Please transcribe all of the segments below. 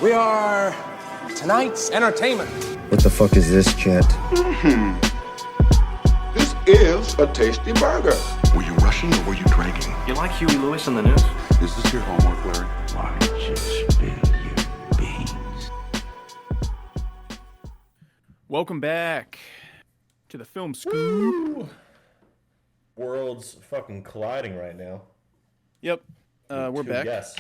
We are tonight's entertainment. What the fuck is this, Chet? This is a tasty burger. Were you rushing or were you dragging? You like Huey Lewis on the news? Is this your homework, Larry? Why just spill your beans? Welcome back to the Film Scoop. Worlds fucking colliding right now. Yep, we're back. Yes.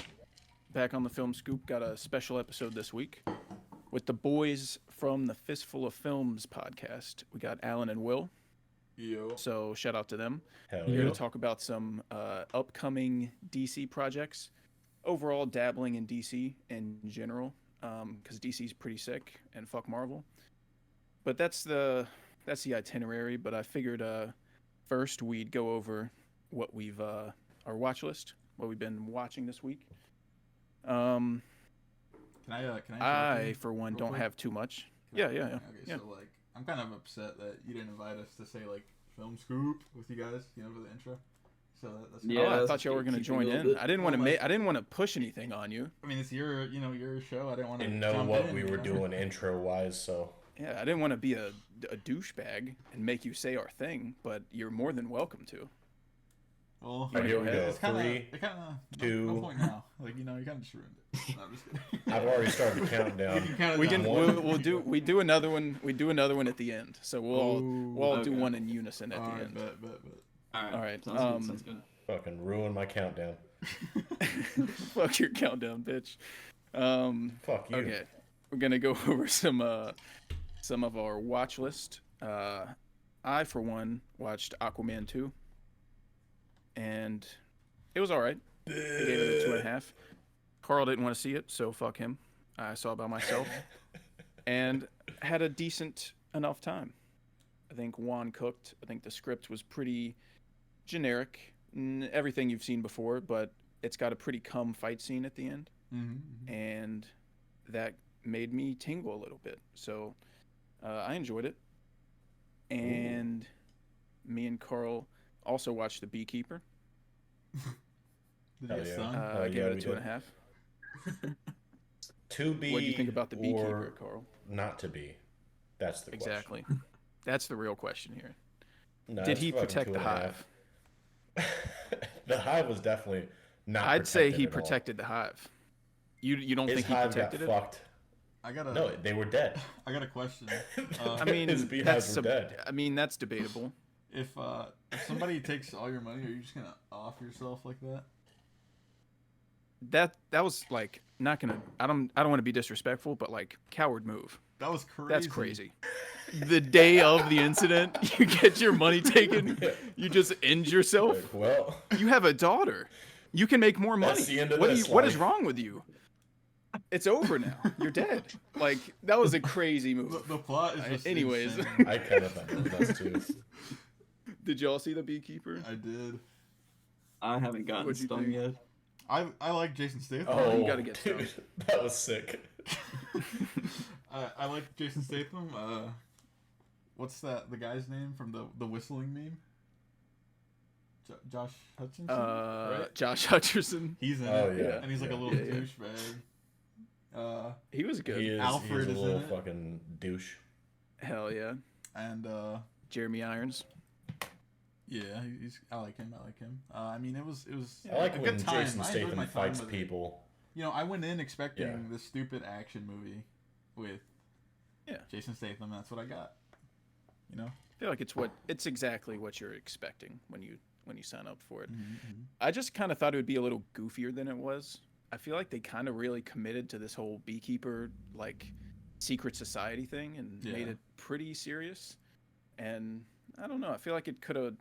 Back on the Film Scoop. Got a special episode this week with the boys from the Fistful of Films Podcast. We got Allan and Will. Yo. So shout out to them. Hell We're here yeah. to talk about some upcoming DC projects. Overall, dabbling in DC in general, because DC's pretty sick and fuck Marvel. But that's the itinerary. But I figured first we'd go over what we've our watch list, what we've been watching this week. Can I for one don't quick? have too much. Can I- Yeah. Okay, Yeah. so like, I'm kind of upset that you didn't invite us to say like Film Scoop with you guys, for the intro. So that's Yeah, I thought y'all were gonna join in. I didn't want to I didn't want to push anything on you. I mean, it's your show. I didn't want to. Didn't know what we were doing intro wise, so Yeah, I didn't want to be a douchebag and make you say our thing, but you're more than welcome to. Well, Alright, here we go. it's kind of, 3, no 2. point now. Like, you kind of just ruined it. No, I'm just kidding. I've already started the countdown. We can One. we do another one. We do another one at the end. So we'll all do okay. one in unison at the Alright, end. bet. All right. Sounds good. Fucking ruin my countdown. Fuck your countdown, bitch. Fuck you. Okay, we're gonna go over some of our watch list. I for one watched Aquaman 2, and it was all right. I gave it a 2.5. Carl didn't want to see it, so fuck him. I saw it by myself, and had a decent enough time. I think Juan cooked. I think the script was pretty generic, everything you've seen before, but it's got a pretty cum fight scene at the end, and that made me tingle a little bit. So I enjoyed it. And me and Carl also watched The Beekeeper. Did Hell you yeah. son? I gave yeah, it a we 2.5. To be. What do you think about The Beekeeper, or Carl? not to be? That's the question. Exactly. That's the real question here. No, Did it's he fucking protect the 2.5. hive? The hive was definitely not. I'd say he protected at all. protected the hive. You don't His think he hive protected got it? fucked. No, they were dead. I got a question. I mean, His beehives that's were dead. I mean, that's debatable. If somebody takes all your money, are you just gonna off yourself like that? That was like not gonna. I don't want to be disrespectful, but like coward move. That was crazy. That's crazy. The day of the incident, you get your money taken. You just end yourself. Like, well, You have a daughter. You can make more money. That's the end of what this what is life. wrong with you? It's over now. You're dead. Like that was a crazy move. The plot is just Anyways. insane. I kind of thought that was us too. Did y'all see The Beekeeper? I did. I haven't gotten What'd you stung think? yet. I like Jason Statham. Oh, you gotta get dude, that was sick. I like Jason Statham. What's that? The guy's name from the whistling meme? Josh Hutcherson. Right? Josh Hutcherson. He's in Oh, it, yeah. and he's like a little Yeah. douchebag. He was good. He is Alfred a is little in it. fucking douche. Hell yeah. And Jeremy Irons. yeah, I like him. I mean, it was I like a when good time. Jason I enjoyed Statham my time fights with it. people. I went in expecting Yeah. this stupid action movie with Jason Statham. That's what I got. I feel like it's exactly what you're expecting when you sign up for it. Mm-hmm. I just kind of thought it would be a little goofier than it was. I feel like they kind of really committed to this whole beekeeper like secret society thing and made it pretty serious. And I don't know. I feel like it could have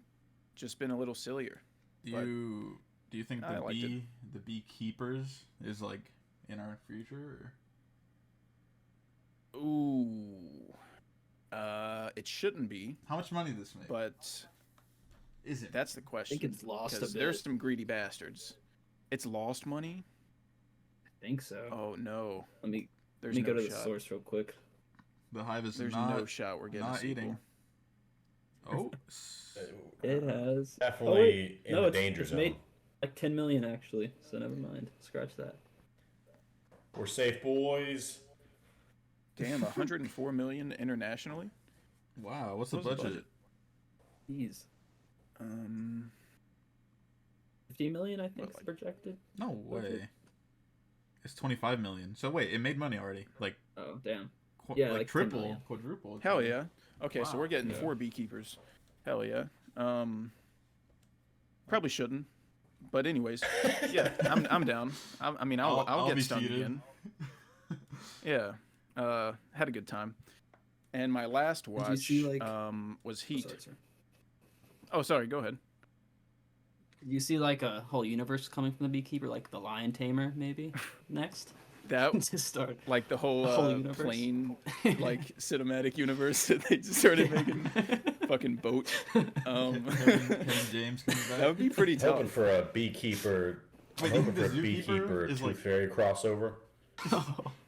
just been a little sillier. Do you think I liked it. the beekeepers is like in our future? Or? Ooh. It shouldn't be, How much money this make? but Is it? that's the question. I think it's lost a 'cause bit. there's some greedy bastards. It's lost money? I think so. Oh no. Let me There's go no to the shot. source real quick. The hive is There's not, no shot we're getting a not sequel. eating. Oh, It has Definitely no, in the danger it's zone. made like 10 million actually. So never mind. Scratch that. We're safe, boys. Damn, 104 million internationally. Wow, what's the What was budget? Jeez. 50 50 million, I think, What, is like- projected. No way. It's 25 million. So wait, it made money already. Like, Oh, damn. Yeah, like 10 triple, million. quadruple. Hell yeah. Okay, so Wow. we're getting Yeah. 4 beekeepers. Hell yeah. Probably shouldn't. But anyways, yeah, I'm down. I mean, I'll I'll get be stung seated. again. Yeah. Had a good time. And my last watch you see, like- was Heat. Sorry. Oh, sorry, go ahead. You see, like, a whole universe coming from the Beekeeper, like the Lion Tamer, maybe, next? That To start. like the whole, whole universe? plane like cinematic universe that they just started making fucking boat. Kevin James coming back. That would be pretty Hoping tough. for a beekeeper. Wait, I'm you hoping think for the a Zookeeper beekeeper is Tooth like- Fairy crossover.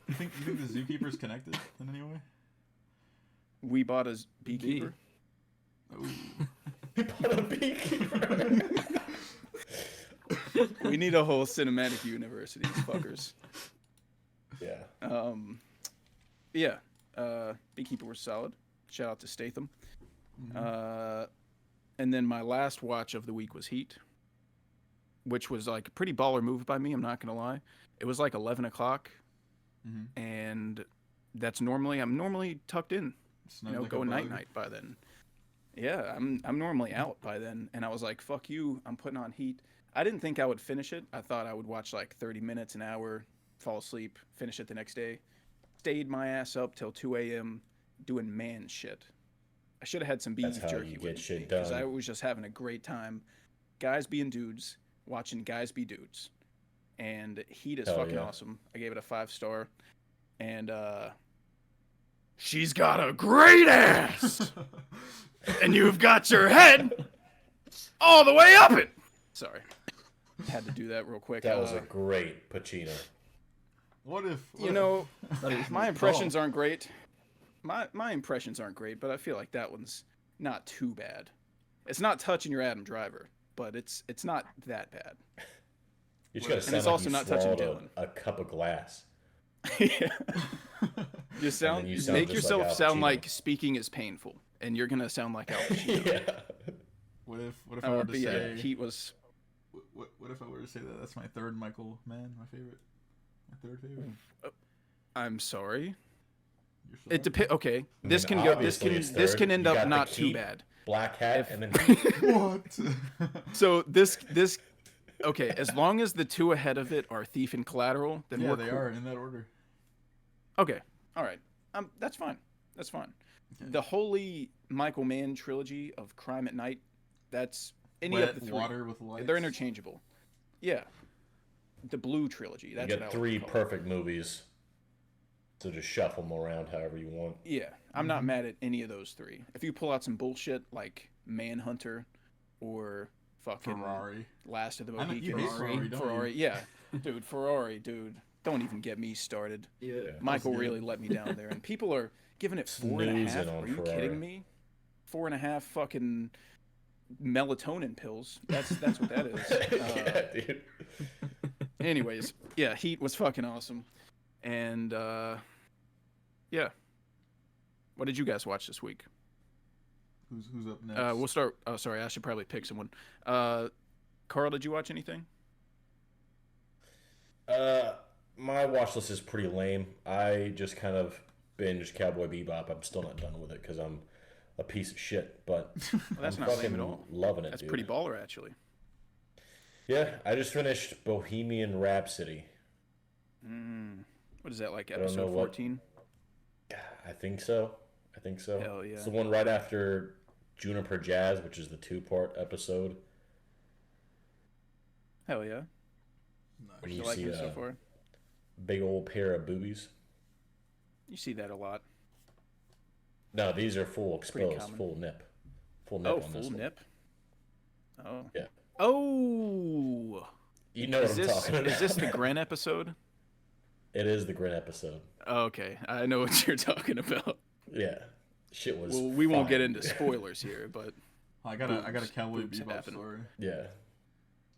You think the Zookeeper's connected in any way? We bought a beekeeper. Ooh. We bought a beekeeper. We need a whole cinematic universe of these fuckers. Yeah. Yeah. Beekeeper was solid. Shout out to Statham. And then my last watch of the week was Heat, which was like a pretty baller move by me. I'm not gonna lie. It was like 11 o'clock, and I'm normally tucked in, Snug like a going bug. night night by then. Yeah, I'm normally out by then, and I was like, fuck you, I'm putting on Heat. I didn't think I would finish it. I thought I would watch like 30 minutes, an hour, fall asleep, finish it the next day. Stayed my ass up till 2 a.m. doing man shit. I should have had some beef That's how jerky you with get me, shit because done. I was just having a great time. Guys being dudes, watching guys be dudes. And Heat is Hell fucking yeah. awesome. I gave it a 5-star. And she's got a great ass. And you've got your head all the way up it. Sorry. Had to do that real quick. That was a great Pacino. What if You know, Not even my the impressions call. aren't great. My impressions aren't great, but I feel like that one's not too bad. It's not touching your Adam Driver, but it's not that bad. You just gotta And sound it's like also you not touching swallowed a cup of glass. Yeah. You sound you sound make just yourself like Al sound Pacino. like speaking is painful, and you're gonna sound like Al Pacino. Yeah. What if I were to But yeah, say Heat was. what if I were to say that that's my third Michael Mann, my favorite, my third favorite? I'm sorry. You're It depends. Okay, I this mean, can go. This obviously can it's this third. can end You up got the not too keep, bad. Black hat, and then What? So this. Okay, as long as the two ahead of it are Thief and Collateral, then Yeah, we're they cool. are in that order. Okay, all right. That's fine. That's fine. Okay. The holy Michael Mann trilogy of Crime at Night. That's any Wet of the three. Water with Lights. They're interchangeable. Yeah. The Blue trilogy. you That's get what I three like to call it. perfect movies. So just shuffle them around however you want. Yeah, I'm not mad at any of those three. If you pull out some bullshit like Manhunter or fucking Ferrari. Last of the I know you Mohicans. hate Ferrari, don't you? Yeah. Dude, Ferrari, dude. Don't even get me started. Yeah. Michael good. really let me down there. And people are giving it 4.5. Snoozing on Are you Ferrari. kidding me? 4.5 fucking melatonin pills. That's what that is. Yeah, dude. Anyways, yeah, Heat was fucking awesome. And yeah. What did you guys watch this week? Who's up next? We'll start. Oh, sorry, I should probably pick someone. Carl, did you watch anything? My watch list is pretty lame. I just kind of binged Cowboy Bebop. I'm still not done with it because I'm a piece of shit, but That's I'm not lame fucking at all. loving it, That's dude. pretty baller, actually. Yeah, I just finished Bohemian Rhapsody. What is that, like don't know episode what- 14? I think so. Hell yeah. It's the one right after Juniper Jazz, which is the 2-part episode. Hell yeah. When You you like see it so a far? big old pair of boobies. You see that a lot. No, these are full pretty exposed, common. full nip. Full nip Oh, on full this one. nip? Oh. Yeah. Oh! You know Is what I'm this, talking about. is this the Gren episode? It is the Grin episode. Okay, I know what you're talking about. Yeah. Shit was Well, we won't get fine. into spoilers here, but I got a boobs- Cowboy boobs Bebop happen. story. Yeah.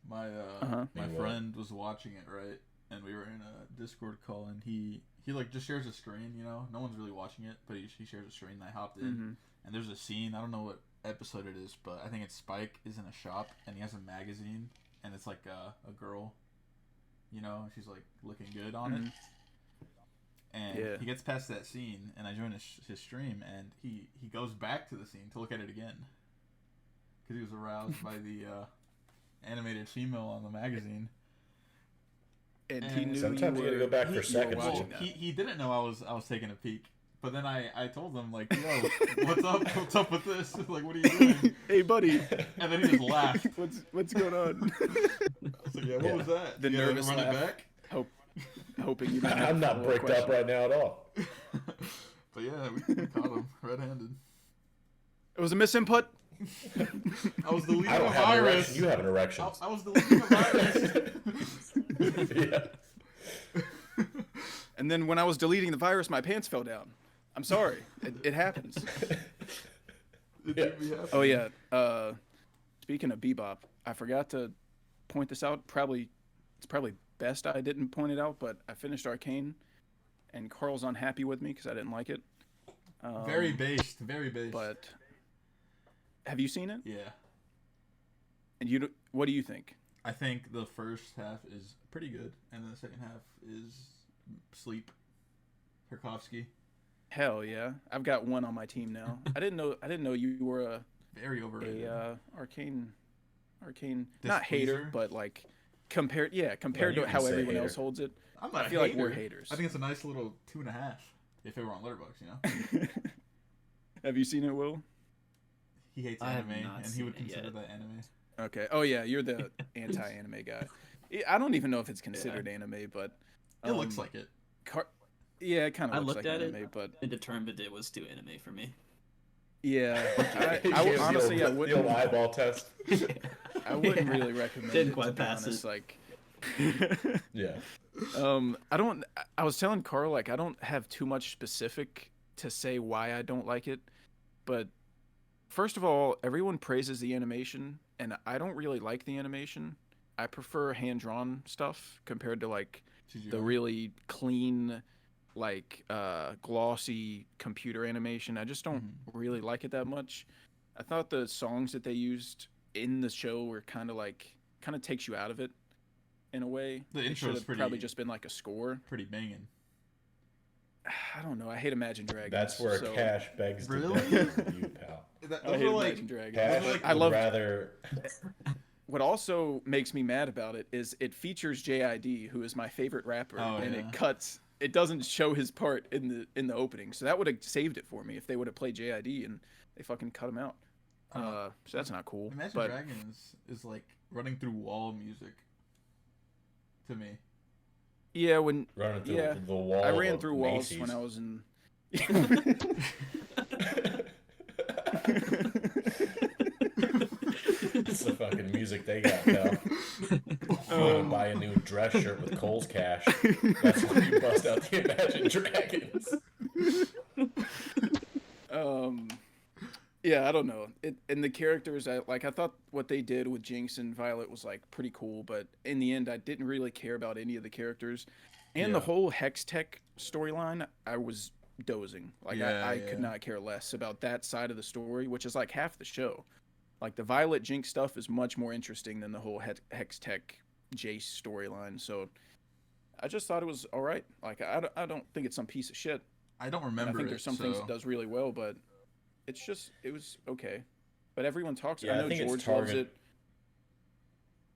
My Uh-huh. my Mean what? friend was watching it, right? and we were in a Discord call, and he like just shares a screen, you know, no one's really watching it, but he shares a screen, and I hopped in, and there's a scene, I don't know what episode it is, but I think it's Spike is in a shop, and he has a magazine, and it's like a girl, you know, she's like looking good on it, and he gets past that scene, and I join his stream, and he goes back to the scene to look at it again, because he was aroused by the animated female on the magazine. And he knew sometimes you gotta go back for seconds. He didn't know I was taking a peek, but then I told him like, yo, what's up with this? Like, what are you doing? Hey, buddy. And then he just laughed. What's going on? I was like, yeah, what was that? The nervous run laugh. it back. Hoping you. I'm not bricked up right now at all. But yeah, we caught him red-handed. It was a misinput. I was deleting I don't a have an virus. erection. You have an erection. I was deleting a virus. Yeah. And then when I was deleting the virus, my pants fell down. I'm sorry. It happens. Yeah. Oh yeah. Speaking of Bebop, I forgot to point this out. It's probably best I didn't point it out, but I finished Arcane, and Carl's unhappy with me because I didn't like it. Very based. But have you seen it? Yeah. And what do you think? I think the first half is pretty good, and then the second half is sleep. Tarkovsky. Hell yeah! I've got one on my team now. I didn't know you were a very overrated. Arcane, not hater, but like compared to how everyone else holds it. I'm not I feel hater. like we're haters. I think it's a nice little 2.5 if it were on Letterboxd, you know. Have you seen it, Will? He hates anime, and he would consider that anime. Okay. Oh yeah, you're the anti-anime guy. I don't even know if it's considered anime, but it looks like it. Yeah, it kind of looks looked like at anime, it but and determined it was too anime for me. Yeah, I honestly, I wouldn't. The old eyeball test. I wouldn't really recommend Didn't it. quite To be pass honest, it. like. Yeah. I was telling Carl, like, I don't have too much specific to say why I don't like it, but first of all, everyone praises the animation, and I don't really like the animation. I prefer hand-drawn stuff compared to like the really clean, like glossy computer animation. I just don't really like it that much. I thought the songs that they used in the show were kind of takes you out of it in a way. The It intro should is have pretty probably just been like a score. pretty banging. I don't know. I hate Imagine Dragons. That's where so Cash begs to Really? differ with you, pal. I hate Imagine Dragons. Cash I love. rather. What also makes me mad about it is it features JID, who is my favorite rapper, and it doesn't show his part in the opening. So that would have saved it for me if they would have played JID and they fucking cut him out. So that's not cool. Imagine but Dragons is like running through wall music to me. yeah, when Running through the wall. I ran of through walls Macy's. when I was in. It's the fucking music they got, pal. You want to buy a new dress shirt with Cole's cash. That's when you bust out the Imagine Dragons. Yeah, I don't know. And the characters, I thought what they did with Jinx and Violet was like pretty cool, but in the end, I didn't really care about any of the characters, and the whole Hex Tech storyline, I was dozing. Like I could not care less about that side of the story, which is like half the show. Like the Violet Jinx stuff is much more interesting than the whole Hex Tech Jace storyline. So I just thought it was all right. Like I don't think it's some piece of shit. I don't And remember. I think there's some things it does really well, but it was okay. But everyone talks. Yeah, I know I think it's George loves Target. it.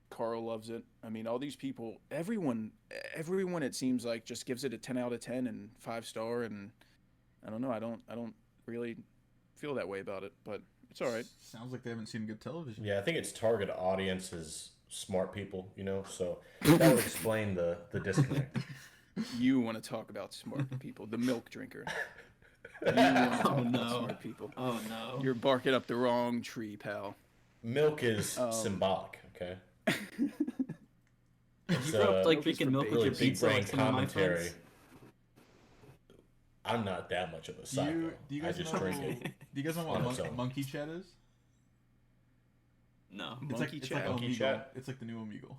Carl loves it. I mean, all these people, everyone, it seems like just gives it a 10 out of 10 and 5-star. And I don't know. I don't really feel that way about it, but it's all right. Sounds like they haven't seen good television. Yeah, I think its target audience is smart people, so that would explain the disconnect. You want to talk about smart people, the milk drinker. You want to talk about smart people. Oh no. You're barking up the wrong tree, pal. Milk is symbolic, okay? It's You grew up like Milk is drinking for milk with really your big pizza brain like some of my commentary. friends. I'm not that much of a psycho. Do you I guys just know? drink it. Do you guys know on what its own. monkey chat is? No. It's Monkey like chat. Omegle. Monkey chat? It's like the new Omegle.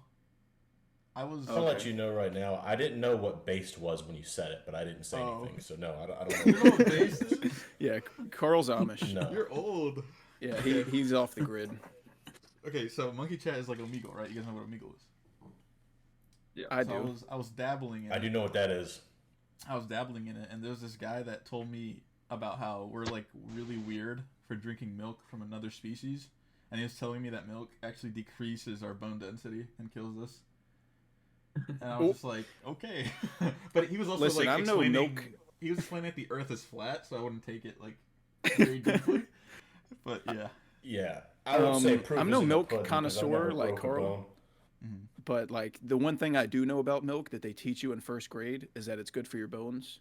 was. I'll let you know right now. I didn't know what based was when you said it, but I didn't say anything. So no, I don't You know. know what base is? Yeah, Carl's Amish. No. You're old. Yeah, he's off the grid. Okay, so Monkey Chat is like Omegle, right? You guys know what Omegle is? Yeah. I So do. I was dabbling in I it. do know what that is. I was dabbling in it, and there was this guy that told me about how we're like really weird for drinking milk from another species, and he was telling me that milk actually decreases our bone density and kills us. And I was just like, okay, but he was also Listen, like I'm no explaining. milk. He was explaining that the Earth is flat, so I wouldn't take it like very deeply. But yeah, Yeah. I would say proof I'm no is in the milk pudding, 'cause I've connoisseur never like broke a Carl. bone. But like the one thing I do know about milk that they teach you in first grade is that it's good for your bones.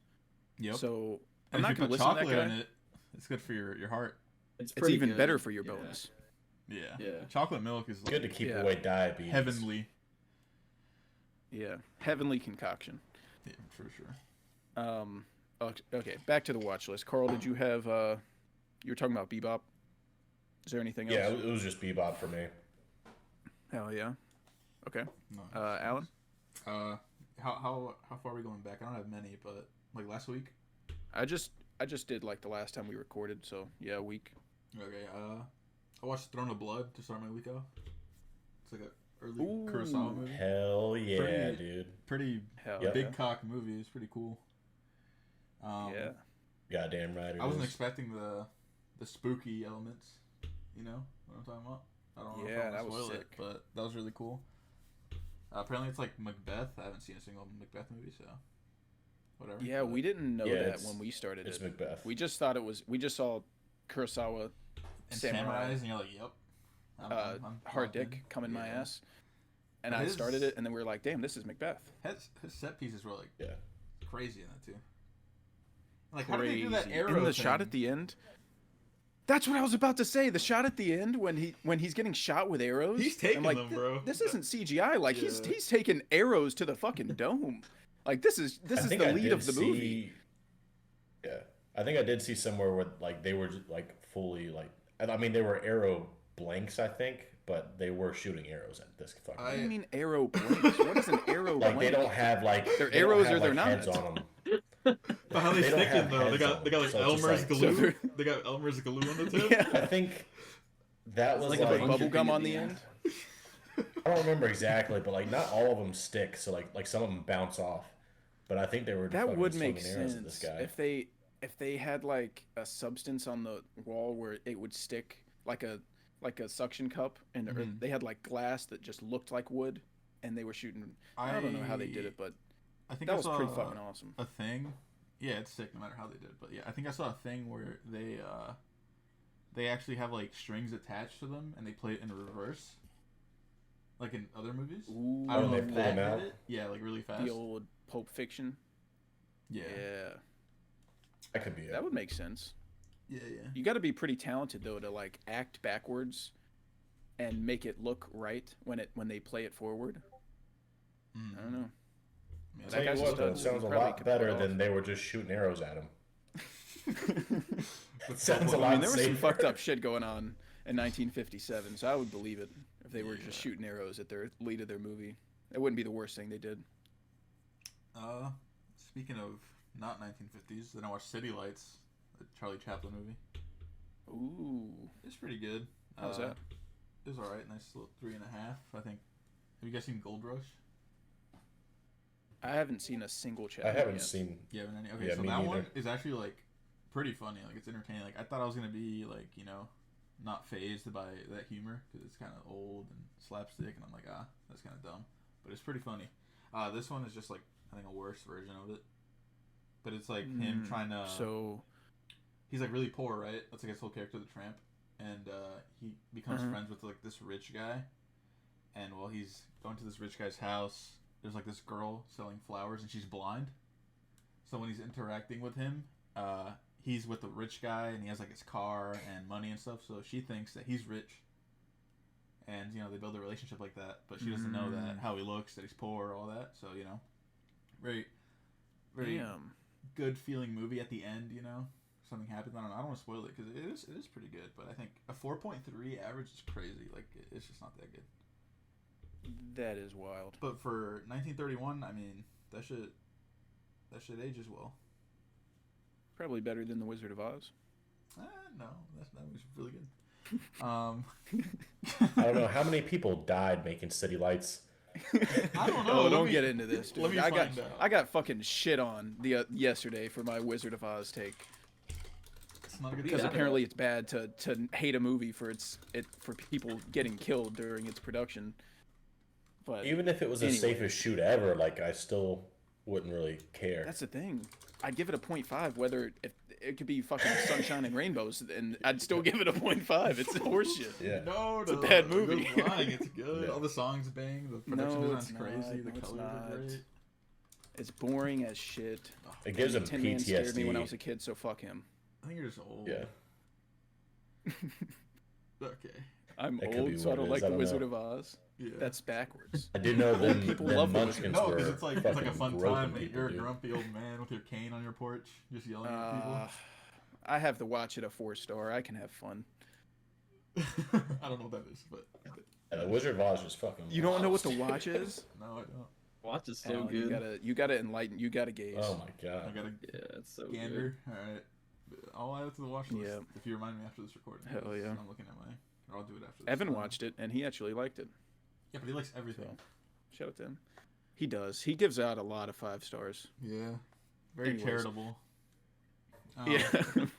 yep. So I'm and not if you gonna put listen to that chocolate guy. in it, it's good for your heart. It's pretty even good. better for your Yeah. bones. Yeah. Yeah. Chocolate milk is like Good to keep Yeah. away diabetes. heavenly. Yeah, heavenly concoction. Yeah, for sure. Okay, back to the watch list. Carl, did you have? You were talking about Bebop. Is there anything Yeah, else? it was just Bebop for me. Hell yeah. Okay. No. Alan. How far are we going back? I don't have many, but like last week. I just did like the last time we recorded, so yeah, a week. Okay. I watched Throne of Blood to start my week off. It's like a early Ooh. Kurosawa movie. Hell yeah, Pretty- dude. Pretty Hell Yeah. big cock movie. It's pretty cool. Yeah. Goddamn right. I wasn't is. expecting the spooky elements. You know what I'm talking about? I don't know Yeah, if I'm that gonna was spoil it, sick. but that was really cool. Apparently, it's like Macbeth. I haven't seen a single Macbeth movie, so whatever. Yeah, but- we didn't know Yeah, that it's- when we started It's it. Macbeth. We just thought it was. We just saw Kurosawa, and Samurai, samurais, and you're like, yep. I'm hard locked in. dick coming my Yeah. ass, and But I his- started it, and then we were like, "Damn, this is Macbeth." His set pieces were like Yeah. crazy in that too. Like, how did they do that Crazy. arrow In the thing? shot at the end. That's what I was about to say. The shot at the end when he's getting shot with arrows. He's taking I'm like, them, bro. This isn't CGI. Like he's Yeah. taking arrows to the fucking dome. Like this is I think the I lead did of the movie. Yeah, I think I did see somewhere where like they were just, like fully like. I mean, they were arrow blanks, I think, but they were shooting arrows at this fucking. What do you mean arrow blanks? What is an arrow like blank? they don't have like They're they don't arrows have, or they're like, heads not. on them. But how they They don't stick have them though? They heads got on they got them, like so it's just Elmer's like- glue. They got Elmer's glue on the tip. Yeah. I think that was like like, a bunch Bubble of gum thing at on the the end. end. I don't remember exactly, but like not all of them stick. So like some of them bounce off. But I think they were That fucking would make slinging arrows at this sense guy. if they had like a substance on the wall where it would stick like a suction cup, and or they had like glass that just looked like wood, and they were shooting. I don't know how they did it, but I think that I was saw pretty fucking awesome. a thing. Yeah, it's sick no matter how they did it. But yeah, I think I saw a thing where they actually have like strings attached to them and they play it in reverse. Like in other movies. Ooh, I don't know they if pull that them out? did it. Yeah, like really fast. the old Pulp Fiction. Yeah. Yeah, That could be it. that would make sense. Yeah, You got to be pretty talented though to like act backwards and make it look right when they play it forward. I don't know. Yeah. Tell That you guy's what, just though, a- it sounds a probably lot could pull it better off. than they were just shooting arrows at him. It sounds a I lot mean, there was some safer. fucked up shit going on in 1957, so I would believe it if they were just shooting arrows at their lead of their movie. It wouldn't be the worst thing they did. Speaking of not 1950s, then I watched City Lights, the Charlie Chaplin movie. Ooh, It's pretty good. how's that? It was alright. Nice little 3.5, I think. Have you guys seen Gold Rush? I haven't seen a single I Chaplin haven't yet. seen. You haven't any? Okay, Yeah, so me that neither. one is actually like pretty funny. Like it's entertaining. Like I thought I was gonna be like not phased by that humor because it's kind of old and slapstick, and I'm like that's kind of dumb, but it's pretty funny. This one is just like I think a worse version of it, but it's like him trying to. So He's like really poor, right? That's like his whole character, the tramp, and he becomes friends with like this rich guy, and while he's going to this rich guy's house, there's like this girl selling flowers, and she's blind. So when he's interacting with him, he's with the rich guy, and he has like his car and money and stuff. So she thinks that he's rich, and they build a relationship like that. But she doesn't know that how he looks, that he's poor, all that. So very, very damn. good feeling movie at the end. Something happens. I don't know. I don't want to spoil it because it is pretty good. But I think a 4.3 average is crazy. Like it's just not that good. That is wild. But for 1931, I mean, that shit ages well. Probably better than The Wizard of Oz. No, that was really good. I don't know how many people died making city lights. I don't know. Oh, don't get into this, dude. let me find out. I got fucking shit on yesterday for my Wizard of Oz take. It's not a good Because thing. apparently it's bad to hate a movie for for people getting killed during its production. But Even if it was the safest shoot ever, like I still wouldn't really care. that's the thing. I'd give it a 0.5, whether it could be fucking sunshine and rainbows, and I'd still give it a 0.5. It's horseshit. Yeah. No, It's a bad no movie. good lying. It's good. Yeah. All the songs bang. The production No, design's it's crazy. not. The No, it's colors are not. great. It's boring as shit. It gives him Tin Man scared me when I PTSD. was a kid, so fuck him. I think you're just old. Yeah. Okay. I'm That could old, be so I what don't it like is. The I don't Wizard know. of Oz. Yeah. That's backwards. I do know them, people them love the munchkins No, were because it's like a fucking fun groping time. people, You're a dude. grumpy old man with your cane on your porch, just yelling at people. I have to watch it a 4-star. I can have fun. I don't know what that is, but And the Wizard of Oz was fucking. You don't know what wild. the watch is? no, I don't. Watch is so Alan, good. you gotta enlighten. You gotta gaze. Oh my I god. gotta Yeah, it's so good. gander. All right, I'll add it to the watch list Yeah. if you remind me after this recording. Hell because yeah. I'm looking at my. Or I'll do it after. This. Evan watched it and he actually liked it. Yeah, but he likes everything. So, shout out to him. He does. He gives out a lot of 5 stars. Yeah, very Anyways. charitable. Yeah,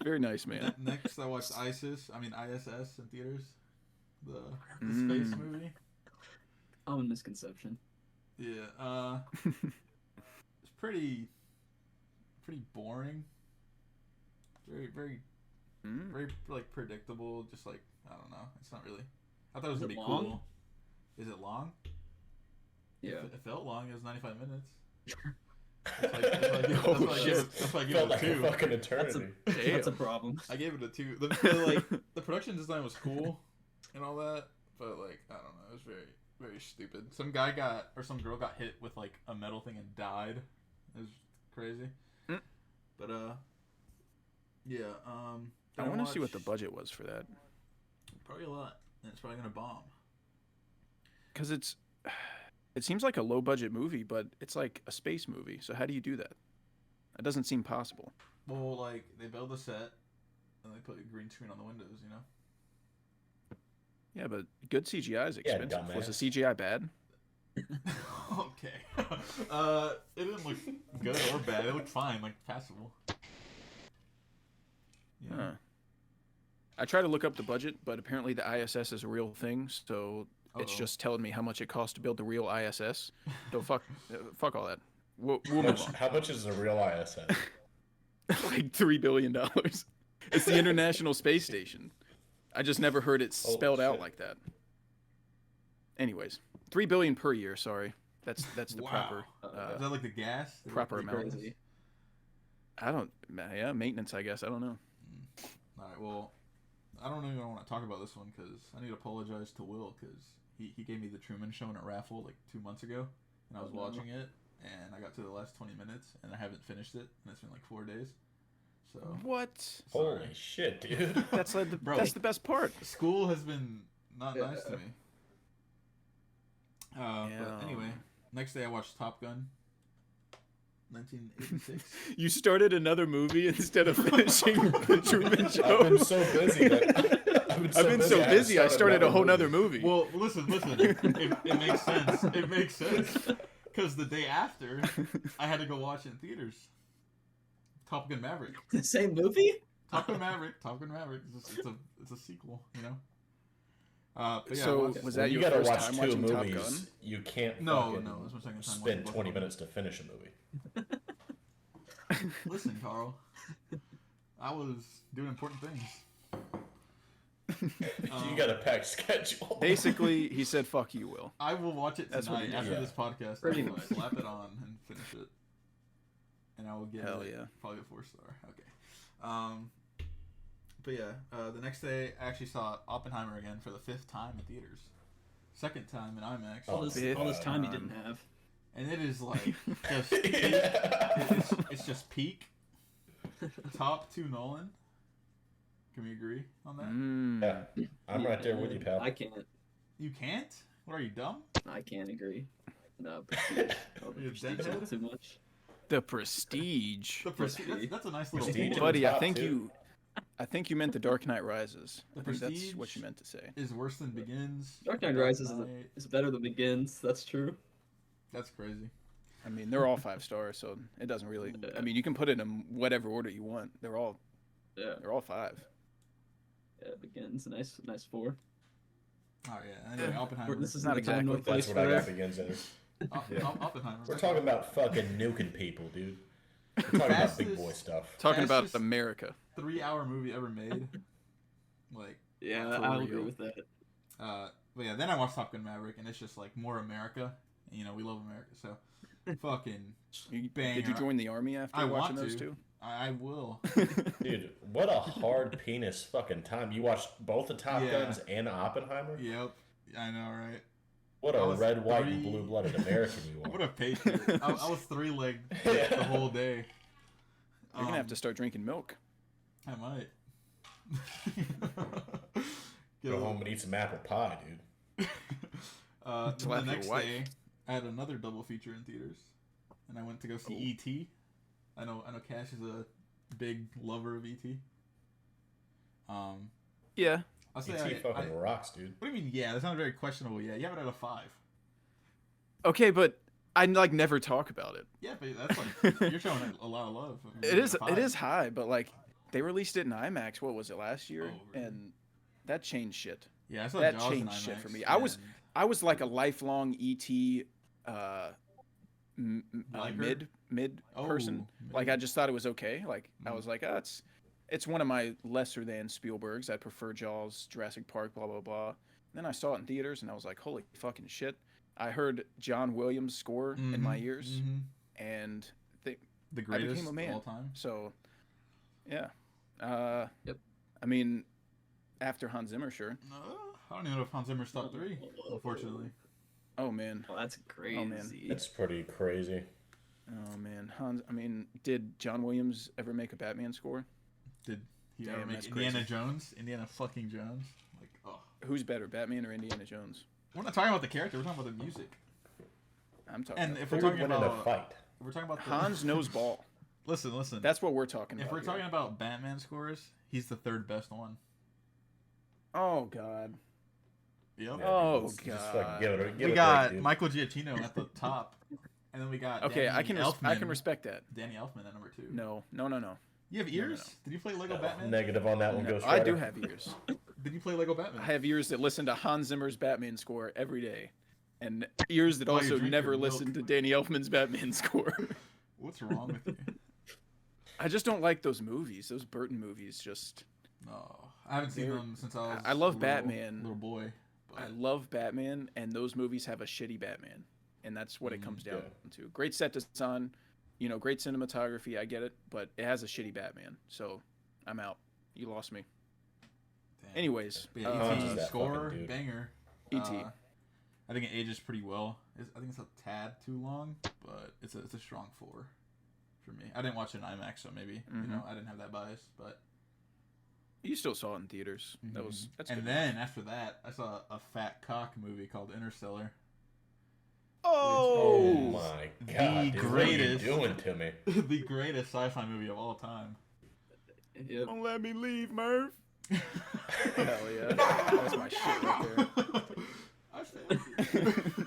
very nice man. Next, I watched ISIS in theaters. The space movie. Common misconception. Yeah, it's pretty boring. Very like predictable. Just like I don't know. It's not really. I thought it was Is gonna it be long? cool. Is it long? Yeah. It felt long. It was 95 minutes. That's why I gave Felt it a like a 2. fucking eternity. That's a problem. I gave it a 2. The production design was cool and all that, but like I don't know, it was very stupid. Some girl got hit with like a metal thing and died. It was crazy. But yeah. I want to see what the watch- budget was for that. Probably a lot, and it's probably gonna bomb. Because it seems like a low budget movie, but it's like a space movie. So how do you do that? That doesn't seem possible. Well, like they build a set and they put a green screen on the windows, you know. Yeah, but good CGI is Yeah, expensive. Was the dumbass. CGI bad? Okay. It didn't look good or bad. It looked fine, like passable. Yeah. Huh. I tried to look up the budget, but apparently the ISS is a real thing, so it's Uh-oh. just telling me how much it costs to build the real ISS. So fuck all that. We'll move on. How much is a real ISS? Like $3 billion. It's the International Space Station. I just never heard it Holy spelled out shit. like that. Anyways, $3 billion per year. Sorry, that's the Wow. proper Is that like the gas? proper The amount. gas? I don't. Yeah, maintenance. I guess I don't know. All right. Well, I don't even want to talk about this one because I need to apologize to Will because he gave me the Truman Show in a raffle like 2 months ago, and I was watching it, and I got to the last 20 minutes, and I haven't finished it, and it's been like 4 days. So What? sorry. Holy shit, dude. That's like Bro. that's the best part. School has been not nice to me. Yeah. But anyway, next day I watched Top Gun. 1986. You started another movie instead of finishing the Truman Show. I've been so busy. I've been so busy. I started a whole nother movie. Well, listen. It makes sense. It makes sense. Because the day after, I had to go watch it in theaters. Top Gun Maverick. The same movie? Top Gun Maverick. It's a sequel, you know? But yeah, So, I watched- was that you your gotta first watch time 2 watching Top movies. Gun? You can't No, fucking no, this was my second time spend watching both 20 of them. minutes to finish a movie. Listen, Carl. I was doing important things. You got a packed schedule. Basically, he said, "Fuck you, Will." I will watch it That's what tonight he after did. this podcast. Pretty I will much. slap it on and finish it. And I will give Hell it yeah. probably a 4-star. Okay. But yeah, the next day I actually saw Oppenheimer again for the 5th time in theaters. 2nd time in IMAX. All this time you didn't have. And it is like just it's just peak. Top 2 Nolan. Can we agree on that? Mm. Yeah, I'm right there with you, pal. I can't. You can't? What are you, dumb? I can't agree. No, Prestige. Oh, the You're Prestige is a deadhead? little too much. The Prestige. The Prestige. That's a nice little. Prestige. Buddy, Top I think you meant The Dark Knight Rises. The I think that's Prestige what you meant to say. is worse than Begins. Dark Knight Rises Knight. is better than Begins. That's true. That's crazy. I mean, they're all 5 stars, so it doesn't really. I mean, you can put it in whatever order you want. They're all Yeah. 5. Yeah, Begins. Nice 4. Oh yeah. Anyway, Oppenheimer. This is Not not exactly. exactly. That's what I got Begins in. Oppenheimer. We're talking about fucking nuking people, dude. We're talking about big boy stuff. Talking about Fastest America. 3-hour movie ever made. Like, Yeah, For I'll agree real. with that. but yeah, then I watched Top Gun Maverick, and it's just like more America. You know, we love America, so fucking banger. Did you join the army after I watching want those to. two? I will. Dude, what a hard penis fucking time. You watched both the Top Yeah. Guns and Oppenheimer? Yep, I know, right? What I a was red, white, and 3 blue-blooded American you What are. a patriot. I was 3-legged the whole day. You're gonna have to start drinking milk. I might. Go home and eat some apple pie, dude. The Slap your next wife. day, I had another double feature in theaters, and I went to go see E.T. I know Cash is a big lover of E.T. Yeah. I'll say E.T. fucking rocks, dude. What do you mean? Yeah, that sounds very questionable. Yeah, you have it out of 5. Okay, but I like never talk about it. Yeah, but that's like you're showing it a lot of love. It is high, but like they released it in IMAX. What was it last year? Oh, really? And that changed shit. Yeah, I saw That Jaws in changed shit IMAX, for me. and I was like a lifelong ET Liker? mid Oh, person. mid. Like I just thought it was okay. Like I was like, it's one of my lesser than Spielbergs. I prefer Jaws, Jurassic Park, blah blah blah. And then I saw it in theaters and I was like, holy fucking shit. I heard John Williams' score in my ears, and the I greatest became a man. of all time. So, yeah. Yep. I mean, after Hans Zimmer, sure. I don't even know if Hans Zimmer's top 3, unfortunately. Oh man. Well, that's crazy. Oh, man. That's pretty crazy. Oh man. I mean, did John Williams ever make a Batman score? Did he Damn, ever make that's Indiana crazy. Jones? Indiana fucking Jones? Like, oh. Who's better, Batman or Indiana Jones? We're not talking about the character. We're talking about the music. I'm talking. And about if Who we're would talking win in a about, fight? we're talking about the, Hans knows ball. Listen. That's what we're talking about. If we're here. talking about Batman scores, he's the 3rd best one. Oh god. Yep. Oh Just god. fucking give it a we break, got dude. Michael Giacchino at the top, and then we got Okay, I Danny can Elfman. respect that. Danny Elfman at number 2. No. You have ears? Did you play Lego Batman? Negative on that one, No, Ghost I Rider. do have ears. Did you play Lego Batman? I have ears that listen to Hans Zimmer's Batman score every day, and ears that While you also drink never your milk. listen to Danny Elfman's Batman score. What's wrong with you? I just don't like those movies. Those Burton movies just. No, I haven't seen them since I was. I love a little- Batman. little boy. But I love Batman, and those movies have a shitty Batman, and that's what it comes down to. Great set design, great cinematography. I get it, but it has a shitty Batman. So, I'm out. You lost me. damn. Anyways, But yeah, Hans is E.T. that score fucking dude. banger. E.T. I think it ages pretty well. I think it's a tad too long, but it's a strong 4 for me. I didn't watch it in IMAX, so maybe I didn't have that bias, but. you still saw it in theaters. That's and good. then after that, I saw a fat cock movie called Interstellar. Oh Which is my god, dude, greatest. what are you doing to me? The greatest sci-fi movie of all time. Yep. Don't let me leave, Murph. Hell yeah, that's my shit right there. I said.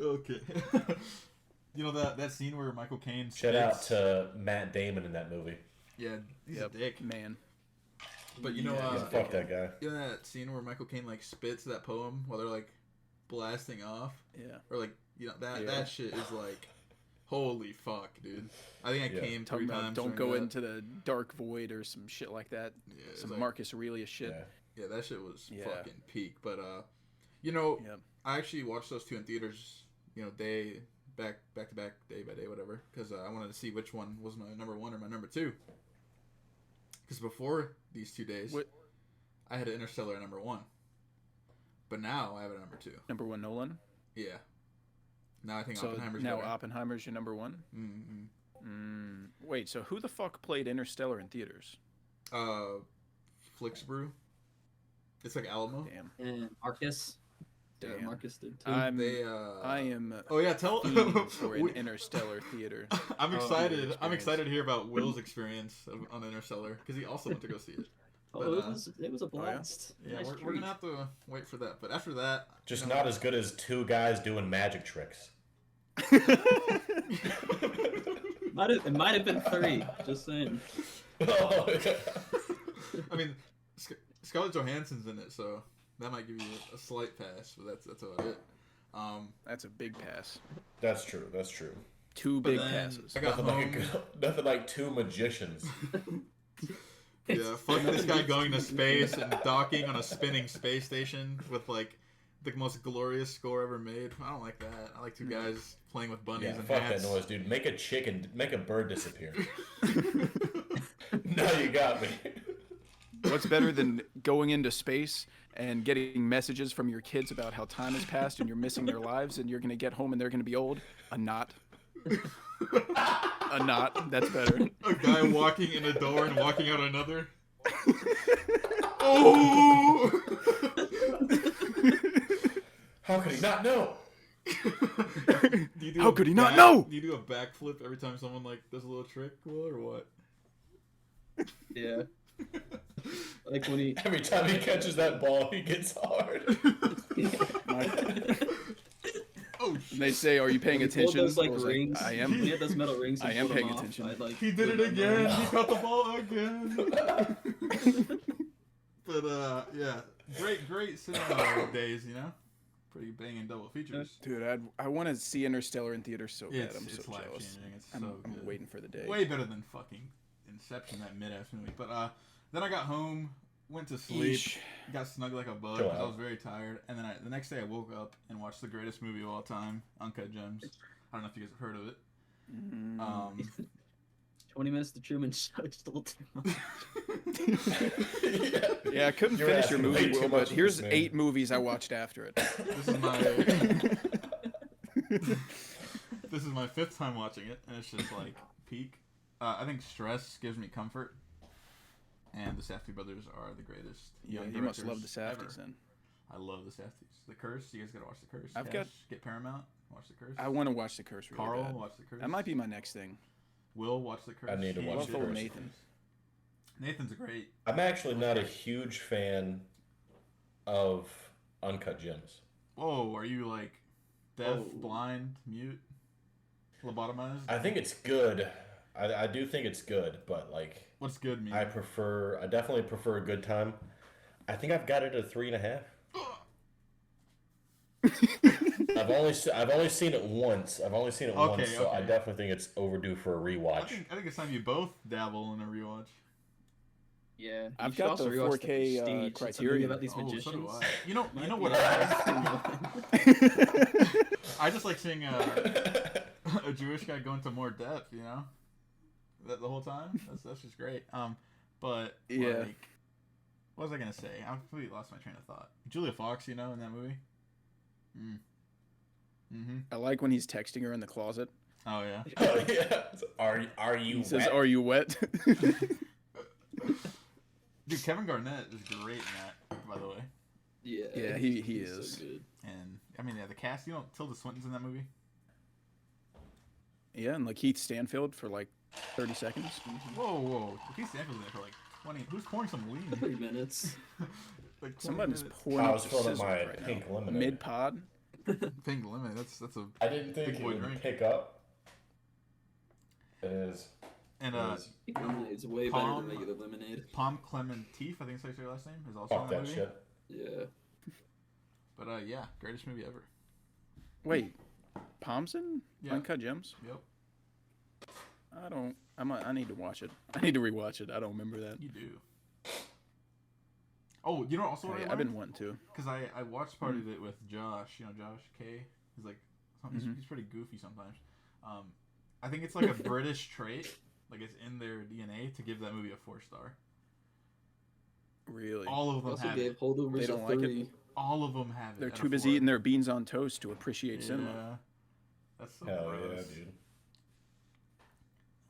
Okay. You know that scene where Michael Caine Shout out spits? to Matt Damon in that movie. Yeah, he's Yep, a dick. man. But you know, Yeah, fuck that guy. you know that scene where Michael Caine like spits that poem while they're like blasting off, Yeah. or like that Yeah. that shit is like, holy fuck, dude. I think I Yeah. came Talking 3 about times. don't during go that. into the dark void or some shit like that. Yeah, it's Some like- Marcus Aurelius shit. Yeah. Yeah, that shit was Yeah. fucking peak. But you know, Yep. I actually watched those 2 in theaters. Day back to back, day by day, whatever. Because I wanted to see which one was my number 1 or my number 2. Because before these 2 days, What- I had Interstellar at number 1. But now I have it at number 2. Number 1 Nolan. Yeah. Now I think So Oppenheimer's now better. Oppenheimer's your number 1. Mm-hmm. Wait, so who the fuck played Interstellar in theaters? Flixbrew. It's like Alamo. Damn. And Marcus. Yeah, Marcus did too. I am Oh yeah, tell. fiending for an Interstellar theater. I'm excited. I'm experience. excited to hear about Will's experience on Interstellar because he also went to go see it. Oh, But, it was a blast. Yeah, Nice we're gonna have to wait for that. But after that, Just not as good as two guys doing magic tricks. It might have been 3. Just saying. Oh, yeah. I mean, Scarlett Johansson's in it, so that might give you a slight pass. But that's about it. That's a big pass. That's true. That's true. 2 But big then passes. I got Nothing like two magicians. Yeah, fuck this guy going to space and docking on a spinning space station with like the most glorious score ever made. I don't like that. I like two guys playing with bunnies Yeah, and fuck hats. that noise, dude. Make a bird disappear. Now you got me. What's better than going into space and getting messages from your kids about how time has passed and you're missing their lives and you're going to get home and they're going to be old? A knot. A knot. That's better. A guy walking in a door and walking out another. Oh! How could he not know? How could he not know? Do you do a backflip every time someone like does a little trick, Will, or what? Yeah. Like when he. Every time he catches that ball, he gets hard. Oh, They say, "Are you paying When he pulled attention?" those, like, I was rings. I When am. he had those metal rings. I and am pulled them paying off, attention. I'd, like, he did it again. He caught the ball again. But yeah, great cinema days, you know. Pretty banging double features. Dude, I want to see Interstellar in theater so bad. I'm It's so life jealous. changing. It's I'm so good. waiting for the day. Way better than fucking Inception, that mid-ass movie. But then I got home, went to sleep, Yeesh. got snug like a bug Chill because I out. was very tired. And then the next day I woke up and watched the greatest movie of all time, Uncut Gems. I don't know if you guys have heard of it. 20 minutes to Truman Show. Just a little too much. Yeah, I couldn't You're finish your asking way movie, too Will, much but of here's this man. 8 movies I watched after it. This is my this is my 5th time watching it, and it's just like peak. I think Stress gives me comfort, and the Safdie brothers are the greatest. Yeah, young you must love the directors Safdies ever. then. I love the Safdies. The Curse, you guys gotta watch The Curse. I've Cash, get Paramount, watch The Curse. I want to watch The Curse really Carl, bad. watch The Curse. That might be my next thing. Will, watch The Curse. I need to He watch did The Follow Curse. Nathan. Nathan's great. I'm actually not a huge fan of Uncut Gems. Whoa, are you like deaf, Oh. blind, mute, lobotomized? I think it's good. I do think it's good, but like What's good mean? I definitely prefer a good time. I think I've got it at 3.5. I've only seen it once. Okay, so I okay. definitely think it's overdue for a I rewatch. think it's time you both dabble in a rewatch. Yeah. You I've should got also the rewatch 4K, Prestige. It's something Criterion. about these Oh, so magicians. do I. You know Might what be I interesting. I just like seeing a Jewish guy go into more depth, you know? That the whole time? That's just great. But Yeah. like, what was I gonna say? I completely lost my train of thought. Julia Fox, you know, in that movie? I like when he's texting her in the closet. Oh yeah. Oh, yeah. Are you He says, wet? "Are you wet?" Dude, Kevin Garnett is great in that, by the way. Yeah. Yeah, he he's is. So good. And I mean, yeah, the cast. You know, Tilda Swinton's in that movie. Yeah, and like Keith Stanfield for like 30 seconds. Whoa! Keith Stanfield's in there for like 20. Who's pouring some lean? 30 minutes. Like 20 Somebody's minutes. pouring I up was the filling up sizzle my right pink now. lemonade. Mid pod. Pink lemonade. That's a. I didn't think Big it boy would drink. pick up. It is. And It is. It's way better than regular lemonade. Palm Clementif, I think that's your last name, is also Fuck in that that movie. shit. Yeah. But yeah, greatest movie ever. Wait, Pomson? Yeah. Uncut Gems? Yep, I need to watch it. I need to rewatch it. I don't remember that. you do. Oh, you know also what I I've been wanting to. because I watched part of it with Josh. You know Josh K. He's like he's pretty goofy sometimes. I think it's like a British trait, like it's in their DNA to give that movie a 4-star. Really? All of them Also have gave it. Holdovers They a don't like it? 3. All of them have it. They're at a too busy 4. eating their beans on toast to appreciate Yeah, cinema. that's so Hell gross. yeah, dude.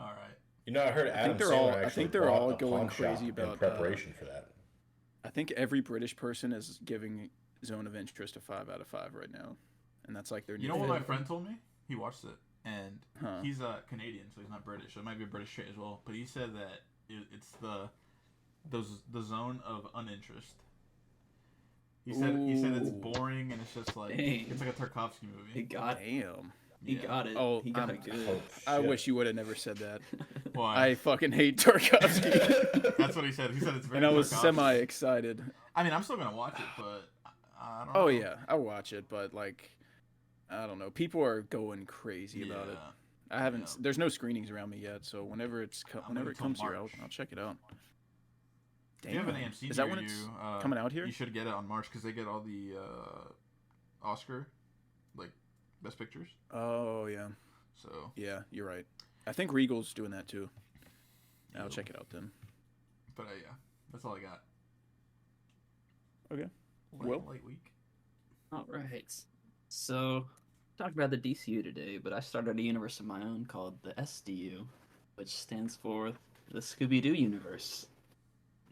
All right. You know, I heard Adam they're Sandler all- actually they're bought all a going pawn shop crazy in about, preparation for that. I think every British person is giving Zone of Interest a 5 out of 5 right now, and that's like their. You new know what my hit. friend told me? He watched it, and Huh. he's Canadian, so he's not British. So it might be a British trait as well. But he said that it's the zone of uninterest. He said it's boring and it's just like Dang. it's like a Tarkovsky movie. He got it. Damn. He got it. Oh, he got I'm- it good. I wish you would have never said that. Why? I fucking hate Tarkovsky. That's what he said. He said it's very. And I was Tarkovsky. semi excited. I mean, I'm still gonna watch it, but I don't know. Oh yeah, I'll watch it, but like, I don't know. People are going crazy about it. I haven't. Yeah. There's no screenings around me yet, so whenever I'm whenever waiting it till comes here, March. I'll check it out. If you have an Damn. AMC Is that near when it's you, coming out here? You should get it on March because they get all the Oscar, like Best Pictures. Oh yeah, So yeah, you're right. I think Regal's doing that too. I'll Yep. check it out then. but yeah, that's all I got. Okay. Light week. All right. So, talked about the DCU today, but I started a universe of my own called the SDU, which stands for the Scooby-Doo universe.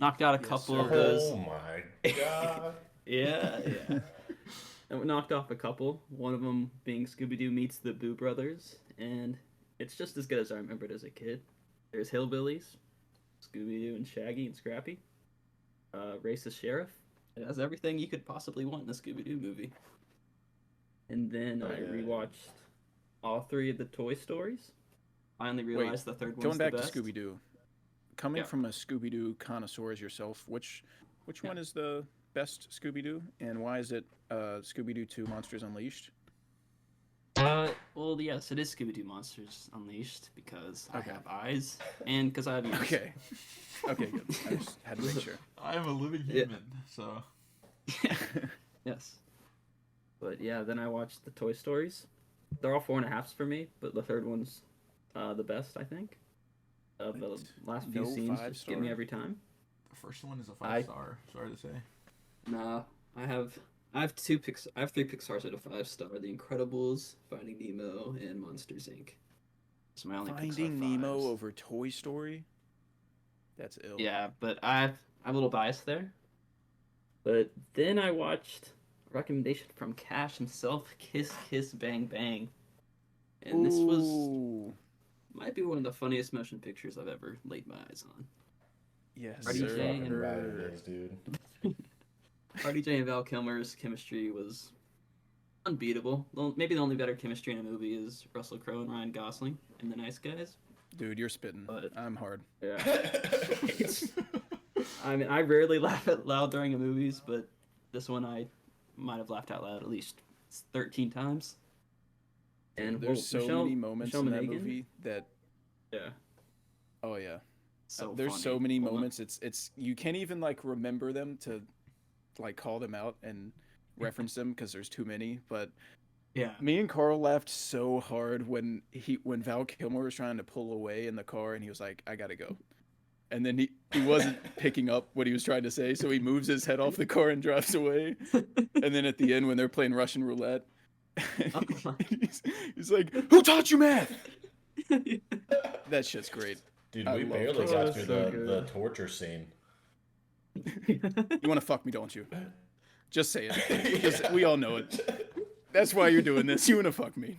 Knocked out a couple of those. Oh my god. Yeah. And we knocked off a couple. One of them being Scooby-Doo meets the Boo Brothers, and it's just as good as I remembered as a kid. There's Hillbillies, Scooby-Doo and Shaggy and Scrappy, racist sheriff. It has everything you could possibly want in a Scooby-Doo movie. And then I rewatched all 3 of the Toy Stories. Finally realized the third one's Going back the to best. Scooby-Doo. Coming Yeah. from a Scooby-Doo connoisseur as yourself, which one is the best Scooby-Doo, and why is it Scooby-Doo 2 Monsters Unleashed? Well, yes, it is Scooby-Doo Monsters Unleashed because I Okay. have eyes and because I have ears. Okay. Okay, good. I just had to make sure. I am a living human, so Yes. But yeah, then I watched the Toy Stories. They're all 4.5s for me, but the third one's the best, I think. Of the last few No scenes, just get me 5-star? every time. the first one is a I- 5-star. Sorry to say. Nah, I have 3 Pixars out of 5-star: The Incredibles, Finding Nemo, and Monsters Inc. It's my only Finding Pixar Nemo 5s. over Toy Story? That's ill. Yeah, but I'm a little biased there. But then I watched a recommendation from Cash himself, Kiss Kiss Bang Bang. And this might be one of the funniest motion pictures I've ever laid my eyes on. Yes, Are you sir. saying- Fucking right it is, dude. Hardy J and Val Kilmer's chemistry was unbeatable. Maybe the only better chemistry in a movie is Russell Crowe and Ryan Gosling in The Nice Guys. Dude, you're spitting. But- I'm hard. Yeah. I mean, I rarely laugh out loud during movies, but this one I might have laughed out loud at least 13 times. And There's so many moments in that movie that. Yeah. Oh yeah. So There's funny. so many Well, moments. It's you can't even like remember them to, like, call them out and reference them because there's too many. But Yeah. me and Carl laughed so hard when Val Kilmer was trying to pull away in the car and he was like, "I gotta go," and then he wasn't picking up what he was trying to say, so he moves his head off the car and drives away. And then at the end, when they're playing Russian roulette, he's like, "Who taught you math?" That shit's great. Dude, I we love barely Toy got Story. through So the good. torture scene. You want to fuck me, don't you? Just say it. Just, we all know it. That's why you're doing this. You want to fuck me.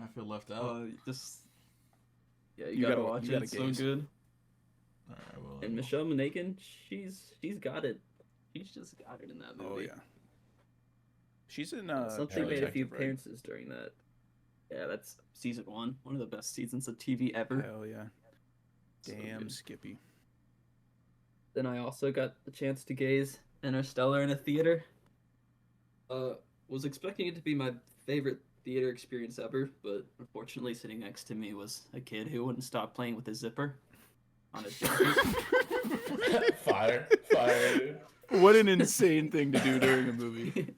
I feel left out. Yeah, You you gotta gotta- watch you it. gotta It's so gaze. good. All right, well, And Michelle Monaghan, she's got it. She's just got it in that movie. Oh yeah. She's in So she True made a few Detective, right? appearances during that. Yeah, that's season 1. One of the best seasons of TV ever. Hell yeah. So Damn, good. Skippy. Then I also got the chance to gaze Interstellar in a theater. Was expecting it to be my favorite theater experience ever, but unfortunately sitting next to me was a kid who wouldn't stop playing with his zipper on his jacket. Fire, dude. What an insane thing to do during a movie.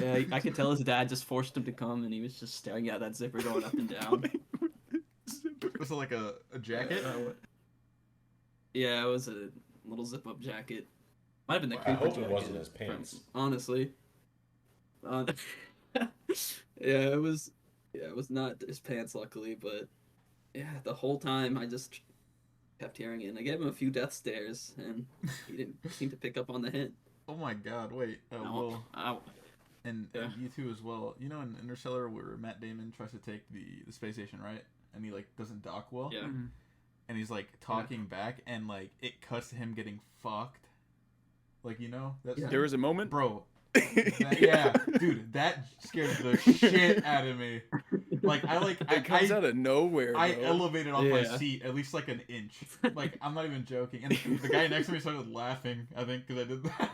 Yeah, I could tell his dad just forced him to come, and he was just staring at that zipper going up and down. was it like a jacket? Yeah, it was a little zip-up jacket. Might have been the I Cooper hope it jacket. wasn't his from- pants. honestly. Yeah, it was. Yeah, it was not his pants, luckily. But yeah, the whole time I just kept hearing it. And I gave him a few death stares, and he didn't seem to pick up on the hint. Oh my God! Wait, Will, Ow. and Yeah. you two as well. You know, in Interstellar, where Matt Damon tries to take the space station, right? And he like doesn't dock well. Yeah. And he's like talking back, and like it cuts to him getting fucked. Like, you know, that's There was a moment, bro. Yeah, dude, that scared the shit out of me. Like, it comes out of nowhere. I bro. elevated off my Yeah. seat at least like an inch. Like, I'm not even joking. And the guy next to me started laughing, I think, because I did that.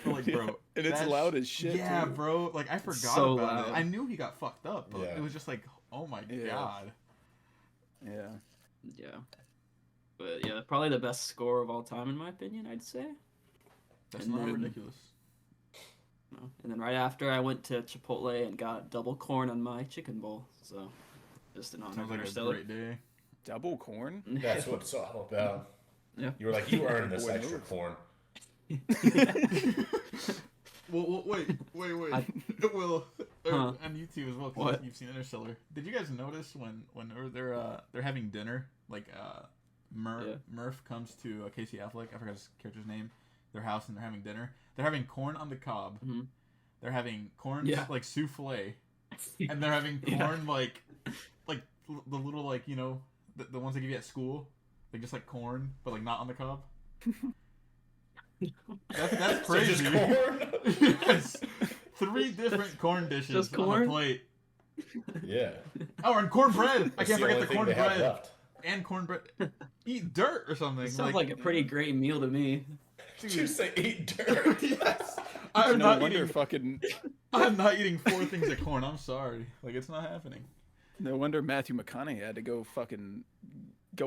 But, like, bro. And it's that loud as shit. Yeah, too. bro. Like, I forgot so about loud. it. I knew he got fucked up, but Yeah. it was just like, oh my Yeah. God. Yeah. Yeah. But yeah, probably the best score of all time in my opinion, I'd say. That's And not then- ridiculous. No. And then right after, I went to Chipotle and got double corn on my chicken bowl. So, just an honor Sounds of like a Interstellar. great day. Double corn. That's what it's all about. Yeah. You were like, you earned this Boy, extra move. corn. Well, wait. Will, Huh. and you two as well, because What? you've seen Interstellar. Did you guys notice when they're having dinner, like Murph comes to Casey Affleck, I forgot his character's name, their house, and they're having dinner. They're having corn on the cob. Mhm. They're having corn Yeah. like souffle, and they're having corn like the little like, you know, the ones they give you at school, like just like corn, but like not on the cob. That's So crazy. just corn? Yes. 3 different corn dishes Just on corn? the plate. Yeah. Oh, and cornbread. I That's can't the forget only the thing they have cornbread left. and cornbread. Eat dirt or something. It sounds like a pretty great meal to me. Did you say eat dirt? Yes. I'm No not wonder eating. fucking. I'm not eating 4 things of corn. I'm sorry. Like, it's not happening. No wonder Matthew McConaughey had to go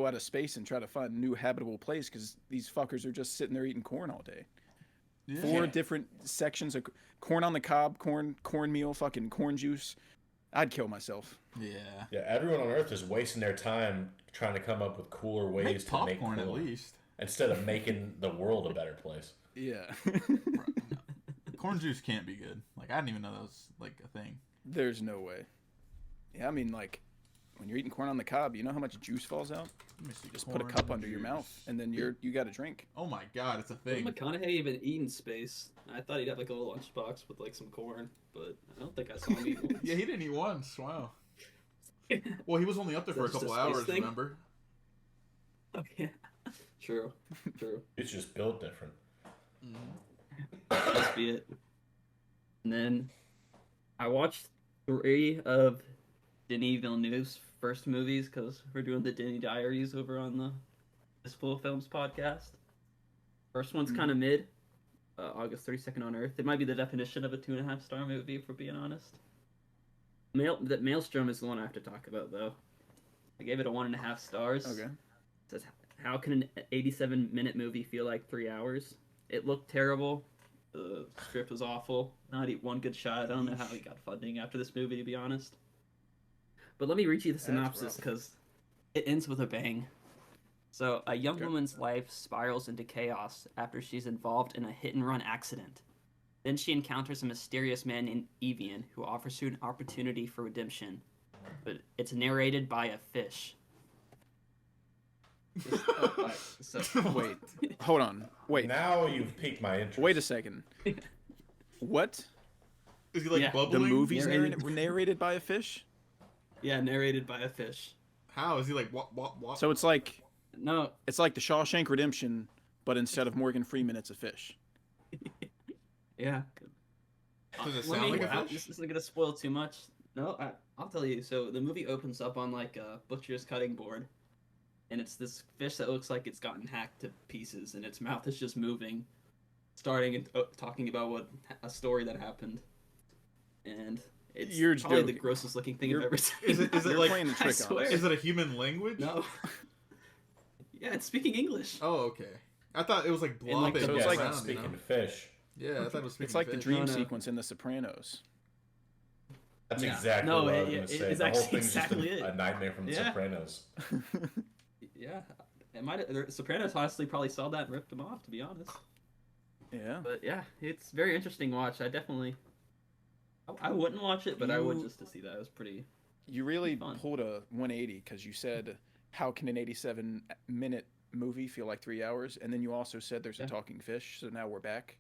out of space and try to find a new habitable place because these fuckers are just sitting there eating corn all day. Yeah. 4 different sections of corn on the cob, cornmeal, fucking corn juice. I'd kill myself. Yeah. Yeah, everyone on Earth is wasting their time trying to come up with cooler ways Make to make popcorn at corn least. instead of making the world a better place. Yeah. Corn juice can't be good. Like, I didn't even know that was like a thing. There's no way. Yeah, I mean, like, when you're eating corn on the cob, you know how much juice falls out? Let me see. Just put a Corn cup under your juice. mouth, and then you got a drink. Oh my God, it's a Would thing. McConaughey even eat in space? I thought he'd have like a little lunchbox with like some corn, but I don't think I saw him eat one. Yeah, he didn't eat once. Wow. Well, he was only up there for a That's just couple a space hours. thing? Remember? Oh, yeah. True. It's just built different. Must be it. And then I watched 3 of Denis Villeneuve's first movies because we're doing the Denis Diaries over on the Fistful of Films podcast. First one's kind of mid. August 32nd on Earth. It might be the definition of a 2.5-star movie, if we're being honest. Maelstrom is the one I have to talk about, though. I gave it a 1.5 stars. Okay. It says, how can an 87-minute movie feel like 3 hours? It looked terrible. The script was awful. Not one good shot. I don't know how he got funding after this movie, to be honest. But let me read you the synopsis, rough. because it ends with a bang. So, a young woman's life spirals into chaos after she's involved in a hit-and-run accident. Then she encounters a mysterious man named Evian who offers her an opportunity for redemption. But it's narrated by a fish. So, Wait. Hold on. Wait. Now you've piqued my interest. Wait a second. What? Is he like Yeah. bubbling? The movie's Narrated. narrated by a fish? yeah, narrated by a fish. How is he like what? So it's like No, the Shawshank Redemption, but instead of Morgan Freeman, it's a fish. yeah. Does it Let sound me- like a fish? This isn't gonna spoil too much. No, I'll tell you. So the movie opens up on like a butcher's cutting board, and it's this fish that looks like it's gotten hacked to pieces, and its mouth is just moving, starting and talking about a story that happened, and it's You're just probably the joking. grossest looking thing You're- I've ever seen. Is it You're like playing the I trick on swear. us. is it a human language? No. Yeah, it's speaking English. Oh, okay. I thought it was like And, like, blopping So Yeah, it's like- not around, you speaking know? fish. Yeah, I thought it was speaking It's like the fish. dream No, no. sequence in The Sopranos. That's Yeah. exactly No, what I it- was going it- to say. it's The whole actually thing's exactly just it. a nightmare from The Yeah. Sopranos. Yeah, it might. The Sopranos honestly probably saw that and ripped them off, to be honest. Yeah. But yeah, it's a very interesting watch. I wouldn't watch it, but I would You- just to see that. It was pretty. You really Fun. pulled a 180 because you said how can an 87-minute movie feel like 3 hours? And then you also said there's a talking fish, so now we're back.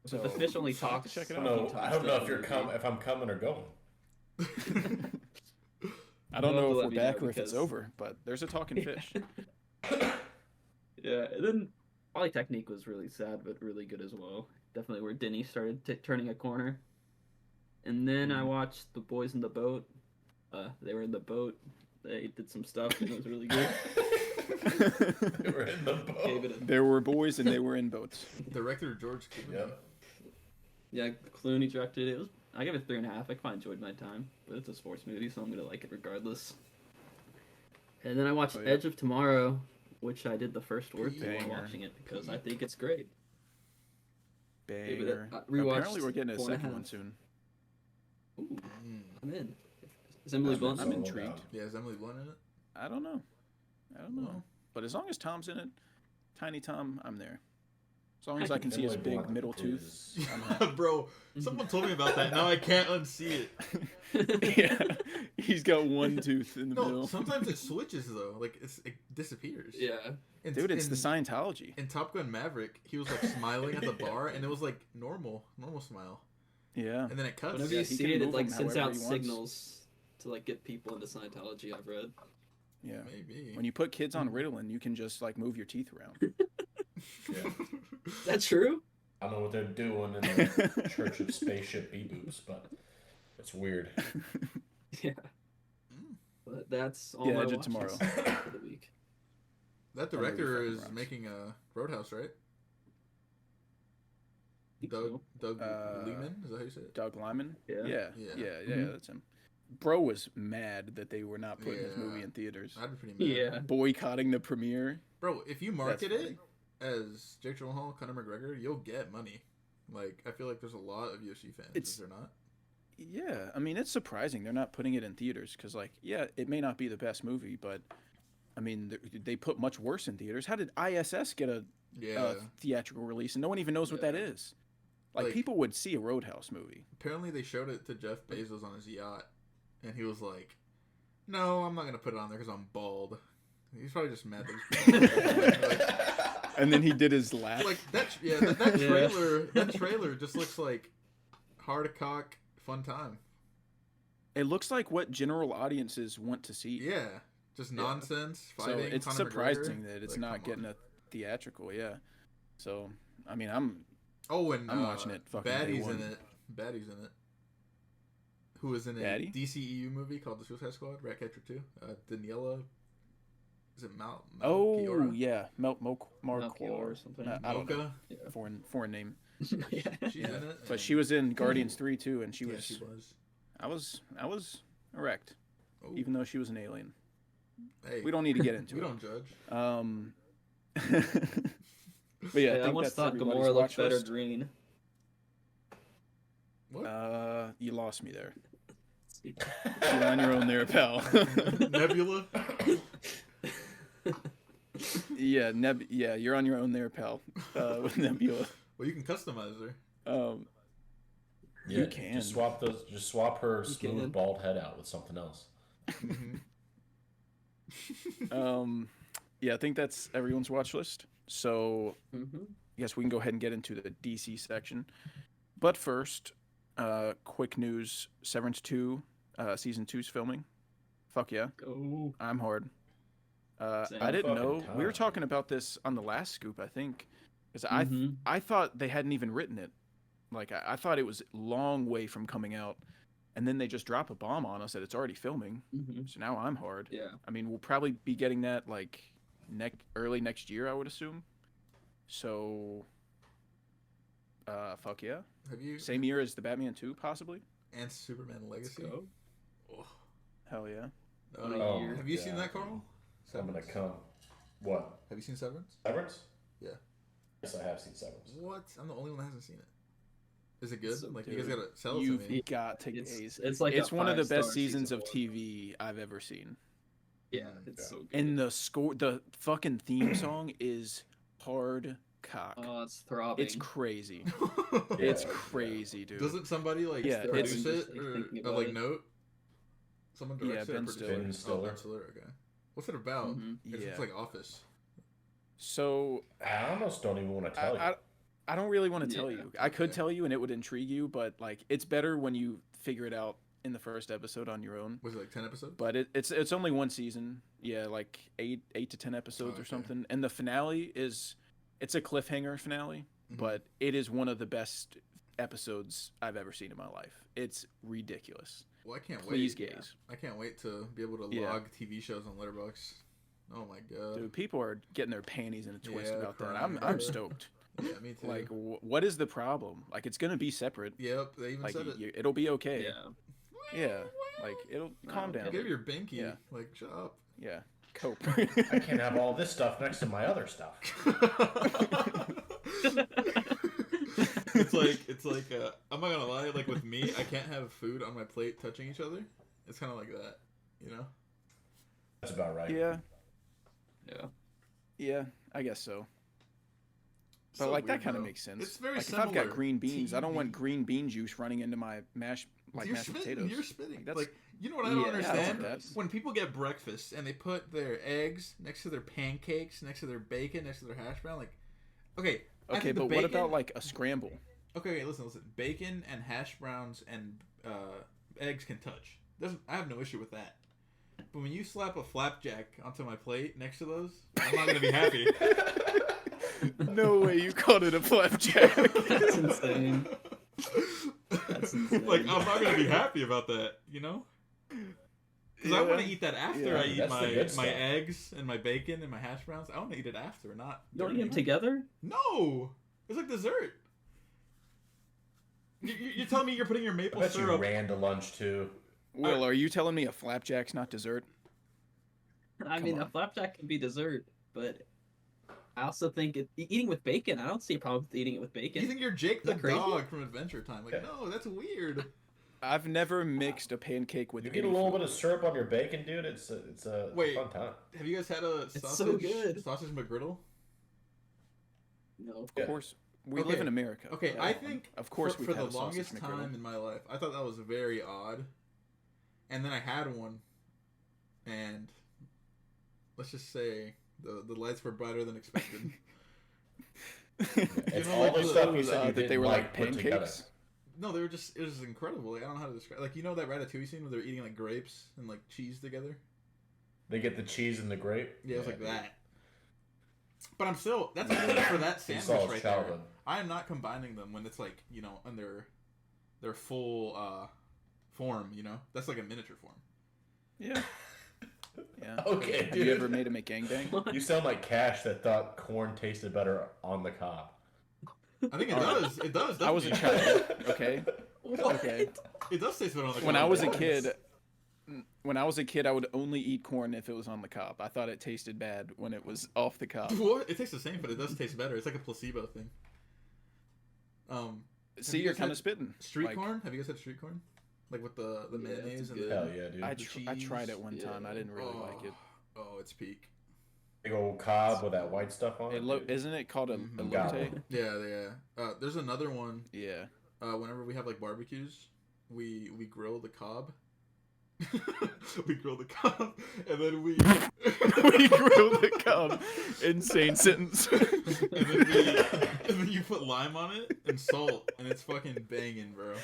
So the fish only talks. Check it I out. don't know. I don't know if I'm coming or going. I don't know if Let we're me back know or if it's because- over, but there's a talking fish. Yeah, and then Polytechnique was really sad, but really good as well. Definitely where Denny started turning a corner. And then I watched The Boys in the Boat. They were in the boat. They did some stuff, and it was really good. They were in the Gave it boat. a, There were boys and they were in boats. Director George Clooney. Yep. yeah, Clooney directed it. I give it 3.5. I quite enjoyed my time, but it's a sports movie, so I'm gonna like it regardless. And then I watched yeah. Edge of Tomorrow, which I did the first word before Banger. watching it because I think it's great. Banger. rewatched Apparently we're getting a 4.5. second one soon. Ooh, I'm in. Is Emily Blunt? I'm So intrigued. down. Yeah, is Emily Blunt in it? I don't know. But as long as Tom's in it, Tiny Tom, I'm there. As long as I can see his Emily big Blunt middle tooth. is- I'm happy. Bro, someone told me about that. Now I can't unsee it. Yeah, he's got one tooth in the No, middle. sometimes it switches though. Like it disappears. Yeah. Dude, it's the Scientology. In Top Gun Maverick, he was like smiling at the bar, and it was like normal smile, Yeah. and then it cuts. Whenever Yeah, you he see can it, it move like them sends however out he wants. signals to like get people into Scientology. I've read. Yeah. Maybe. When you put kids on Ritalin, you can just like move your teeth around. Yeah. Is that true? I don't know what they're doing in the Church of Spaceship Bee-Boos, but it's weird. Yeah. But that's all Yeah, my Edge of watches Tomorrow. for the week. That That movie director fucking is rocks. making a Roadhouse, right? Think Doug so. Lehman, is that how you say it? Doug Lyman? Yeah. Yeah. Yeah. Yeah, Mhm. that's him. Bro was mad that they were not putting his Yeah. movie in theaters. I'd be pretty mad. Yeah. Boycotting the premiere. Bro, if you market That's it as Jake Gyllenhaal, Conor McGregor, you'll get money. Like, I feel like there's a lot of UFC fans. Is there not? Yeah, I mean, it's surprising they're not putting it in theaters because, like, yeah, it may not be the best movie, but I mean, they put much worse in theaters. How did ISS get a Yeah. theatrical release and no one even knows what that is? Like, Like- people would see a Roadhouse movie. Apparently, they showed it to Jeff Bezos on his yacht, and he was like, "No, I'm not gonna put it on there because I'm bald." He's probably just mad that And then he did his laugh. like that. Yeah, Yeah. trailer. That trailer just looks like hard cock fun time. It looks like what general audiences want to see. Yeah, just nonsense So fighting. it's Conor surprising McGregor. that it's Like, not come getting on. a theatrical. Yeah. So I mean, I'm Oh, and I'm watching it fucking day Baddie's one. in it. Baddie's in it. Who was in a Baddie? DCEU movie called The Suicide Squad? Ratcatcher 2. Daniela. Is it Mal? oh Kiora? yeah, Mark Melchior or something. I don't know. Mocha? Foreign name. Yeah. She's in it. But she was in Guardians 3 too, and she Yeah, was she was. I was erect, Oh. even though she was an alien. Hey, We don't need to get into we it. don't judge. But yeah, I think once that's thought everybody's Gamora looked watch better list. green. What? You lost me there. You're on your own there, pal. Nebula? Yeah, yeah, you're on your own there, pal. With Nebula. Well, you can customize her. Yeah, You can. Just swap her can. smooth bald head out with something else. Yeah, I think that's everyone's watch list. So Mm-hmm. I guess we can go ahead and get into the DC section. But first, quick news: Severance 2, season 2's filming. Fuck yeah, Oh. I'm hard. Same. I didn't Fucking know. We were time. talking about this on the last scoop, I think, because Mhm. I thought they hadn't even written it. Like I thought it was long way from coming out, and then they just drop a bomb on us that it's already filming. Mhm. So now I'm hard. Yeah. I mean, we'll probably be getting that like early next year, I would assume. So, fuck yeah. Have you Same year as the Batman 2, possibly. and Superman Legacy? go. Hell yeah. Oh, Have you seen yeah. that, Carl? I'm gonna Severance? come. What? Have you seen Severance? Severance? Yeah. Yes, I have seen Severance. What? I'm the only one that hasn't seen it. Is it good? So, Like, you guys dude, gotta sell it to You've me. got to It's- gaze. it's like it's a one of the 5-star best seasons season of one. TV I've ever seen. Yeah, it's so good. And the score, the fucking theme song is hard cock. Oh, it's throbbing. It's crazy. Yeah, It's yeah. crazy, dude. Doesn't somebody, like, Yeah, produce it's- it? Just or, thinking or, about like, it. note? Someone directs it or Ben produces Stiller. it? Ben Stiller. Oh, Ben Stiller, okay. What's it about? Mm-hmm. It's like Office. So I almost don't even want to tell you. I don't really want to tell you. I could tell you and it would intrigue you, but like it's better when you figure it out in the first episode on your own. Was it like 10 episodes? But it's only one season. Yeah, like 8 to 10 episodes or something. And the finale it's a cliffhanger finale, but it is one of the best episodes I've ever seen in my life. It's ridiculous. Well, I can't wait. Please gaze. I can't wait to be able to log TV shows on Letterboxd. Oh my god. Dude, people are getting their panties in a twist about that. crying. I'm stoked. Yeah, me too. Like, what is the problem? Like, it's gonna be separate. Yep, they even Like, said it. it'll be okay. Yeah. Yeah. Like, it'll calm down. Give your binky. Yeah. Like, shut up. Yeah. Cope. I can't have all this stuff next to my other stuff. It's like I'm not gonna lie, like with me, I can't have food on my plate touching each other. It's kind of like that, you know? That's about right. Yeah. Yeah. Yeah, I guess so. But So like that weird, kind of bro. makes sense. It's very like if I've got similar. green beans, I don't TV. want green bean juice running into my mashed You're mashed spitting. potatoes. You're spitting. Like, Like, you know what I don't Yeah, I don't understand? want that. When people get breakfast and they put their eggs next to their pancakes, next to their bacon, next to their hash brown, like, okay. I Okay, think the but what bacon- about like a scramble? Okay, listen. Bacon and hash browns and eggs can touch. I have no issue with that. But when you slap a flapjack onto my plate next to those, I'm not gonna be happy. No way you called it a flapjack. That's insane. That's insane. Like, I'm not gonna be happy about that, you know? Because I want to eat that after I eat that's the good my stuff. eggs and my bacon and my hash browns. I want to eat it after, not. You don't eat during. them together? No, it's like dessert. You're telling me you're putting your I maple bet you syrup? ran to lunch too. Will, are you telling me a flapjack's not dessert? I mean, a on. flapjack can be dessert, but I also think eating with bacon. I don't see a problem with eating it with bacon. You think you're Jake the Is that crazy? dog from Adventure Time? Like, no, that's weird. I've never mixed a pancake with You get a any little food. bit of syrup on your bacon, dude. It's a Wait. fun time. Have you guys had a It's sausage? so good. Sausage McGriddle. No. Of course, we Okay. live in America. Okay, I think of course for we've the had a sausage longest McGriddle. time in my life, I thought that was very odd, and then I had one, and let's just say the lights were brighter than expected. It's know, all like the the- stuff you was, said you that they didn't were like put together. pancakes. No, they were just, it was incredible. Like, I don't know how to describe. Like, you know that Ratatouille scene where they're eating like grapes and like cheese together? They get the cheese and the grape. Yeah, it was like that. But I'm still, that's only for that You sandwich saw his right there. childhood. I am not combining them when it's like, you know, in their full form, you know? That's like a miniature form. Yeah. Yeah. Okay, Have you dude. ever made him a gangbang? You sound like Cash that thought corn tasted better on the cob. I think it does. It does. I was a doesn't it? child. Okay. What? Okay. It does taste better on the When cob. I was a kid, I would only eat corn if it was on the cob. I thought it tasted bad when it was off the cob. What? It tastes the same, but it does taste better. It's like a placebo thing. See, you you're guys kind had of spitting. Street like, corn? Have you guys had street corn? Like with the Yeah, mayonnaise it's and good. the... Hell yeah, dude. I tried it one time. I didn't really like it. Oh, it's peak. Big old cob with that white stuff on it. Isn't it called a Got elote? it. Yeah. There's another one. Yeah. Whenever we have like barbecues, we grill the cob. We grill the cob, and then we We grilled the cob. Insane sentence. and then you put lime on it and salt, and it's fucking banging, bro.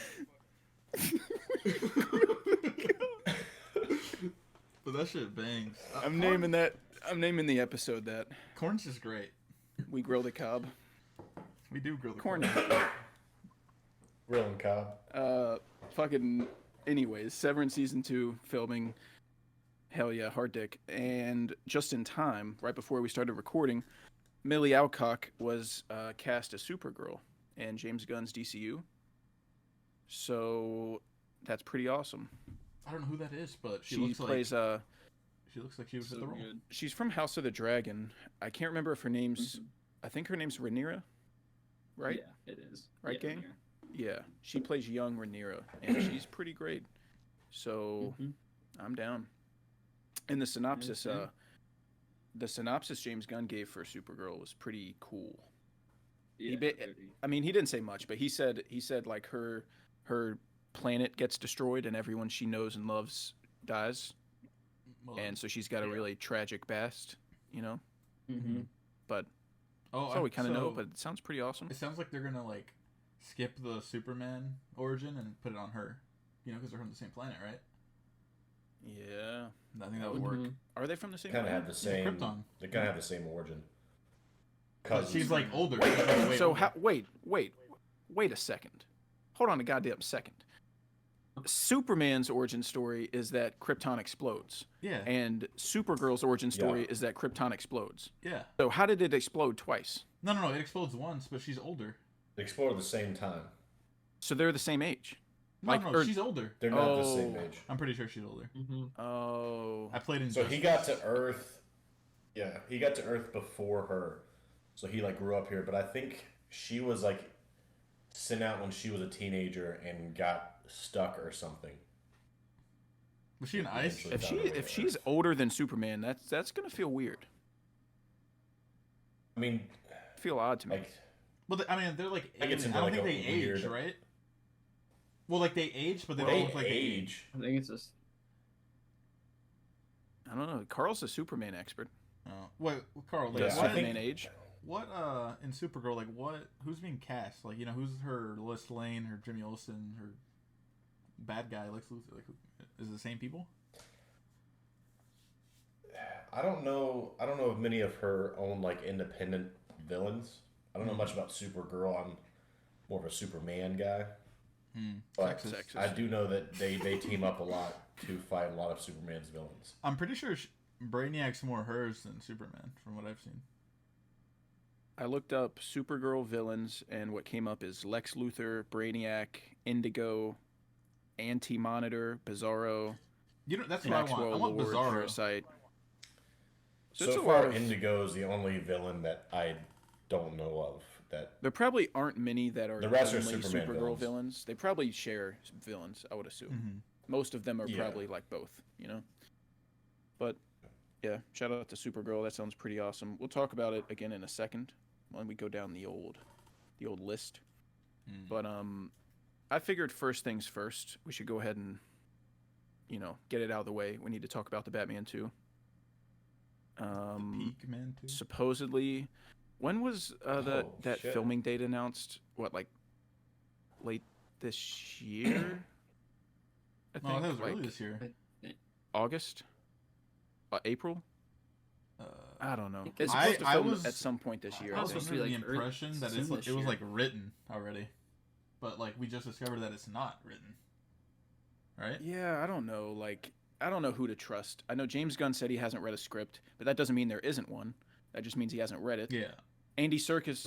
But that shit bangs. I'm naming the episode that. Corn's just great. We grilled a cob. We do grill the Corn. Grilling cob. Fucking. Anyways, Severance season 2 filming. Hell yeah, hard dick. And just in time, right before we started recording, Millie Alcock was cast as Supergirl in James Gunn's DCU. So that's pretty awesome. I don't know who that is, but she She looks plays like she looks like she was So the role. good. she's from House of the Dragon. I can't remember if her name's I think her name's Rhaenyra. Right? Yeah, it is. Right, yeah, gang? Yeah. She plays young Rhaenyra and she's pretty great. So I'm down. And the synopsis James Gunn gave for Supergirl was pretty cool. Yeah, I mean, he didn't say much, but he said like her planet gets destroyed and everyone she knows and loves dies. and so she's got a really tragic past, you know. Mm-hmm. But Oh, that's all we kind of know. so But it sounds pretty awesome. it sounds like they're gonna like skip the Superman origin and put it on her. You know, because they're from the same planet, right? Yeah. I think that would work. Are they from the same? Kind of planet? have the same. Krypton. They kind of have the same origin. But she's like older. Wait, She's, like, way so older. wait a second. Hold on a goddamn second. Superman's origin story is that Krypton explodes. Yeah. And Supergirl's origin story is that Krypton explodes. Yeah. So how did it explode twice? No. It explodes once, but she's older. They explode at the same time. So they're the same age. No, she's older. They're not the same age. I'm pretty sure she's older. Oh. I played in. So he got to Earth. Yeah, he got to Earth before her. So he like grew up here, but I think she was like sent out when she was a teenager and got stuck or something. Was she in ice? If she's older than Superman, that's gonna feel weird. I mean, Feel odd to me. like Well, I mean, they're like. I think it's I into, don't like, think a they age, weird- right? Well, like they age, but they they don't look like they age. age. I think it's just. I don't know. Carl's a Superman expert. Oh. Wait, Carl. Like, Yeah, Does I what, Superman think- age? what in Supergirl? Like, who's being cast? Like, you know, who's her Lois Lane, her Jimmy Olsen, her bad guy Lex Luthor? Like, is it the same people? I don't know of many of her own like independent villains. I don't know much about Supergirl. I'm more of a Superman guy. But Sexist. I do know that they team up a lot to fight a lot of Superman's villains. I'm pretty sure Brainiac's more hers than Superman, from what I've seen. I looked up Supergirl villains, and what came up is Lex Luthor, Brainiac, Indigo, Anti-Monitor, Bizarro, You know, that's what I want. I Maxwell want Lord, Bizarro. Parasite. So it's So a far, lot of- Indigo is the only villain that I don't know of. That There probably aren't many that are The rest are only Superman Supergirl villains. villains. They probably share some villains, I would assume. Mm-hmm. Most of them are Yeah. probably like both, you know? But, yeah, shout out to Supergirl. That sounds pretty awesome. We'll talk about it again in a second when we go down the old list. But, I figured first things first, we should go ahead and, get it out of the way. We need to talk about the Batman 2. Peak Man too. Supposedly, when was that shit. filming date announced? What, like late this year? I No, that was like early this year. August, April. I don't know. It's I- supposed to I film was- at some point this year. I I was think. under the like early- impression that soon it was this year. like written already, but like we just discovered that it's not written. Right? Yeah, I don't know. Like, I don't know who to trust. I know James Gunn said he hasn't read a script, but that doesn't mean there isn't one. That just means he hasn't read it. Yeah. Andy Serkis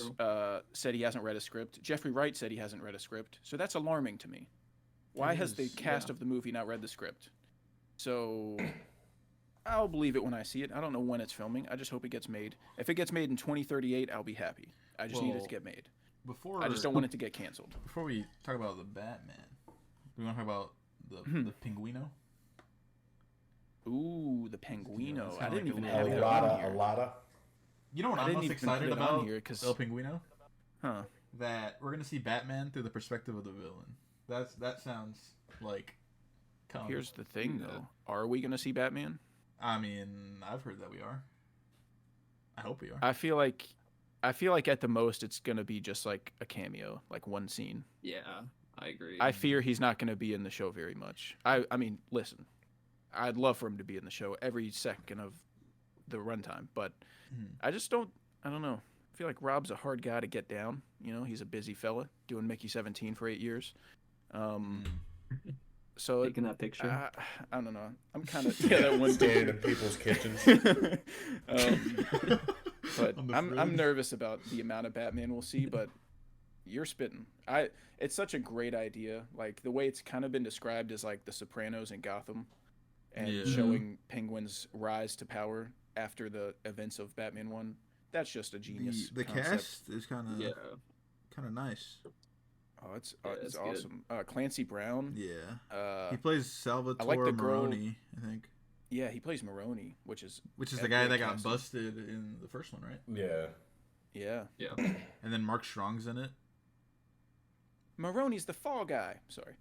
said he hasn't read a script. Jeffrey Wright said he hasn't read a script. So that's alarming to me. Why It has the is, cast of the movie not read the script? So I'll believe it when I see it. I don't know when it's filming. I just hope it gets made. If it gets made in 2038, I'll be happy. I just need it to Well, get made. Before I just don't want it to get canceled. Before we talk about the Batman, we want to talk about the Pinguino. Ooh, the Penguino. It's I kinda didn't even like have a that lot on of here. You know what I I'm didn't most even excited put it on about? here 'cause- El Pinguino. Huh. That we're gonna see Batman through the perspective of the villain. That sounds like. Here's the thing, though. Are we going to see Batman? I mean, I've heard that we are. I hope we are. I feel like at the most it's going to be just like a cameo, like one scene. Yeah, I agree. I fear he's not going to be in the show very much. I mean, listen, I'd love for him to be in the show every second of the runtime, but I don't know. I feel like Rob's a hard guy to get down. You know, he's a busy fella doing Mickey 17 for 8 years. So Taking that picture. I don't know. I'm kind of that one standing in people's kitchens. But On the I'm fridge. nervous about the amount of Batman we'll see. But you're spitting. It's such a great idea. Like the way it's kind of been described as like The Sopranos in Gotham, and Yeah. showing Penguin's rise to power after the events of Batman 1. That's just a genius. The concept. cast is kind yeah. of nice. Oh, it's Yeah, it's it's good. awesome. Clancy Brown. Yeah. He plays Salvatore I like the girl- Maroni, I think, Yeah, he plays Maroni, which is the guy that got casting. busted in the first one, right? Yeah. Yeah, Yeah. And then Mark Strong's in it. Maroni's the fall guy. Sorry,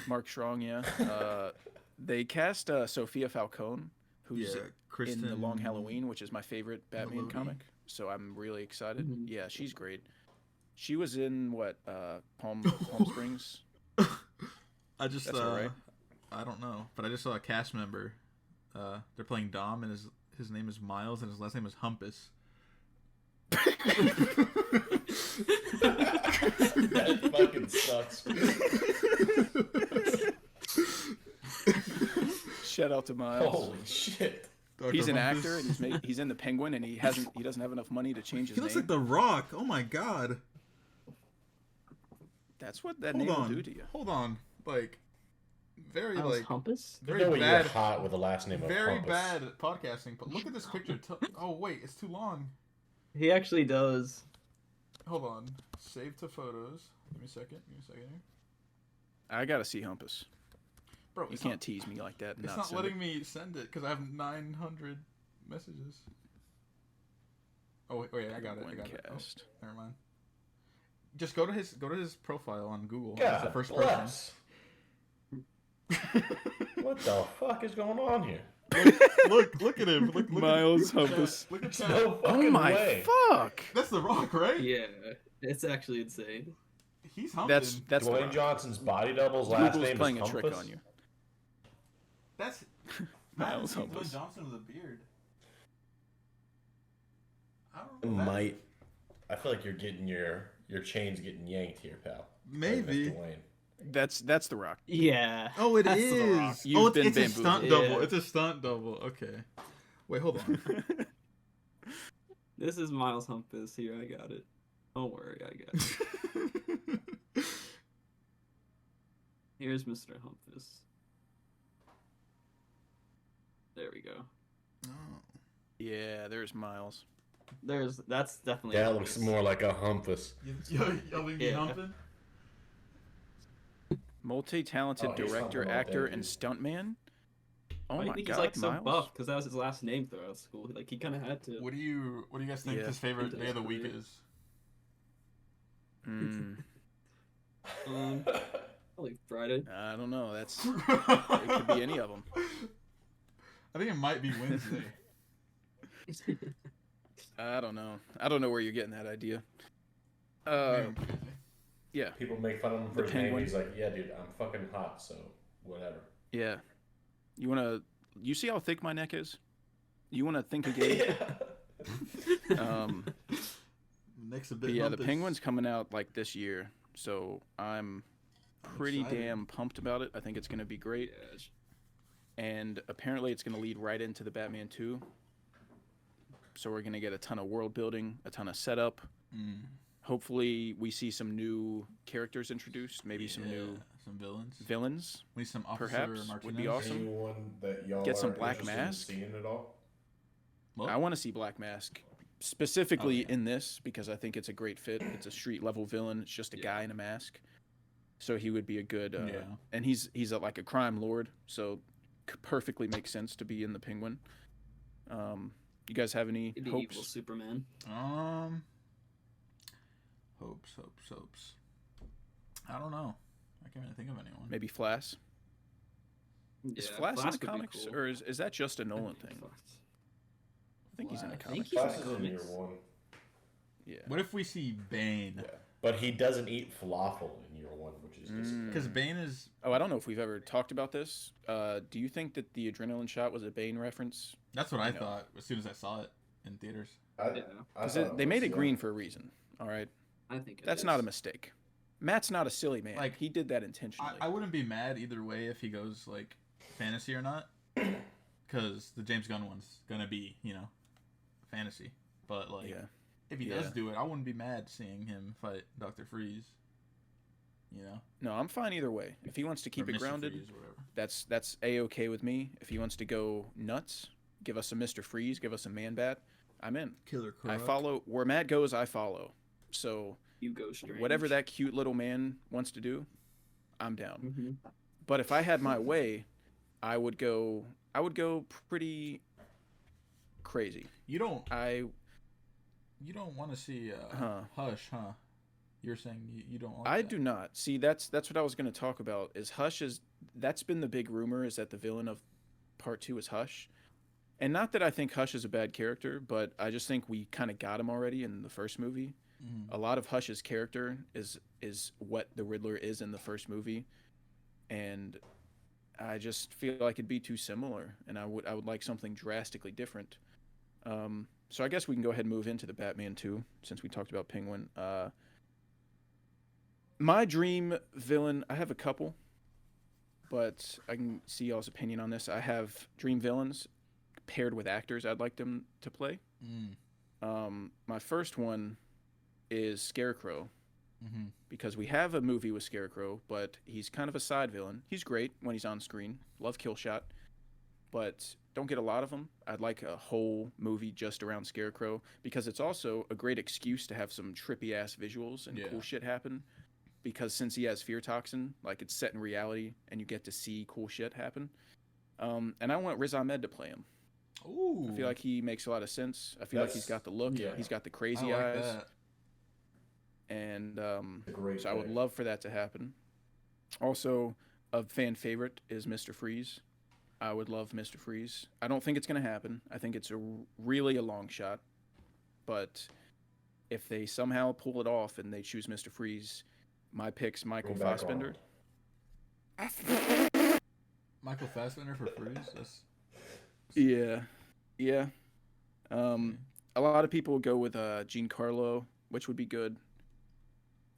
Mark Strong. Yeah, They cast Sophia Falcone, who's Kristen in The Long Halloween, which is my favorite Batman Melody. comic. So I'm really excited. Mhm. Yeah, she's great. She was in what Palm Springs. I just That's all right. I don't know, but I just saw a cast member. They're playing Dom, and his name is Miles, and his last name is Humpus. That fucking sucks. Shout out to Miles. Holy shit. He's an Dr. actor, Humpus. and he's in the Penguin, and he doesn't have enough money to change his He looks name. like The Rock. Oh my god. That's what that Hold name on. will do to you. Hold on. Like, very Miles like Humpus? You very know when bad. you're hot with the last name of Very Humpus. bad at podcasting. But look at this picture. Oh wait, it's too long. He actually does. Hold on. Save to photos. Give me a second. Here. I gotta see Humpus. Bro, You it's can't not, tease me like that. And it's not not send letting it. me send it because I have 900 messages. Oh wait, I got it. Oh, Webcast. never mind. Just go to his profile on Google. God It's the first bless. What the fuck is going on here? person. Look at him. Look Miles look at Humpus. that. Look at that. No Oh fucking my way. fuck! That's The Rock, right? Yeah, it's actually insane. He's humping. That's The Dwayne Rock. Johnson's body double's last Google's name playing is a trick Humpus? on you. That's Miles Dwayne Humpus. Johnson with a beard. I don't know. Might. I feel like you're getting your chains getting yanked here, pal. Maybe. By Mr. Wayne. That's The Rock. Yeah. Oh, it That's is. The Rock. You've Oh, been it's a stunt bamboozled. double. Yeah. It's a stunt double. Okay. Wait, hold on. This is Miles Humpus. Here, I got it. Don't worry, I got it. Here's Mr. Humpus. There we go. Yeah, there's Miles. That's definitely. That Humpus. looks more like a Humpus. Y'all be Yeah. humping? Multi-talented Oh, he's director, humping all actor, day, and dude. stuntman. Oh Why do my you think god, he's like so Miles. buff? Because that was his last name throughout school. Like he kind of had to. What do you guys think Yeah. his favorite He day of the does week great. is? Probably Friday. I don't know. It could be any of them. I think it might be Wednesday. I don't know. I don't know where you're getting that idea. Yeah, People make fun of him for The his name. Penguin. He's like, yeah, dude, I'm fucking hot, so whatever. yeah. You see how thick my neck is? You wanna think again? Next a But bit. yeah, the Humpus. Penguin's coming out like this year, so I'm pretty excited. damn pumped about it. I think it's gonna be great, and apparently it's gonna lead right into the Batman 2. So we're gonna get a ton of world building, a ton of setup. Hopefully, we see some new characters introduced, maybe some new some villains. villains. We need some Officer Perhaps would be Martinez. awesome. Anyone that y'all Get some are Black interested in Mask. seeing at all? What? I want to see Black Mask specifically Oh, yeah. in this because I think it's a great fit. It's a street level villain. It's just a guy in a mask, so he would be a good. Yeah. And he's like a crime lord, so perfectly makes sense to be in the Penguin. You guys have any Medieval hopes? Superman. Hopes. I don't know. I can't even think of anyone. Maybe Flash. Is Yeah, Flash in the would be comics, cool. or is that just a Nolan thing? Flash. I think he's in the Flash. I think comics. he's in Flash the is in year comics. one. Yeah. What if we see Bane? Yeah. But he doesn't eat falafel in year one, which is just... Because Bane is. Oh, I don't know if we've ever talked about this. Do you think that the adrenaline shot was a Bane reference? That's what I know. thought as soon as I saw it in theaters. Yeah. Because they made it green for a reason. All right, I think it that's is. not a mistake. Matt's not a silly man. Like, He did that intentionally. I wouldn't be mad either way if he goes like fantasy or not, because the James Gunn one's gonna be fantasy. But like, Yeah. if he does do it, I wouldn't be mad seeing him fight Dr. Freeze. No, I'm fine either way. If he wants to keep Or it Mr. grounded, Freeze or whatever. that's a-okay with me. If he wants to go nuts, give us a Mr. Freeze, give us a Man Bat, I'm in. Killer I Croc. follow where Matt goes. I follow. So You go strange. whatever that cute little man wants to do, I'm down. Mhm. But if I had my way, I would go pretty crazy. You don't want to see Huh. Hush, huh? You're saying you don't. Like I that. do not. See, that's what I was going to talk about. Is Hush is that's been the big rumor, is that the villain of part 2 is Hush. And not that I think Hush is a bad character, but I just think we kind of got him already in the first movie. A lot of Hush's character is what the Riddler is in the first movie, and I just feel like it'd be too similar, and I would like something drastically different. So I guess we can go ahead and move into the Batman 2, since we talked about Penguin. My dream villain, I have a couple, but I can see y'all's opinion on this. I have dream villains paired with actors I'd like them to play. My first one is Scarecrow, because we have a movie with Scarecrow, but he's kind of a side villain. He's great when he's on screen. Love Killshot, but don't get a lot of them. I'd like a whole movie just around Scarecrow, because it's also a great excuse to have some trippy ass visuals and cool shit happen. Because since he has fear toxin, like, it's set in reality and you get to see cool shit happen. And I want Riz Ahmed to play him. Ooh. I feel like he makes a lot of sense. I feel like he's got the look. Yeah. He's got the crazy eyes. That. And Great so I would pick. love for that to happen. Also, a fan favorite is Mr. Freeze. I would love Mr. Freeze. I don't think it's going to happen. I think it's really a long shot. But if they somehow pull it off and they choose Mr. Freeze, my pick's Michael Bring back Fassbender. Arnold. Michael Fassbender for Freeze? That's... Yeah. A lot of people go with Giancarlo, which would be good.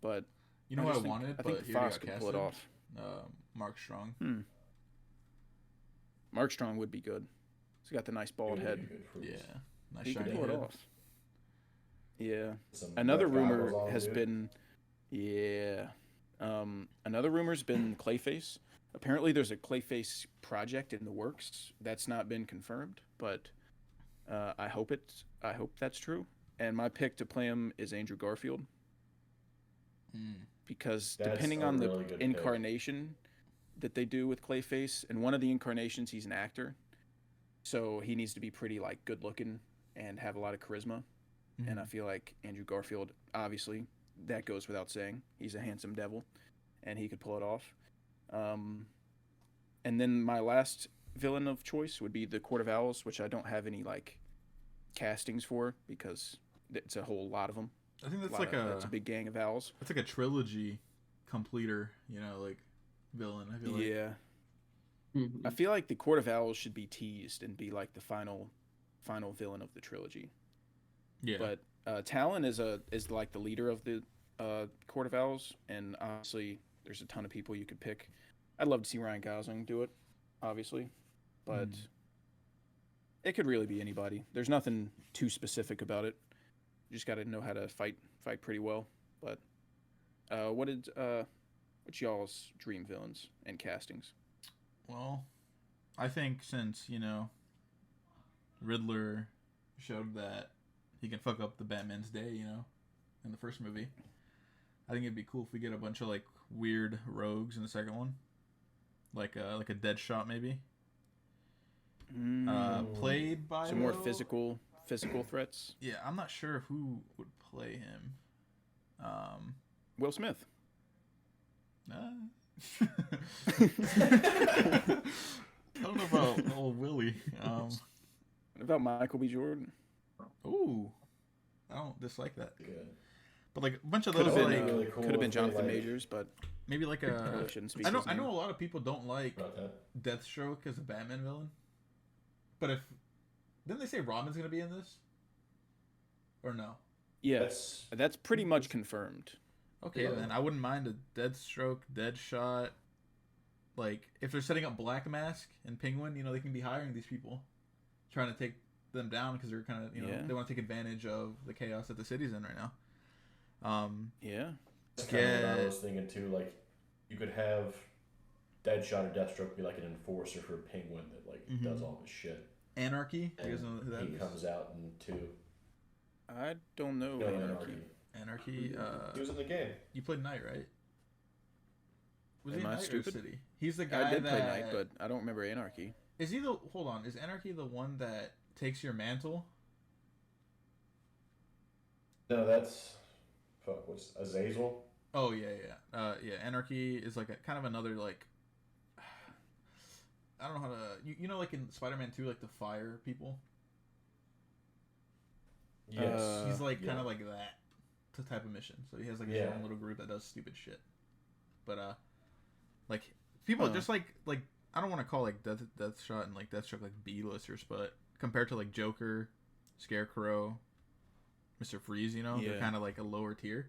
But You know I what I just think- wanted, I but think he already Foss got could pull it casted? off. Mark Strong. Mark Strong would be good. He's got the nice bald He would head. be good for Yeah. this. Nice He could shiny pull it head. off. Yeah. Some Another red rumor goggles on, has dude. been, another rumor's been Clayface. Apparently, there's a Clayface project in the works. That's not been confirmed, but I hope that's true. And my pick to play him is Andrew Garfield, because That's depending a on the really good pick. incarnation that they do with Clayface, and one of the incarnations he's an actor, so he needs to be pretty like good looking and have a lot of charisma. And I feel like Andrew Garfield, obviously, that goes without saying. He's a handsome devil, and he could pull it off. And then my last villain of choice would be the Court of Owls, which I don't have any like castings for, because it's a whole lot of them. I think that's That's a big gang of owls. It's like a trilogy completer, like villain. I feel like. Yeah. I feel like the Court of Owls should be teased and be like the final villain of the trilogy. Yeah. But Talon is like the leader of the Court of Owls, and obviously there's a ton of people you could pick. I'd love to see Ryan Gosling do it, obviously, but it could really be anybody. There's nothing too specific about it. You just got to know how to fight pretty well. But what's y'all's dream villains and castings? Well, I think since Riddler showed that he can fuck up the Batman's day, in the first movie, I think it'd be cool if we get a bunch of like weird rogues in the second one, like a Deadshot maybe. Played by Some more physical threats. Yeah, I'm not sure who would play him. Will Smith. I don't know about old Willie. What about Michael B. Jordan? Ooh, I don't dislike that. Good. But like a bunch of Could those, have like been, really cool could have been if they, Jonathan like- Majors, but maybe like probably shouldn't speak I know his name. a lot of people don't like About that. Deathstroke as a Batman villain. But didn't they say Robin's gonna be in this? Or no? yeah, that's pretty much confirmed. Okay, then I wouldn't mind a Deathstroke, Deadshot. Like if they're setting up Black Mask and Penguin, they can be hiring these people, trying to take them down because they're kind of Yeah. they want to take advantage of the chaos that the city's in right now. Yeah. That's kind of what I was thinking too. Like, you could have Deadshot or Deathstroke be like an enforcer for Penguin that like does all this shit. Anarchy. You And guys know who that he is? comes out in 2. I don't know. No, Anarchy. Anarchy. He was in the game. You played Knight, right? Was Am he I Knight stupid? or City? He's the guy I did that play Knight, but I don't remember Anarchy. is he the? Hold on, is Anarchy the one that takes your mantle? No, that's what's Azazel? Oh yeah. Anarchy is like a kind of another like I don't know how to. You know, like in Spider-Man 2, like the fire people. Yes. He's like kind of like that type of mission. So he has like his own little group that does stupid shit. But like people just like I don't want to call like Deathshot and like Deathstroke like B-listers, but compared to like Joker, Scarecrow, Mr. Freeze, you know, they're kind of like a lower tier.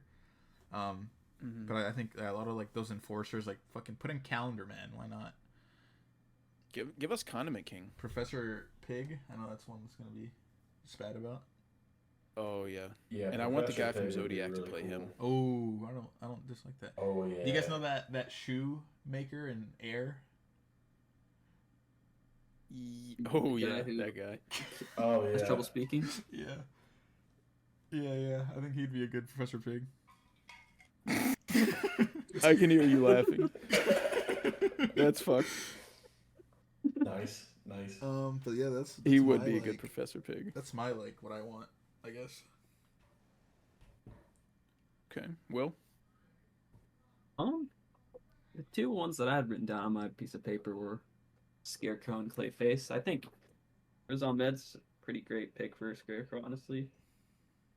But I think a lot of like those enforcers, like fucking put in Calendar Man. Why not? Give us Condiment King. Professor Pig. I know that's one that's gonna be spat about. Oh yeah. Yeah. And I want the guy from Pig would be Zodiac to really play cool. him. Oh, I don't dislike that. Oh yeah. Do you guys know that shoe maker in Air? Oh The yeah, guy who- that guy. Oh yeah. Has trouble speaking. Yeah. I think he'd be a good Professor Pig. I can hear you laughing. That's fucked. Nice. But yeah, that's He would my, be a like, good Professor Pig. That's my like what I want, I guess. Okay, Will. The two ones that I had written down on my piece of paper were Scarecrow and Clayface. I think Riz Ahmed's a pretty great pick for Scarecrow, honestly.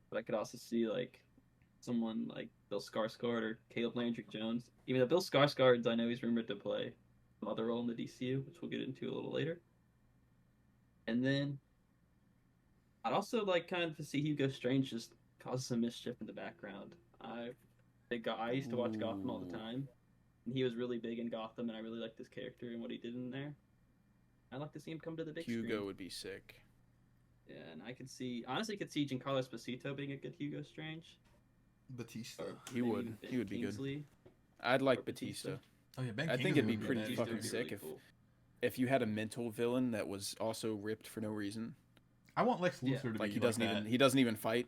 But I could also see like someone like Bill Skarsgård or Caleb Landry Jones. Even though Bill Skarsgård's, I know he's rumored to play another role in the DCU, which we'll get into a little later. And then I'd also like kind of to see Hugo Strange just cause some mischief in the background. I used to watch Gotham all the time, and he was really big in Gotham, and I really liked his character and what he did in there. I'd like to see him come to the big Hugo screen. would be sick. Yeah, and I could see Giancarlo Esposito being a good Hugo Strange. Batista. Or He maybe would. Ben He would be good. Kingsley. I'd like Or Batista. Oh yeah, Ben I think Kingsley it'd be would pretty nice. fucking Batista would be sick really cool. if you had a mental villain that was also ripped for no reason. I want Lex Yeah, Luthor to Like be he doesn't like even that. he doesn't even fight.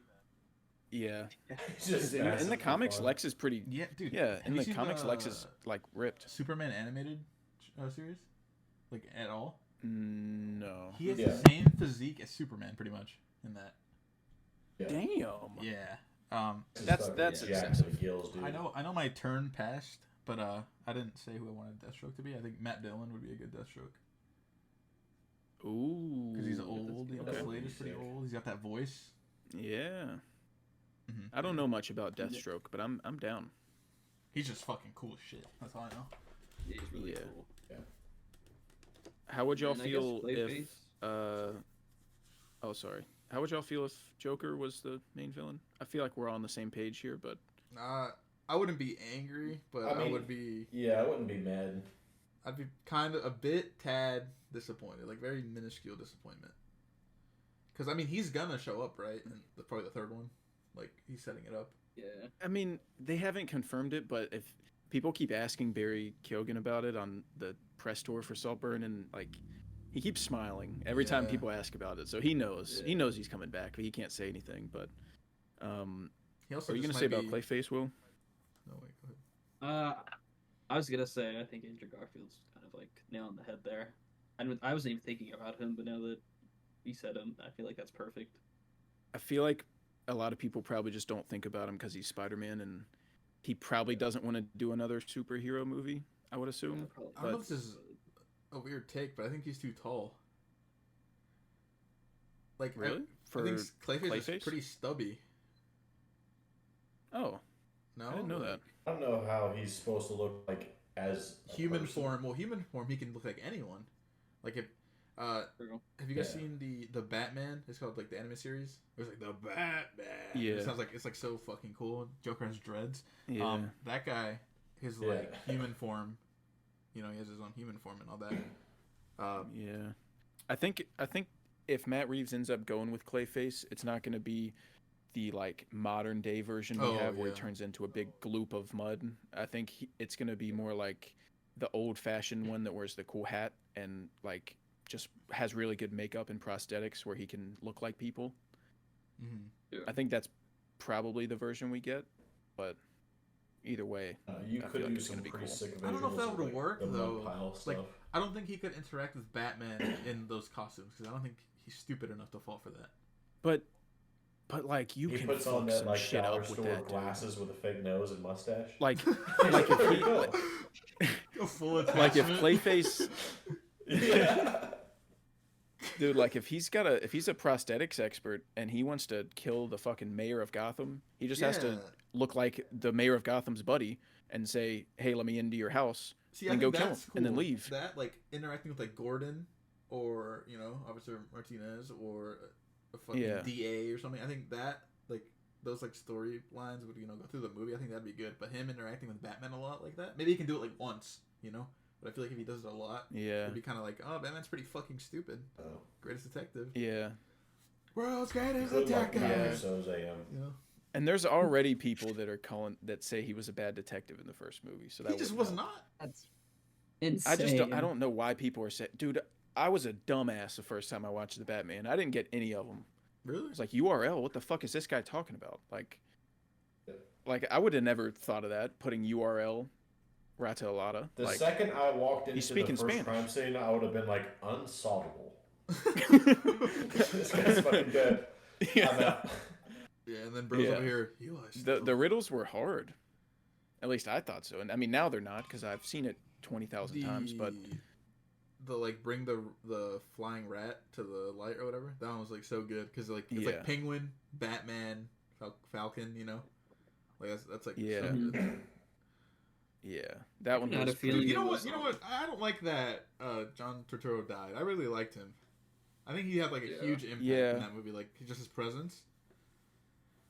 Yeah. It's just In massive the for comics, fun. Lex is pretty. Yeah, dude. Yeah, have in you the seen comics, Lex is like ripped. Superman animated series, like at all. No. He has Yeah. the same physique as Superman, pretty much in that. Damn. Yeah. That's Jacked to the excessive. gills, dude. I know my turn passed, but I didn't say who I wanted Deathstroke to be. I think Matt Dillon would be a good Deathstroke Ooh. because he's old. You know, Okay. Slade is pretty old. He's got that voice. Yeah. Mhm. I don't know much about Deathstroke, but I'm down. He's just fucking cool as shit. That's all I know. Yeah, he's really Yeah. cool. How would y'all And I guess feel if Clayface- oh sorry. How would y'all feel if Joker was the main villain? I feel like we're all on the same page here, but I wouldn't be angry, but I I mean- would be. Yeah, I wouldn't be mad. I'd be kind of a bit tad disappointed, like very minuscule disappointment. Because I mean, he's gonna show up, right? And probably the third one, like he's setting it up. Yeah. I mean, they haven't confirmed it, but if people keep asking Barry Keoghan about it on the press tour for Saltburn, and like he keeps smiling every time Yeah. people ask about it, so he knows. Yeah. He knows he's coming back, but he can't say anything. But He also what are you just gonna say might about be- Clayface, Will? No, wait, go ahead. I was gonna say I think Andrew Garfield's kind of like nail on the head there. I wasn't even thinking about him, but now that you said him, I feel like that's perfect. I feel like a lot of people probably just don't think about him because he's Spider-Man, and he probably doesn't want to do another superhero movie. I would assume. Yeah, probably. I don't know But if this is a weird take, but I think he's too tall. Like, Really? I think Clayface Clayface? is pretty stubby. Oh, No, I didn't know that. I don't know how he's supposed to look like as a Human person. form. Well, human form, he can look like anyone. Like if, True. have you guys Yeah. seen the Batman? It's called like the anime series. It was like the Batman. Yeah. It sounds like it's like so fucking cool. Joker has dreads. yeah. That guy, his Yeah. like human form. You know, he has his own human form and all that. Yeah, I think if Matt Reeves ends up going with Clayface, it's not going to be the like modern day version we Oh, have where he yeah. turns into a big gloop of mud. I think it's going to be more like the old fashioned one that wears the cool hat and like just has really good makeup and prosthetics where he can look like people. Mm-hmm. I think that's probably the version we get, but either way, You I could feel like do it's some gonna be pretty cool. sick visuals. I don't know if that of, would like, work the mud though. pile Like, stuff. I don't think he could interact with Batman in those costumes because I don't think he's stupid enough to fall for that. but like you He can puts fuck on that some like shit dollar up with store that, dude. glasses with a fake nose and mustache. Like Like if he, Go full like if attachment. Clayface, Yeah. Dude, like if he's a prosthetics expert and he wants to kill the fucking mayor of Gotham, he just has to Yeah. look like the mayor of Gotham's buddy and say, "Hey, let me into your house," See, I and think go kill him, that's cool. and then leave. That like interacting with like Gordon, or Officer Martinez, or a fucking Yeah. DA or something. I think that like those like storylines would go through the movie. I think that'd be good. But him interacting with Batman a lot like that, maybe he can do it like once, But I feel like if he does it a lot, Yeah. it'd be kind of like, oh, Batman's pretty fucking stupid. Oh. Greatest detective. Yeah. World's greatest Good luck, detective. Yeah. So's AM. And there's already people that say he was a bad detective in the first movie. So that He just wouldn't was help. not. That's insane. I don't know why people are saying, dude, I was a dumbass the first time I watched the Batman. I didn't get any of them. Really? I was like, URL, what the fuck is this guy talking about? Like I would have never thought of that, putting URL Rata Alada. The Like, second I walked into he's the speaking first Spanish. crime scene, I would have been like, unsolvable. This guy's fucking dead. I'm out. Yeah, and then bro's Yeah. over here. the riddles were hard. At least I thought so. And I mean, now they're not because I've seen it 20,000 times. But the like bring the flying rat to the light or whatever. That one was like so good because like it's Yeah. like Penguin, Batman, Falcon. Like that's like Yeah. so good. yeah, that one I had was a feeling pretty You know it what? was You know what? I don't like that John Turturro died. I really liked him. I think he had like a huge impact Yeah. in that movie. Like just his presence.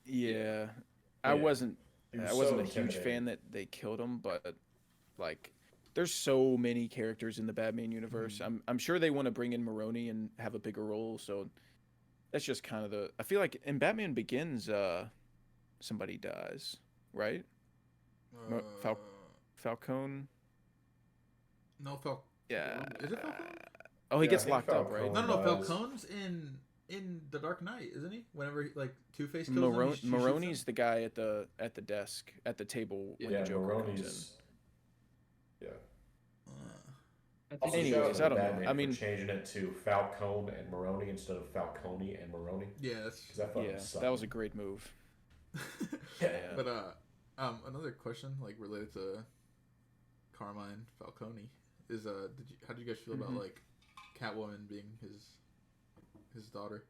Yeah, I Yeah. wasn't. He was I wasn't so a huge intimidating. fan that they killed him, but like, there's so many characters in the Batman universe. I'm sure they want to bring in Maroni and have a bigger role. So that's just kind of the. I feel like in Batman Begins, somebody dies, right? Falcone. No, Falcon. Yeah. Is it Falcon? Oh, he Yeah, I gets think locked up, right? Falcone- No, Dies. Falcon's in The Dark Knight, isn't he? Whenever like Two-Face kills him, he shoots Maroni's him. the guy at the desk at the table when Yeah, the Joker comes in. Maroni's. Yeah. I think Also, Anyways, shout out to I don't know. Batman I mean- for changing it to Falcone and Maroni instead of Falcone and Maroni. Yeah, that's. 'Cause that fucking Yeah, sucked. that was a great move. Yeah. But another question like related to Carmine Falcone is how did you guys feel about like Catwoman being his daughter?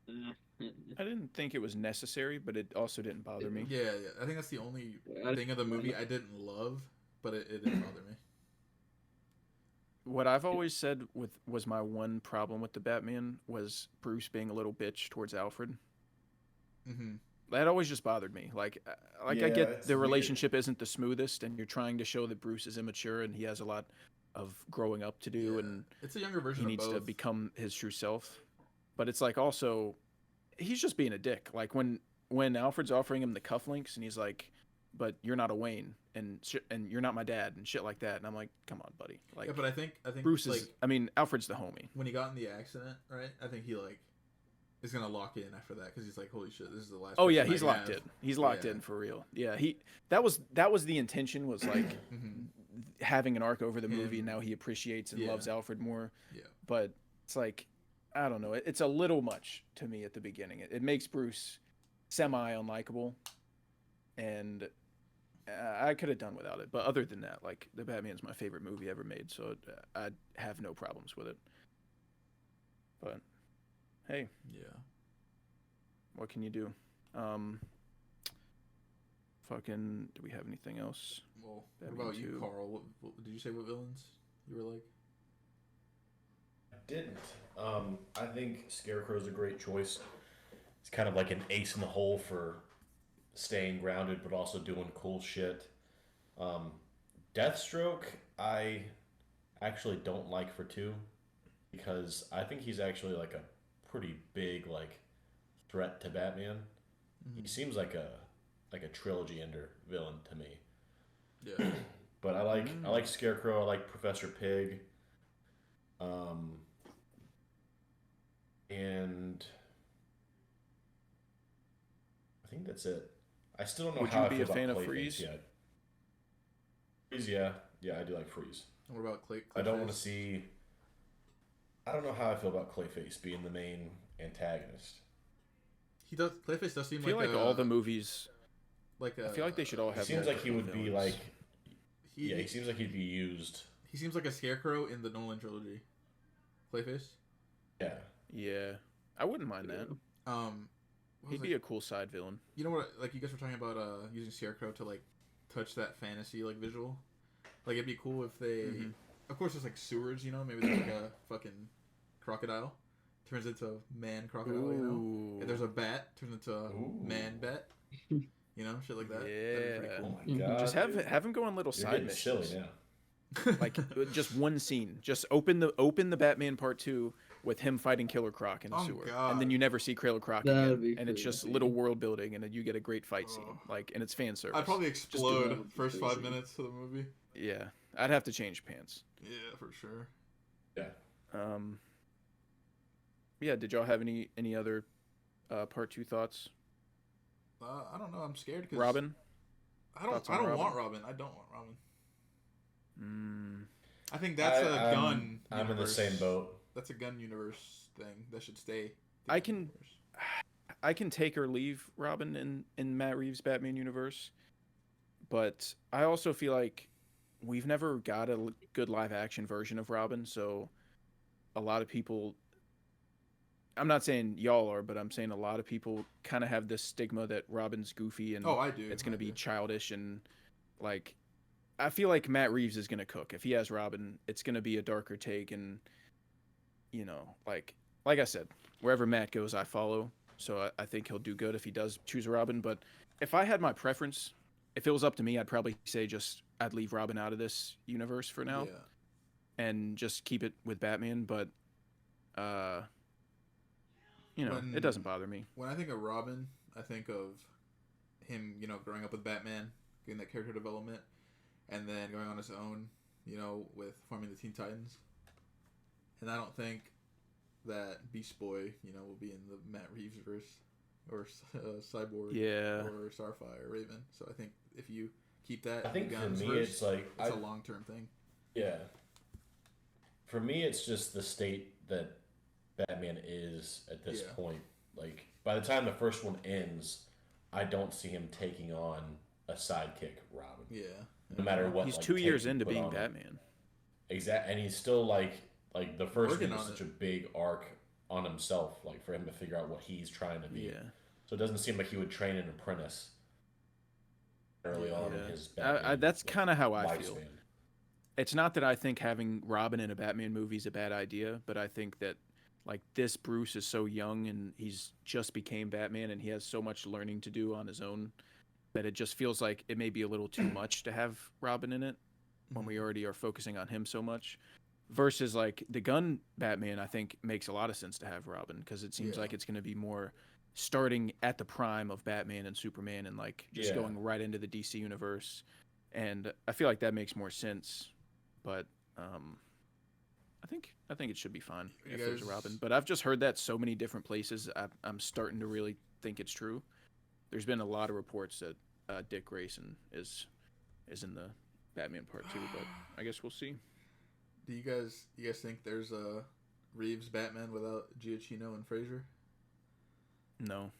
I didn't think it was necessary, but it also didn't bother me. Yeah, I think that's the only Yeah, I thing of the movie I didn't love, but it didn't bother me. What I've always said was my one problem with the Batman was Bruce being a little bitch towards Alfred. Mm-hmm. That always just bothered me. Like I Yeah, get it's the weird. relationship isn't the smoothest, and you're trying to show that Bruce is immature and he has a lot of growing up to do, and It's a younger he version needs of to both. become his true self. But it's like also, he's just being a dick. Like when Alfred's offering him the cufflinks, and he's like, "But you're not a Wayne, and and you're not my dad," and shit like that. And I'm like, "Come on, buddy." Like Yeah, but I think Bruce like is. I mean, Alfred's the homie. when he got in the accident, right? I think he like is gonna lock in after that because he's like, holy shit, this is the last. Oh yeah, person he's I locked have. in. He's locked Yeah. in for real. Yeah, that was the intention, was like having an arc over the movie, and now he appreciates and Yeah. loves Alfred more. Yeah. But it's like, I don't know. It's a little much to me at the beginning. It makes Bruce semi unlikable, and I could have done without it. But other than that, like, the Batman's my favorite movie ever made, so I have no problems with it. But hey, Yeah. what can you do? Fucking, do we have anything else? Well, what Batman about you, 2. Carl? What did you say? What villains you were like? I didn't. I think Scarecrow's a great choice. It's kind of like an ace in the hole for staying grounded, but also doing cool shit. Deathstroke, I actually don't like for 2, because I think he's actually like a pretty big like threat to Batman. He seems like a trilogy ender villain to me. Yeah. But I like Scarecrow. I like Professor Pig. And I think that's it. I still don't know Would how you I be feel a about fan of Clayface Freeze? yet. Freeze, yeah, I do like Freeze. What about Clay? I don't want to Clayface? see. I don't know how I feel about Clayface being the main antagonist. He does. Clayface does seem I feel like a, all the movies. like I feel like they should all He have. seems like he multiple would be villains. like. Yeah, he seems like he'd be used. He He seems like a scarecrow in the Nolan trilogy. Clayface. Yeah. Yeah, I wouldn't mind that. He'd be a cool side villain. You know what? Like you guys were talking about using Scarecrow to like touch that fantasy like visual. Like it'd be cool if they, of course, there's like sewers. You know, maybe there's like a fucking crocodile turns into a man crocodile. You know, if there's a bat turns into a man bat. You know, shit like that. Yeah. That'd be pretty cool. Oh my god. Just have him go on little You're side getting missions. silly now. Like just one scene. Just open the Batman Part 2 with him fighting Killer Croc in the sewer, God. and then you never see Killer Croc That'd again, be and it's just crazy. little world building, and then you get a great fight scene, like, and it's fan service. I'd probably explode that would be first 5 crazy. minutes of the movie. Yeah, I'd have to change pants. Yeah, for sure. Yeah. Yeah. Did y'all have any other Part 2 thoughts? I don't know. I'm scared because Robin? I don't Thoughts on want Robin? Robin. I don't want Robin. Mm, I think that's a gun. I'm in the universe. same boat. That's a gun universe thing that should stay. I can take or leave Robin in Matt Reeves' Batman universe, but I also feel like we've never got a good live action version of Robin, so a lot of people, I'm not saying y'all are, but I'm saying a lot of people kind of have this stigma that Robin's goofy and I do. it's going to I be do. childish, and like I feel like Matt Reeves is going to cook. If he has Robin, it's going to be a darker take, and you know, like I said, wherever Matt goes, I follow. So I think he'll do good if he does choose a Robin. But if I had my preference, if it was up to me, I'd probably say I'd leave Robin out of this universe for now and just keep it with Batman. But you know, it doesn't bother me. When I think of Robin, I think of him, you know, growing up with Batman, getting that character development, and then going on his own, you know, with forming the Teen Titans. And I don't think that Beast Boy, you know, will be in the Matt Reeves verse or Cyborg or Starfire or Raven. So I think if you keep that, I think for Gunn's me, verse, it's like it's a long-term thing. Yeah. For me, it's just the state that Batman is at this point. Like, by the time the first one ends, I don't see him taking on a sidekick Robin. Yeah. No matter what. He's like, 2 take years you into put being on him. Batman. Exactly, and he's still like the first Working one was on such it. a big arc on himself, like for him to figure out what he's trying to be. Yeah. So it doesn't seem like he would train an apprentice early on in his Batman. That's kind of how I feel. lifespan. It's not that I think having Robin in a Batman movie is a bad idea, but I think that like this Bruce is so young and he's just became Batman and he has so much learning to do on his own that it just feels like it may be a little too much to have Robin in it when we already are focusing on him so much. Versus like the Gunn Batman, I think makes a lot of sense to have Robin because it seems like it's going to be more starting at the prime of Batman and Superman and like just going right into the DC universe. And I feel like that makes more sense. But I think it should be fine if there's a Robin. But I've just heard that so many different places. I'm starting to really think it's true. There's been a lot of reports that Dick Grayson is in the Batman Part 2, but I guess we'll see. Do you guys think there's a Reeves Batman without Giacchino and Fraser? No.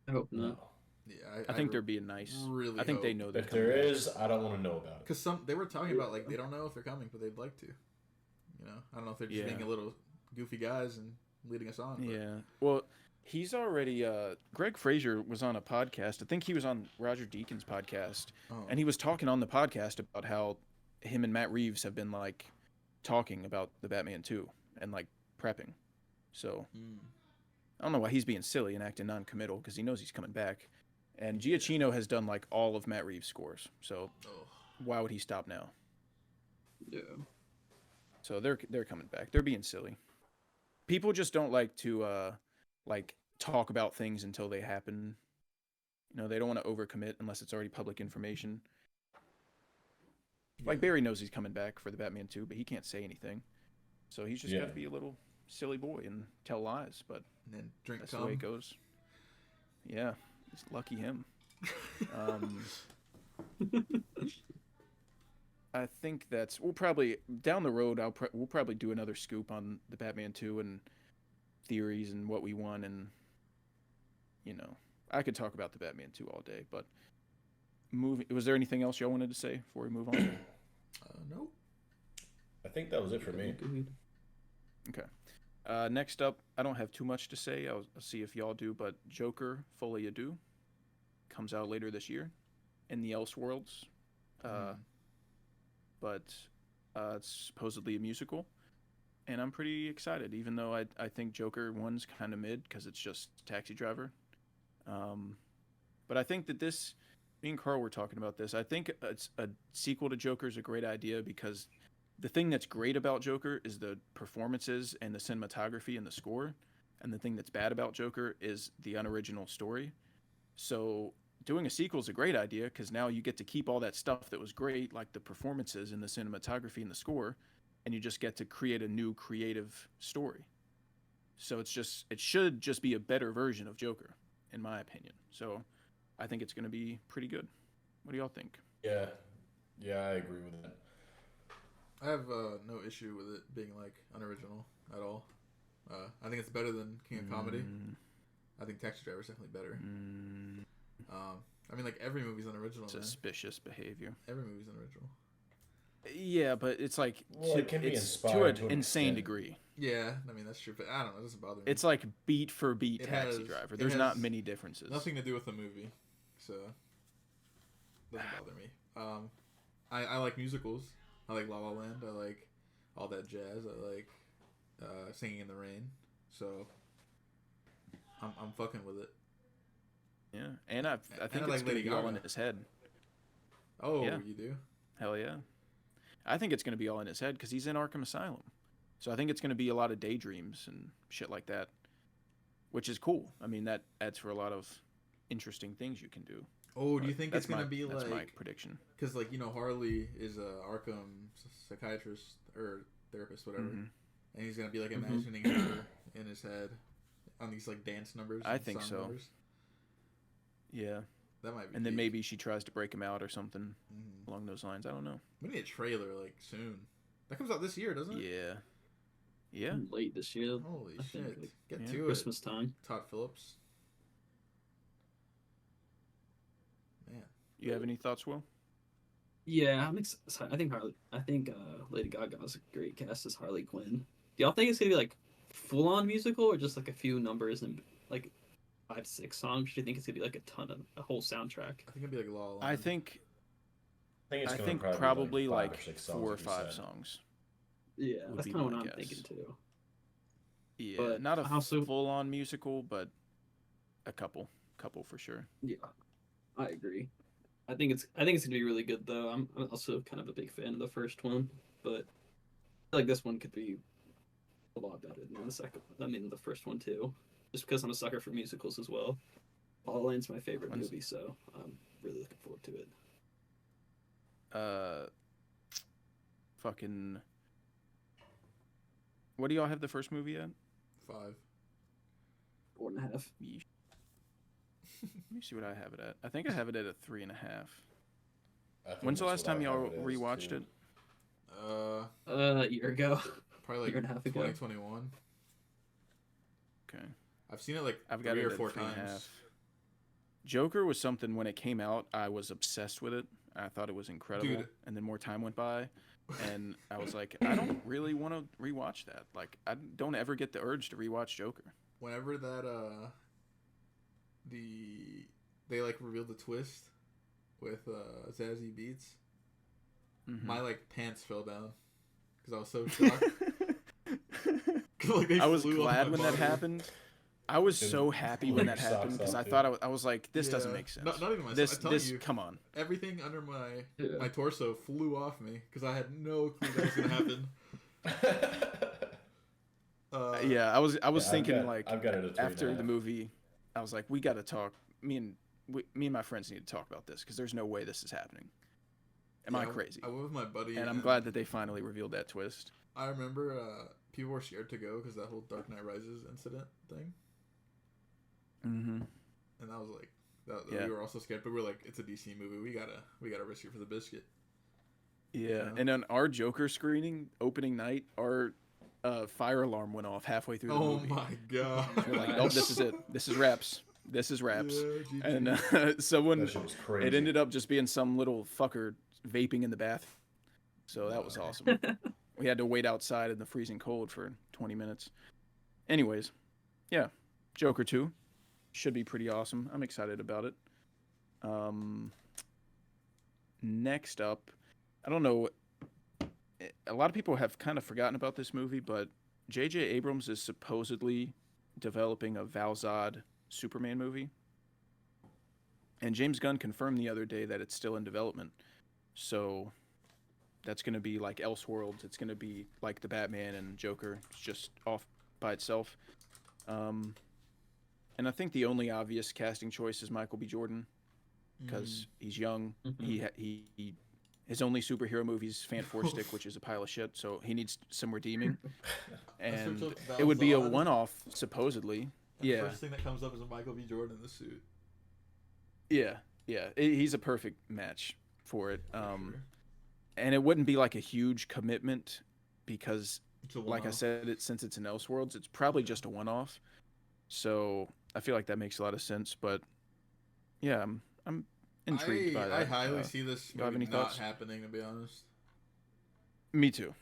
I hope not. Yeah, I think they're being nice. Really I think they hope. know they're If coming there back. is, I don't want to know about it. Because they were talking about like they don't know if they're coming, but they'd like to. You know, I don't know if they're just being a little goofy guys and leading us on. But. Yeah. Well, he's already Greg Fraser was on a podcast. I think he was on Roger Deakins' podcast, and he was talking on the podcast about how him and Matt Reeves have been like talking about the Batman 2 and like prepping. So I don't know why he's being silly and acting non-committal because he knows he's coming back. And Giacchino has done like all of Matt Reeves' scores. So why would he stop now? Yeah. So they're coming back. They're being silly. People just don't like to like talk about things until they happen. You know, they don't want to overcommit unless it's already public information. Like Barry knows he's coming back for the Batman 2, but he can't say anything. So he's just got to be a little silly boy and tell lies, but And then drink that's cum. the way it goes. Yeah, it's lucky him. I think we'll probably down the road. We'll probably do another scoop on the Batman 2 and theories and what we want, and you know, I could talk about the Batman 2 all day. But was there anything else y'all wanted to say before we move on? Nope. I think that was it for me. Okay. Next up, I don't have too much to say. I'll see if y'all do, but Joker, Folie à Deux, comes out later this year in the Elseworlds. But it's supposedly a musical, and I'm pretty excited, even though I think Joker 1's kind of mid because it's just Taxi Driver. But I think that this, me and Carl were talking about this, I think a sequel to Joker is a great idea because the thing that's great about Joker is the performances and the cinematography and the score, and the thing that's bad about Joker is the unoriginal story. So doing a sequel is a great idea because now you get to keep all that stuff that was great, like the performances and the cinematography and the score, and you just get to create a new creative story. So it should just be a better version of Joker, in my opinion. So I think it's going to be pretty good. What do y'all think? Yeah, I agree with that. I have no issue with it being like unoriginal at all. I think it's better than King of Comedy. I think Taxi Driver is definitely better. I mean, like every movie's unoriginal. Suspicious behavior. Every movie's unoriginal. Yeah, but it's like it can be it's inspired to an insane degree. Yeah, I mean that's true, but I don't know. It doesn't bother me. It's like beat for beat Taxi has- Driver. it There's has not many differences. Nothing to do with the movie, so doesn't bother me. I like musicals. I like La La Land. I like all that jazz. I like Singing in the Rain. So I'm fucking with it. Yeah, and I think I it's like going Lady to be all in Gaga. his head. Oh, Yeah. you do? Hell yeah. I think it's going to be all in his head because he's in Arkham Asylum. So I think it's going to be a lot of daydreams and shit like that, which is cool. I mean, that adds for a lot of interesting things you can do. Oh, do you think it's That's gonna my- be that's my like? prediction. Because like Harley is a Arkham psychiatrist or therapist, whatever, Mhm. and he's gonna be like imagining her in his head on these like dance numbers. I and think song so. Numbers. Yeah. That might be. And then peak. maybe she tries to break him out or something along those lines. I don't know. We need a trailer like soon. That comes out this year, doesn't it? Yeah. Yeah. Late this year. Holy I think, shit! like, Get yeah. to Christmas time. it, Todd Phillips. Man, You have any thoughts, Will? Yeah, I think Lady Gaga is a great cast as Harley Quinn. Do y'all think it's gonna be like full on musical or just like a few numbers and like 5 to 6 songs? Do you think it's gonna be like a whole soundtrack? I think it'd be like La La Land. I think it's I gonna think be probably like like 5 or 6 songs, 4 or like you 5 said. songs. Yeah, Would that's be kind of my what I'm guess. thinking too. Yeah, But not a also- full-on musical, but a couple for sure. Yeah, I agree. I think it's gonna be really good though. I'm also kind of a big fan of the first one, but I feel like this one could be a lot better than the second. I mean, the first one too, just because I'm a sucker for musicals as well. La La Land's my favorite When's- movie, so I'm really looking forward to it. Fucking. What do y'all have the first movie at? 5. 4.5. Yeesh. Let me see what I have it at. I think I have it at a 3.5. I think When's the that's last what time I y'all have it as, rewatched too. it? A year ago. Probably like Year and a half ago. 2021. Okay. I've seen it like I've got 3 it or at 4 3.5. times. Joker was something when it came out, I was obsessed with it. I thought it was incredible. Dude. And then more time went by, and I was like, I don't really want to rewatch that. Like, I don't ever get the urge to rewatch Joker. Whenever that they like revealed the twist with Zazie Beetz, Mhm. my like pants fell down because I was so shocked. 'Cause, like, they I was flew off glad my when that body. happened. I was Dude, so happy pull when your that happened socks because off, I dude. thought I was like, this doesn't Yeah. make sense. Not even myself. This, I'm telling this, you. come on. Everything under my Yeah. my torso flew off me because I had no clue that was gonna happen. Yeah, I was I've thinking got- like I've got it at 3.5. after the movie, I was like, we got to talk. Me and my friends need to talk about this because there's no way this is happening. Am I Yeah, crazy? I went with my buddy, And I'm glad that they finally revealed that twist. I remember people were scared to go because that whole Dark Knight Rises incident thing, Mm-hmm. and I was like, Yeah. we were also scared, but we were like, it's a DC movie, we gotta risk it for the biscuit. Yeah, Yeah. and on our Joker screening opening night, our fire alarm went off halfway through the Oh movie. my god! We're like, nope, this is it. This is wraps. This is wraps. Yeah, GG. And someone, That shit was crazy. it ended up just being some little fucker vaping in the bath. So that was awesome. we had to wait outside in the freezing cold for 20 minutes. Anyways, yeah, Joker 2 should be pretty awesome. I'm excited about it. Next up, I don't know, a lot of people have kind of forgotten about this movie, but J.J. Abrams is supposedly developing a Val-Zod Superman movie. And James Gunn confirmed the other day that it's still in development. So that's going to be like Elseworlds. It's going to be like the Batman and Joker. It's just off by itself. And I think the only obvious casting choice is Michael B. Jordan because he's young. He his only superhero movie is Fan Four Stick, which is a pile of shit. So he needs some redeeming. And it would be a one-off, supposedly. And the first thing that comes up is a Michael B. Jordan in the suit. Yeah. He's a perfect match for it. And it wouldn't be like a huge commitment because, like I said, since it's in Elseworlds, it's probably just a one-off. So I feel like that makes a lot of sense. But yeah, I'm intrigued by that. I highly see this movie not happening, to be honest. Me too.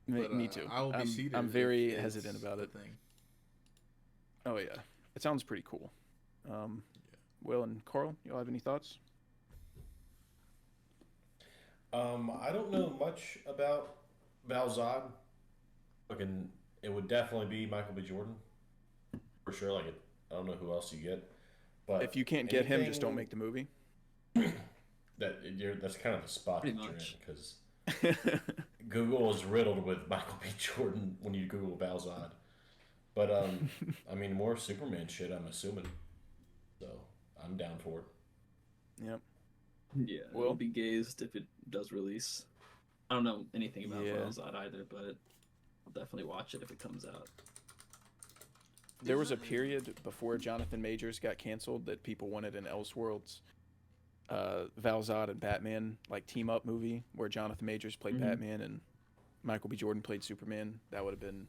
But, Me too. I will be seated. I'm very hesitant about it. Thing. Oh yeah, it sounds pretty cool. Will and Carl, y'all have any thoughts? I don't know much about Val-Zod. Fucking, it would definitely be Michael B. Jordan for sure. Like, I don't know who else you get, but if you can't get him, just don't make the movie. That's kind of the spot that you're in because Google is riddled with Michael B. Jordan when you Google Val-Zod. But I mean, more Superman shit, I'm assuming. So I'm down for it. Yep. Yeah, we'll be gazed if it does release. I don't know anything about Val-Zod either, but I'll definitely watch it if it comes out. There was a period before Jonathan Majors got canceled that people wanted an Elseworlds Val-Zod and Batman like team up movie where Jonathan Majors played Batman and Michael B. Jordan played Superman. That would have been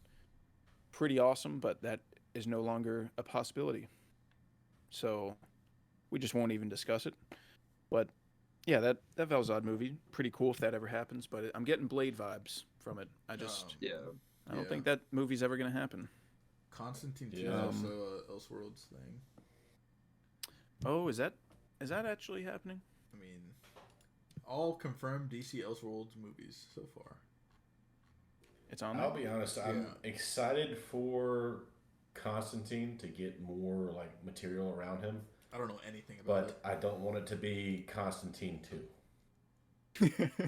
pretty awesome, but that is no longer a possibility. So we just won't even discuss it. But yeah, that Val-Zod movie, pretty cool if that ever happens, but I'm getting Blade vibes from it. I don't think that movie's ever going to happen. Constantine 2 is also a Elseworlds thing. Oh, is that actually happening? I mean, all confirmed DC Elseworlds movies so far. It's on. I'll be honest, I'm excited for Constantine to get more like material around him. I don't know anything about it. But I don't want it to be Constantine 2.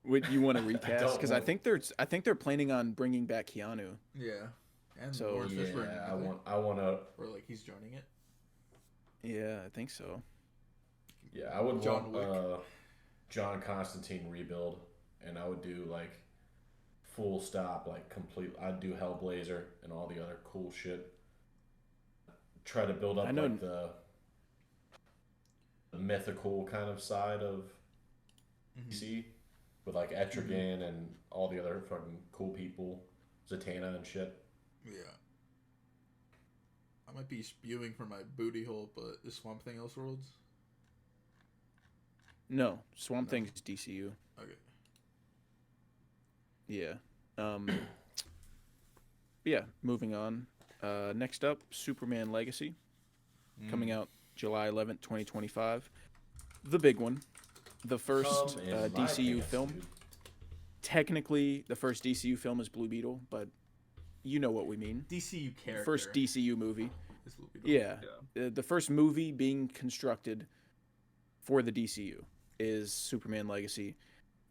Would you want to recast? Because I think they're planning on bringing back Keanu. Yeah. And so Lawrence Fishburne, I want to. Or like he's joining it. Yeah, I think so. Yeah, I would want John Constantine rebuild, and I would do like full stop, like complete. I'd do Hellblazer and all the other cool shit. Try to build up like the mythical kind of side of DC with like Etrigan and all the other fucking cool people, Zatanna and shit. Yeah. I might be spewing from my booty hole, but is Swamp Thing Elseworlds? No, Swamp Thing's DCU. Okay. Yeah. Yeah, moving on. Next up, Superman Legacy. Coming out July 11th, 2025. The big one. The first DCU film. Dude. Technically, the first DCU film is Blue Beetle, but you know what we mean. DCU character. First DCU movie. Is Blue Beetle. Yeah. The first movie being constructed for the DCU is Superman Legacy,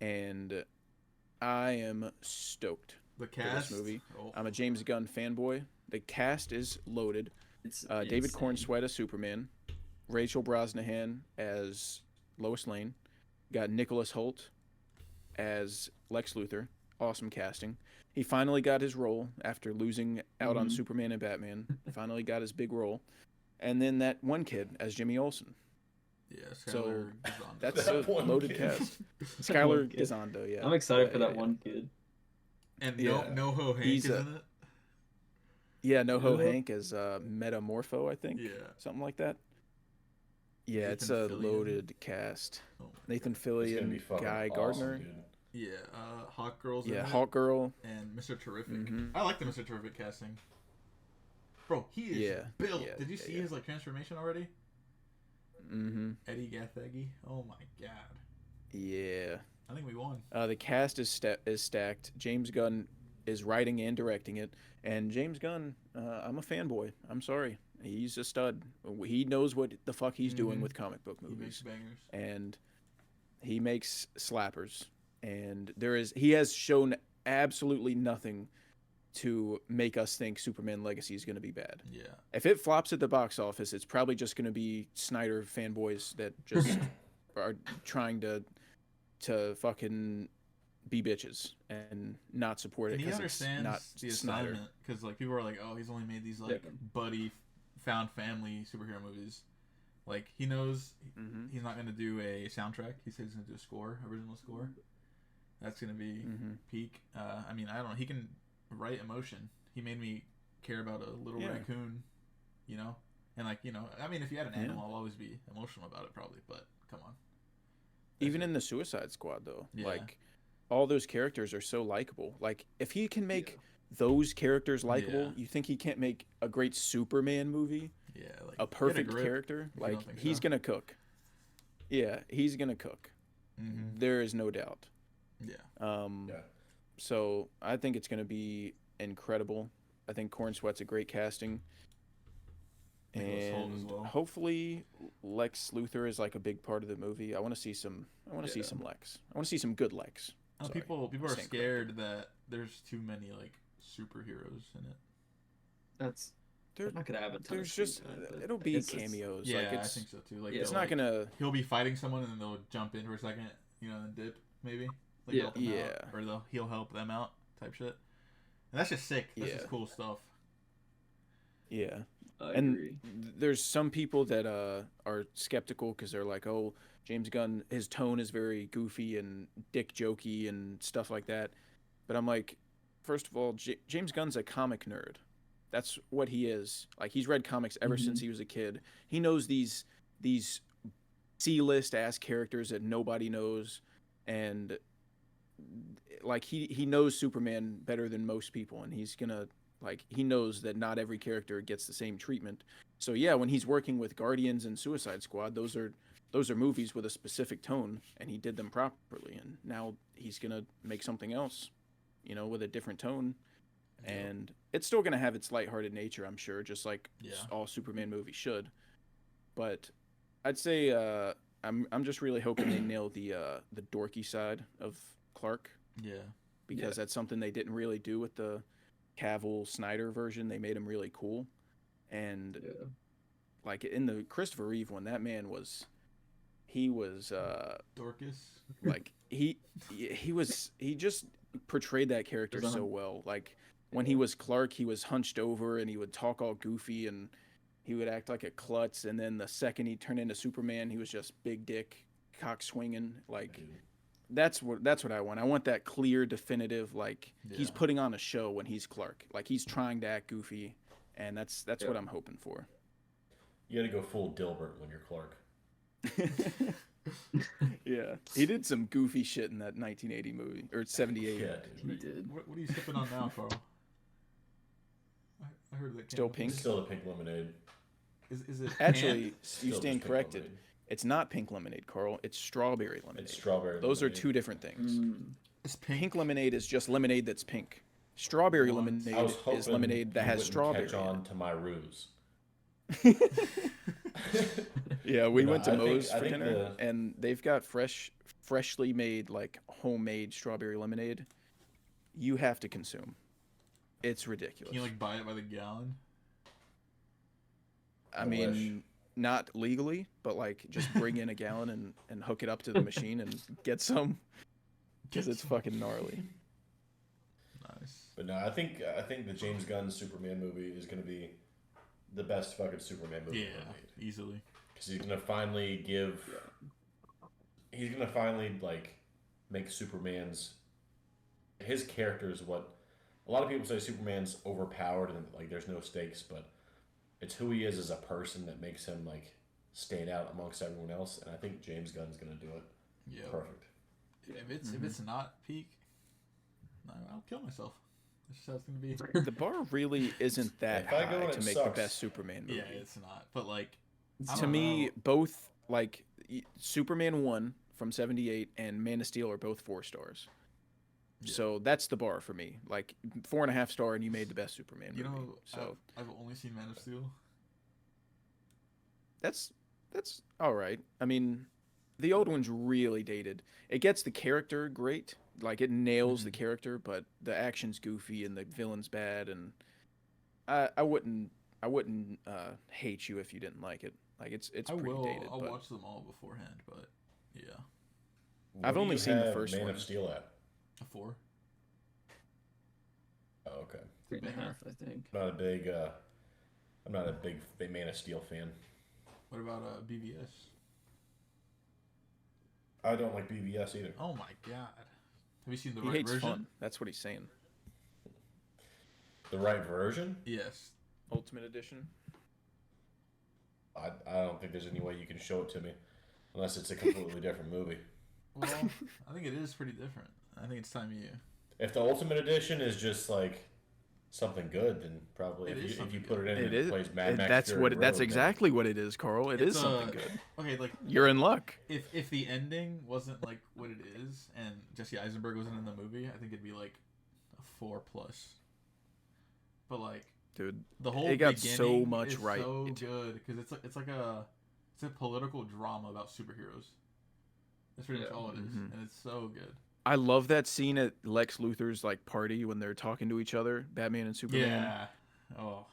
and I am stoked for this movie. I'm a James Gunn fanboy. The cast is loaded. It's David Cornsweet as Superman, Rachel Brosnahan as Lois Lane, got Nicholas Hoult as Lex Luthor. Awesome casting. He finally got his role after losing out on Superman and Batman. Finally got his big role. And then that one kid as Jimmy Olsen. Yeah, so Gizondo. that's a loaded cast. Skylar Gizondo, yeah. I'm excited for that one kid. And NoHo Hank is in it? Yeah, NoHo Hank as Metamorpho, I think. Yeah. Something like that. Yeah, it's a loaded cast. Nathan Fillion, Guy Gardner. Yeah, Hawk Girl's in Yeah, it, Hawk Girl. and Mr. Terrific. Mhm. I like the Mr. Terrific casting. Bro, he is Yeah, built. yeah, Did you yeah, see yeah. his like transformation already? Mm-hmm. Eddie Gathegi. Oh my god. Yeah. I think we won. The cast is stacked. James Gunn is writing and directing it, and James Gunn, I'm a fanboy. I'm sorry, he's a stud. He knows what the fuck he's doing with comic book He makes movies, bangers. and he makes slappers. And he has shown absolutely nothing to make us think Superman Legacy is going to be bad. Yeah. If it flops at the box office, it's probably just going to be Snyder fanboys that just are trying to fucking be bitches and not support it And he because it's understands not the Snyder. assignment because like people are like, oh, he's only made these like buddy found family superhero movies. Like he knows he's not gonna do a soundtrack. He said he's gonna do a score, original score. That's gonna be peak. I mean, I don't know. He can write emotion. He made me care about a little raccoon, you know. And like I mean, if you had an animal, I'll always be emotional about it probably. But come on. Even in the Suicide Squad, though, Yeah. like all those characters are so likable. Like if he can make those characters likable, you think he can't make a great Superman movie? Yeah, like A get perfect grip, character? if you Like don't think he's so. gonna cook. Yeah, he's gonna cook. There is no doubt. Yeah. So I think it's gonna be incredible. I think Corn Sweat's a great casting. Nicholas Hoult as And well. hopefully Lex Luthor is like a big part of the movie. I want to see some Lex. I want to see some good Lex. Sorry. People are Stand scared that there's too many like superheroes in it. That's There- not gonna have a ton There's of screen just time, but it'll be it's- cameos. Yeah, like I it's think so too. Like yeah, it's they'll, not like, gonna. he'll be fighting someone and then they'll jump in for a second, and then dip maybe. Like Yeah. help him Yeah. out, or he'll help them out type shit. And that's just sick. That's just Yeah. cool stuff. Yeah. I And agree. there's some people that are skeptical because they're like, oh, James Gunn, his tone is very goofy and dick jokey and stuff like that. But I'm like, first of all, James Gunn's a comic nerd. That's what he is. Like he's read comics ever since he was a kid. He knows these C-list ass characters that nobody knows, and like he knows Superman better than most people, and he's gonna like he knows that not every character gets the same treatment. So yeah, when he's working with Guardians and Suicide Squad, those are movies with a specific tone, and he did them properly. And now he's gonna make something else, with a different tone, and it's still gonna have its lighthearted nature, I'm sure, just like all Superman movies should. But I'd say I'm just really hoping they nail the dorky side of Clark, Yeah. because that's something they didn't really do with the Cavill Snyder version. They made him really cool, and like in the Christopher Reeve one, that man was Dorcas. like he just portrayed that character so well. Like when he was Clark, he was hunched over and he would talk all goofy and he would act like a klutz, and then the second he turned into Superman, he was just big dick, cock swinging. Like that's what I want. I want that clear, definitive, like he's putting on a show when he's Clark. Like he's trying to act goofy, and that's what I'm hoping for. You gotta go full Dilbert when you're Clark. Yeah, he did some goofy shit in that 1980 movie or 78. Yeah, He dude. did. What are you sipping on now, Carl? I heard that. Still came up. pink? Still the pink lemonade. Is it Actually, canned? you just stand pink corrected. lemonade. It's not pink lemonade, Carl. It's strawberry lemonade. It's strawberry. Those are lemonade. two different things. It's pink. Pink lemonade is just lemonade that's pink. Strawberry lemonade I was is hoping lemonade that you has wouldn't strawberry. Catch in on it. to my ruse. Yeah, we No, went to I think- Moe's I for think dinner, and they've got freshly made, like homemade strawberry lemonade. You have to consume. It's ridiculous. Can you like buy it by the gallon? I mean, not legally, but like just bring in a gallon and hook it up to the machine and get some, because it's fucking gnarly. Nice. But no, I think the James Gunn Superman movie is gonna be the best fucking Superman movie Yeah, ever made. easily. Because he's gonna finally like make Superman's his character is what a lot of people say Superman's overpowered and like there's no stakes, but it's who he is as a person that makes him like stand out amongst everyone else, and I think James Gunn's gonna do it. Yeah. Perfect. If it's not peak, I'll kill myself. That's just how it's gonna be. The bar really isn't that If I high go and to it make sucks. the best Superman movie. Yeah, it's not. But like, I To don't me, know. both like Superman 1 from 78 and Man of Steel are both 4 stars. So that's the bar for me. Like 4.5 star, and you made the best Superman movie. So I've only seen Man of Steel. that's all right. I mean, the old one's really dated. It gets the character great, like it nails the character, but the action's goofy and the villain's bad, and I wouldn't hate you if you didn't like it. Like it's I pretty will. dated. I'll but watch them all beforehand, but yeah, I've What do only you seen the have first Man one. of Steel at? a 4. Oh, okay. 3.5, I think. I'm not a big Man of Steel fan. What about BVS? I don't like BVS either. Oh my god! Have you seen the He right hates version? fun. That's what he's saying. The right version? Yes. Ultimate Edition. I don't think there's any way you can show it to me, unless it's a completely different movie. Well, I think it is pretty different. I think it's time you. If the Ultimate Edition is just like something good, then probably It is if you something put it in It and is. it plays Mad Max That's Fury what. Road, That's then- exactly what it is, Carl. It is It's, something good. Okay, like You're in luck. if the ending wasn't like what it is, and Jesse Eisenberg wasn't in the movie, I think it'd be like a 4+. But like Dude, the whole it got so beginning much is right. so good because it's like a political drama about superheroes. That's pretty much all it is, Mm-hmm. and it's so good. I love that scene at Lex Luthor's like party when they're talking to each other, Batman and Superman. Yeah. Oh.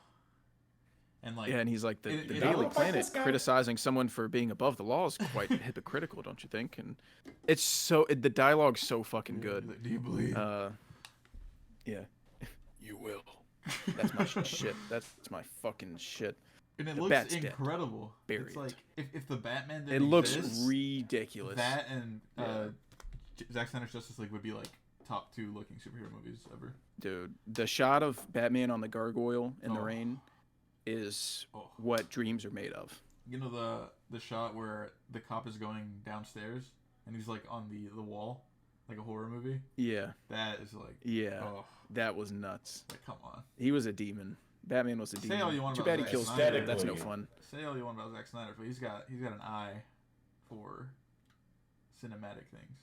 And like Yeah, and he's like, the it- Daily I don't like Planet this guy. criticizing someone for being above the law is quite hypocritical, don't you think? And it's so the dialogue's so fucking he's good. like, do you believe? Yeah, you will. That's my shit. That's my fucking shit. And it the looks Bat's dead. incredible. Bury It's it. like if the Batman It didn't looks exist, ridiculous. that and Yeah. Zack Snyder's Justice League would be like top 2 looking superhero movies ever. Dude, the shot of Batman on the gargoyle in the Oh. rain is Oh. what dreams are made of. You know the shot where the cop is going downstairs and he's like on the wall, like a horror movie. Yeah, That is like yeah, that was nuts. like come on. He was a demon. Batman was a Say demon. all you want Too about bad he Zack kills Snyder. Dead. That's no Aesthetically. fun. Say all you want about Zack Snyder, but he's got an eye for cinematic things.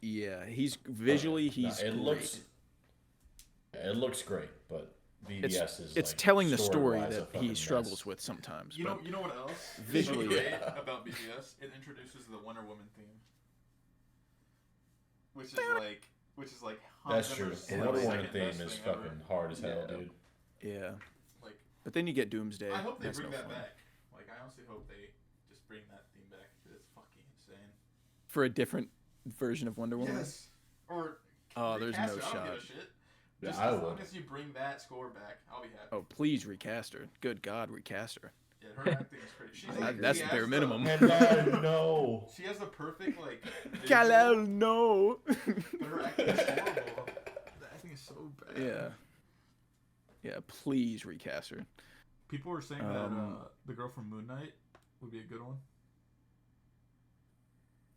Yeah, he's visually he's it great. looks great, but BVS is It's like, telling the story story-wise a that fucking he struggles mess. with sometimes. You but know what else? Visually, is great yeah. about BVS? It introduces the Wonder Woman theme, which is like Hans That's true. Zimmer's, The like, Wonder Woman second theme best is thing fucking ever. hard as hell, Yeah. dude. yeah, Like but then you get Doomsday. I hope they That's bring no that fun. back. Like I honestly hope they just bring that theme back because it's fucking insane. For a different version of Wonder Woman. Yes. Or Oh, there's recast no her, I don't give shot. a shit. Yeah, Just I as long would. as you bring that score back, I'll be happy. Oh, please recast her. Good God, recast her. Yeah, her acting is pretty. She's like, That's she the has bare minimum. And no. She has the perfect like. Kal-El, visual, no. but her acting is horrible. The acting is so bad. Yeah. Yeah, please recast her. People were saying that the girl from Moon Knight would be a good one.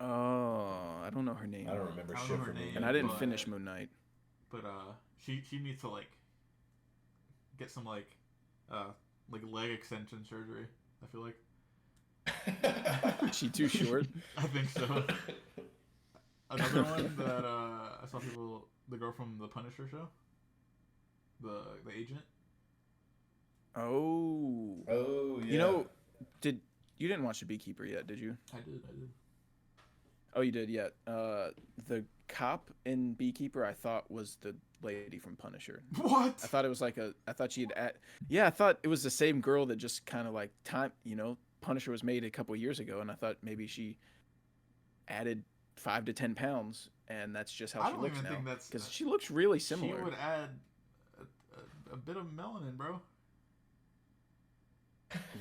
Oh, I don't know her name. I don't remember I don't shit know her from name. Moon And Knight. I didn't but- finish Moon Knight. But she needs to like get some like leg extension surgery. I feel like She too short. I think so. Another one that I saw people, the girl from the Punisher show, the agent. Oh. Oh yeah. You know, you didn't watch The Beekeeper yet, did you? I did. Oh, you did, yeah. The cop in Beekeeper, I thought was the lady from Punisher. What? I thought it was like I thought she'd yeah, I thought it was the same girl that just kind of like Punisher was made a couple years ago, and I thought maybe she added 5 to 10 pounds, and that's just how I she don't looks even now. think that's- Because she looks really similar. She would add a bit of melanin, bro.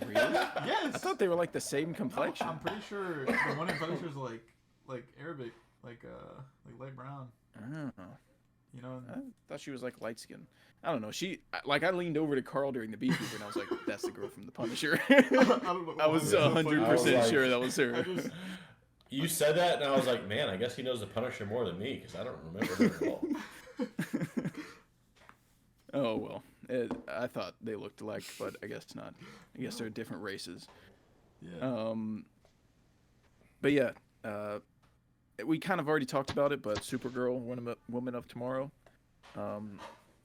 Really? Yes. I thought they were like the same complexion. I'm pretty sure the one in Punisher's like Arabic, like light brown. Oh. You know. I thought she was like light skinned. I don't know. I leaned over to Carl during the Beekeeper and I was like, "That's the girl from the Punisher." I don't know. I was It's so funny. 100% I was like- sure that was I her. just You said that, and I was like, man, I guess he knows the Punisher more than me because I don't remember her at all. Oh well, I thought they looked alike, but I guess not. I guess they're different races. Yeah. But yeah, we kind of already talked about it, but Supergirl, Woman of Tomorrow,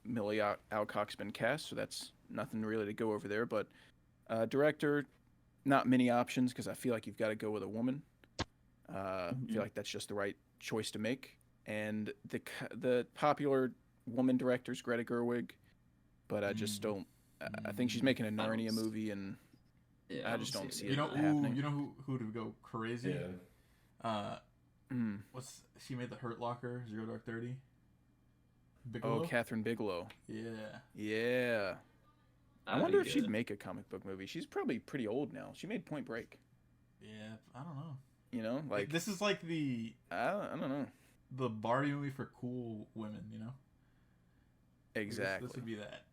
Millie Alcock's been cast, so that's nothing really to go over there. But director, not many options because I feel like you've got to go with a woman. I feel like that's just the right choice to make. And the popular woman director's Greta Gerwig, but I just don't. I think she's making a Narnia movie, and I just don't see it happening. You know who to go crazy? Yeah. She made the Hurt Locker, Zero Dark 30. Bigelow? Oh, Catherine Bigelow. Yeah. Yeah. I wonder if she'd make a comic book movie. She's probably pretty old now. She made Point Break. Yeah, I don't know. You know, like this is like the I don't know. The Barbie movie for cool women, you know? Exactly. This would be that.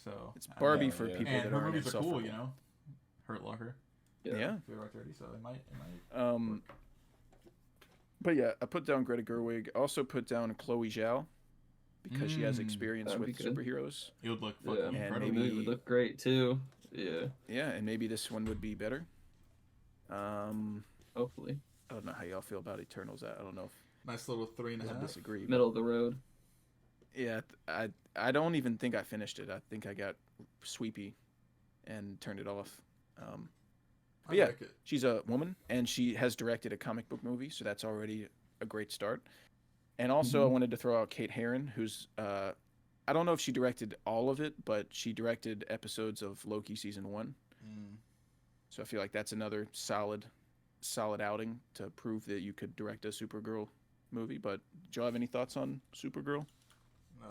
So it's Barbie for people and that her aren't movies are insufferable. cool, you know. Hurt Locker. Yeah. 30, so it might. But yeah, I put down Greta Gerwig. I also put down Chloe Zhao because she has experience with superheroes. It would look fucking incredible. And maybe it would look great too. Yeah. Yeah, and maybe this one would be better. Hopefully. I don't know how y'all feel about Eternals. I don't know if nice little 3.5. I disagree. Middle of the road. Yeah, I don't even think I finished it. I think I got sweepy and turned it off. But yeah, like it. She's a woman and she has directed a comic book movie, so that's already a great start. And also, I wanted to throw out Kate Herron, who's I don't know if she directed all of it, but she directed episodes of Loki season 1. So I feel like that's another solid outing to prove that you could direct a Supergirl movie. But do you have any thoughts on Supergirl? I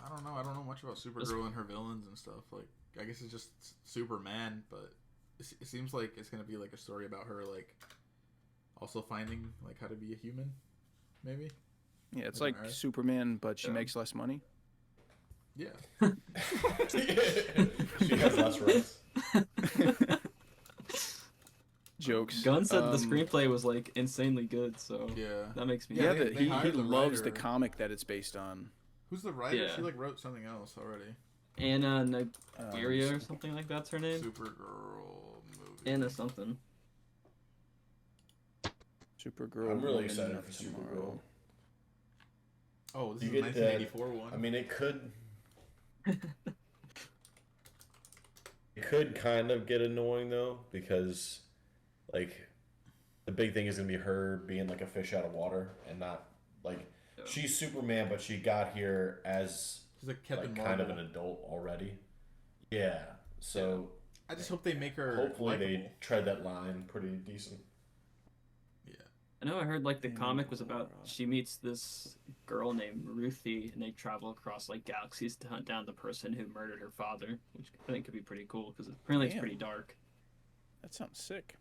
don't know. I don't know much about Supergirl and her villains and stuff. Like, I guess it's just Superman, but it seems like it's gonna be like a story about her, like, also finding like how to be a human, maybe. Yeah, it's like Superman, but she makes less money. Yeah. She has less rights. Jokes. Gunn said the screenplay was like insanely good, so yeah, that makes me. Yeah, they he loves the comic that it's based on. Who's the writer? Yeah. She like wrote something else already. Anna Nigeria or something like that's her name. Supergirl movie. Anna something. Supergirl. I'm really Woman excited of for Tomorrow. Supergirl. Oh, this You is get 1984 that, one. I mean, it could kind of get annoying though, because like the big thing is gonna be her being like a fish out of water and not like she's Superman, but she got here as She's like Captain kind of Marvel. an adult already. Yeah, so I just hope they make her. hopefully they likable. tread that line pretty decent. Yeah. I know I heard like the comic was about she meets this girl named Ruthie and they travel across like galaxies to hunt down the person who murdered her father, which I think could be pretty cool because apparently it's pretty dark. That sounds sick.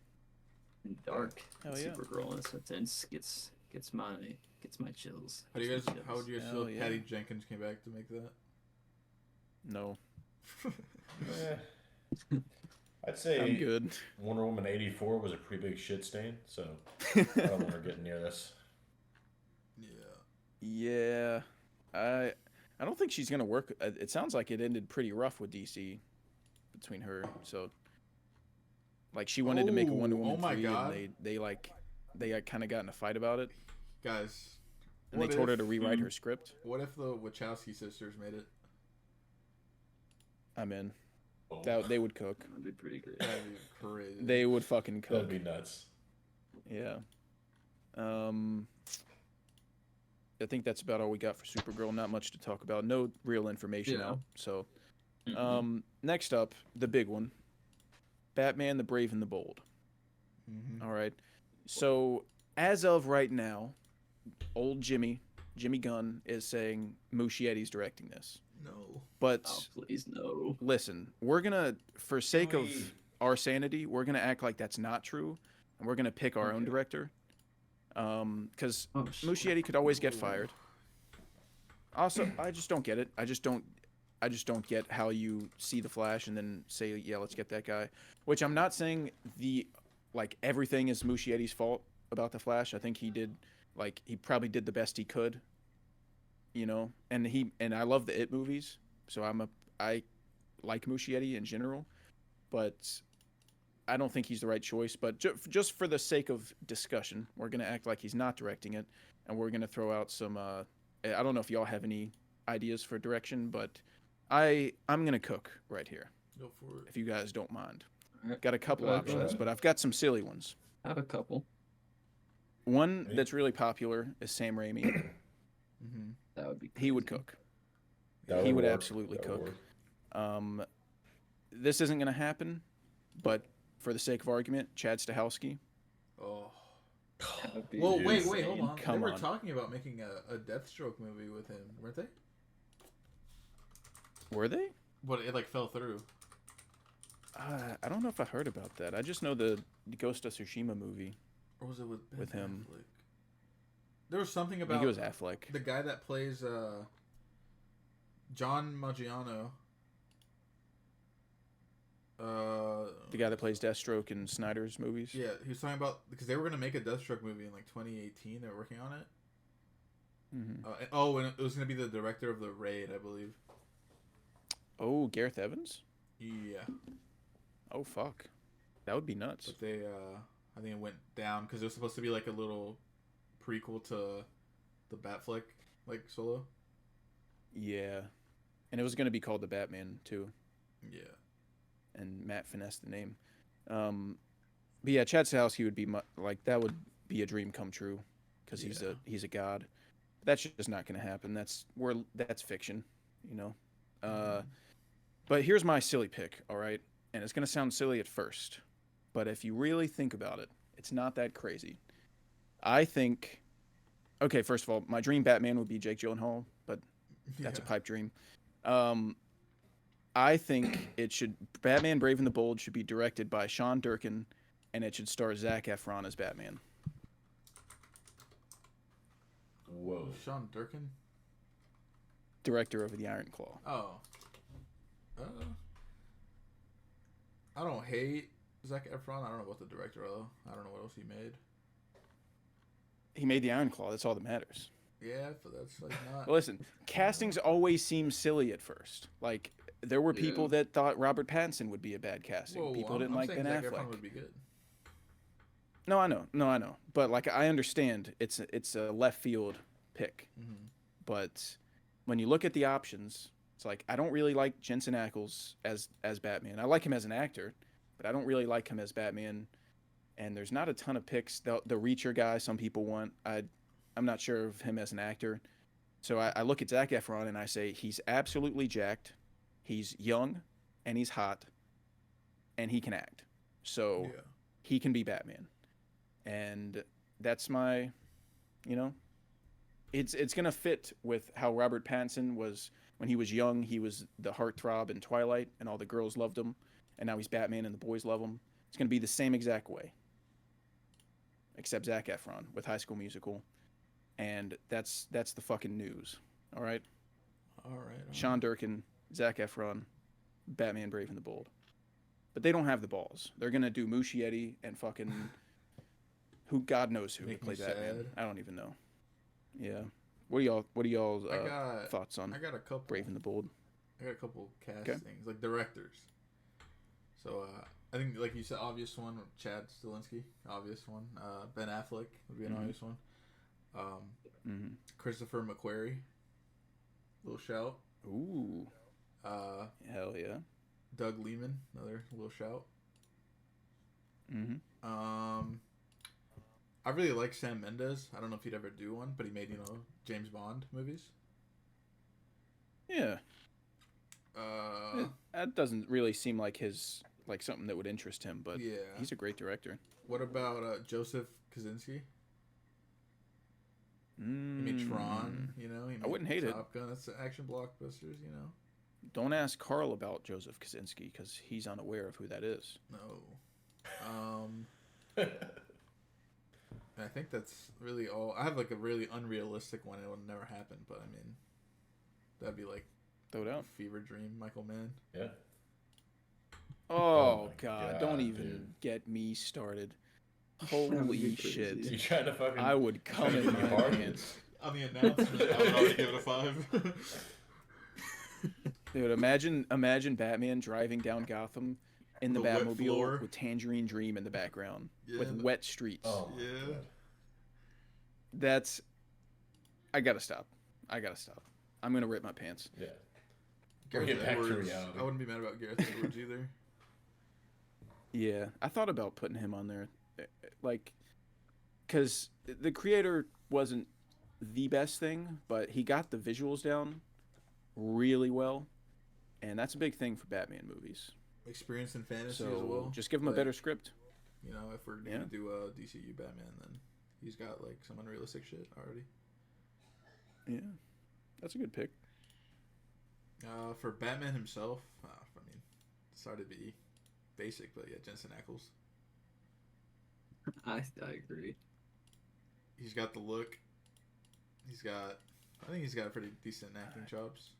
And dark. Hell yeah. Supergirl in a sense gets my chills. How would you Gets me guys chills. feel Hell if yeah. Patty Jenkins came back to make that? No, I'd say I'm good. Wonder Woman 84 was a pretty big shit stain, so I don't want her getting near this. Yeah, I don't think she's gonna work. It sounds like it ended pretty rough with DC between her. So, like, she wanted to make a Wonder Woman 3, God. and they kind of got in a fight about it, Guys, and they told her to rewrite her script. What if the Wachowski sisters made it? I'm in. Oh. They would cook. That'd be pretty great. That'd be crazy. They would fucking cook. That'd be nuts. Yeah. I think that's about all we got for Supergirl. Not much to talk about. No real information out. So, next up, the big one. Batman: The Brave and the Bold. All right. So, as of right now, old Jimmy Gunn is saying Muschietti's directing this. No. But Oh, please no. listen, we're gonna, for sake of our sanity, we're gonna act like that's not true, and we're gonna pick our own director. Because Muschietti could always get fired. Also, I just don't get it. I just don't get how you see the Flash and then say, yeah, let's get that guy. Which I'm not saying the like everything is Muschietti's fault about the Flash. I think he probably did the best he could, you know. And I love the It movies, so I like Muschietti in general, but I don't think he's the right choice. But just for the sake of discussion, we're gonna act like he's not directing it, and we're gonna throw out some. I don't know if y'all have any ideas for direction, but I'm gonna cook right here. Go for it. If you guys don't mind. Alright. Got a couple Go ahead. options, but I've got some silly ones. I have a couple. One that's really popular is Sam Raimi. Mm-hmm. That would be crazy. He would cook. That He would work. absolutely That cook. work. This isn't going to happen, but for the sake of argument, Chad Stahelski. Oh. That would be Whoa, wait, insane. hold on. Come they were on. talking about making a Deathstroke movie with him, weren't they? Were they? But it like fell through. I don't know if I heard about that. I just know the Ghost of Tsushima movie. Or was it with With him. Affleck? There was something I about think it was Affleck. the guy that plays John Maggiano. The guy that plays Deathstroke in Snyder's movies. Yeah, he was talking about because they were gonna make a Deathstroke movie in like 2018. They were working on it. Mm-hmm. And it was gonna be the director of The Raid, I believe. Oh, Gareth Evans? Yeah, Oh, fuck. That would be nuts. but they I think it went down because it was supposed to be like a little prequel to the Batfleck like solo. Yeah. And it was going to be called The Batman, too. Yeah. And Matt finessed the name. But yeah, Chad Stahelski would be like that would be a dream come true because he's a god. That's just not going to happen. That's fiction, you know. But here's my silly pick, all right? And it's going to sound silly at first, but if you really think about it, it's not that crazy. I think okay, first of all, my dream Batman would be Jake Gyllenhaal, but that's a pipe dream. I think Batman Brave and the Bold should be directed by Sean Durkin, and it should star Zac Efron as Batman. Whoa. Sean Durkin. Director of The Iron Claw. Oh. I don't hate Zac Efron. I don't know about the director though. I don't know what else he made. He made The Iron Claw. That's all that matters. Yeah, but that's like not. Well, listen, castings always seem silly at first. Like, there were people that thought Robert Pattinson would be a bad casting. Whoa, People I'm didn't like saying Ben Zac Affleck. Efron would be good. No, I know. But, like, I understand it's a left field pick. Mm-hmm. But when you look at the options, it's like, I don't really like Jensen Ackles as Batman. I like him as an actor, but I don't really like him as Batman. And there's not a ton of picks. The Reacher guy some people want. I'm not sure of him as an actor. So I look at Zac Efron and I say he's absolutely jacked. He's young and he's hot and he can act. So he can be Batman. And that's my, it's going to fit with how Robert Pattinson was when he was young. He was the heartthrob in Twilight and all the girls loved him. And now he's Batman and the boys love him. It's going to be the same exact way. Except Zac Efron with High School Musical. And that's the fucking news. All right? All right. Sean Durkin, Zac Efron, Batman Brave and the Bold. But they don't have the balls. They're going to do Muschietti and fucking who God knows who to play Batman. Sad. I don't even know. Yeah. What are y'all's thoughts on I got a couple. Brave and the Bold? I got a couple castings, like directors. So I think, like you said, obvious one, Chad Stilinski, obvious one. Ben Affleck would be an obvious one. Christopher McQuarrie, little shout. Ooh. Hell yeah. Doug Liman, another little shout. I really like Sam Mendes. I don't know if he'd ever do one, but he made, James Bond movies. Yeah. That doesn't really seem like something that would interest him, but yeah. he's a great director. What about Joseph Kosinski? He made Tron, he made I wouldn't hate it. Top Gun. That's action blockbusters, Don't ask Carl about Joseph Kosinski because he's unaware of who that is. No. I think that's really all. I have like a really unrealistic one. It would never happen, but I mean, that'd be like Throw it out. fever dream, Michael Mann. Yeah. Oh my God! God, Don't even dude. get me started. would Holy be shit! crazy. You trying to fucking? I would come trying to in be my hard? pants. On the announcement, I would already give it a 5. Dude, imagine Batman driving down Gotham in the With a wet Batmobile floor. with Tangerine Dream in the background Yeah, with wet streets. Oh my Yeah. God. That's. I gotta stop. I'm gonna rip my pants. Yeah. Gareth Get back to Edwards. reality. I wouldn't be mad about Gareth Edwards either. Yeah, I thought about putting him on there, like, because the creator wasn't the best thing, but he got the visuals down really well, and that's a big thing for Batman movies. Experience in fantasy So as well. just give him a Like, better script. You know, if we're gonna Yeah. do a DCU Batman, then he's got like some unrealistic shit already. Yeah, that's a good pick. For Batman himself, I mean, sorry to be basic, but yeah, Jensen Ackles. I agree. He's got the look. I think he's got pretty decent acting chops.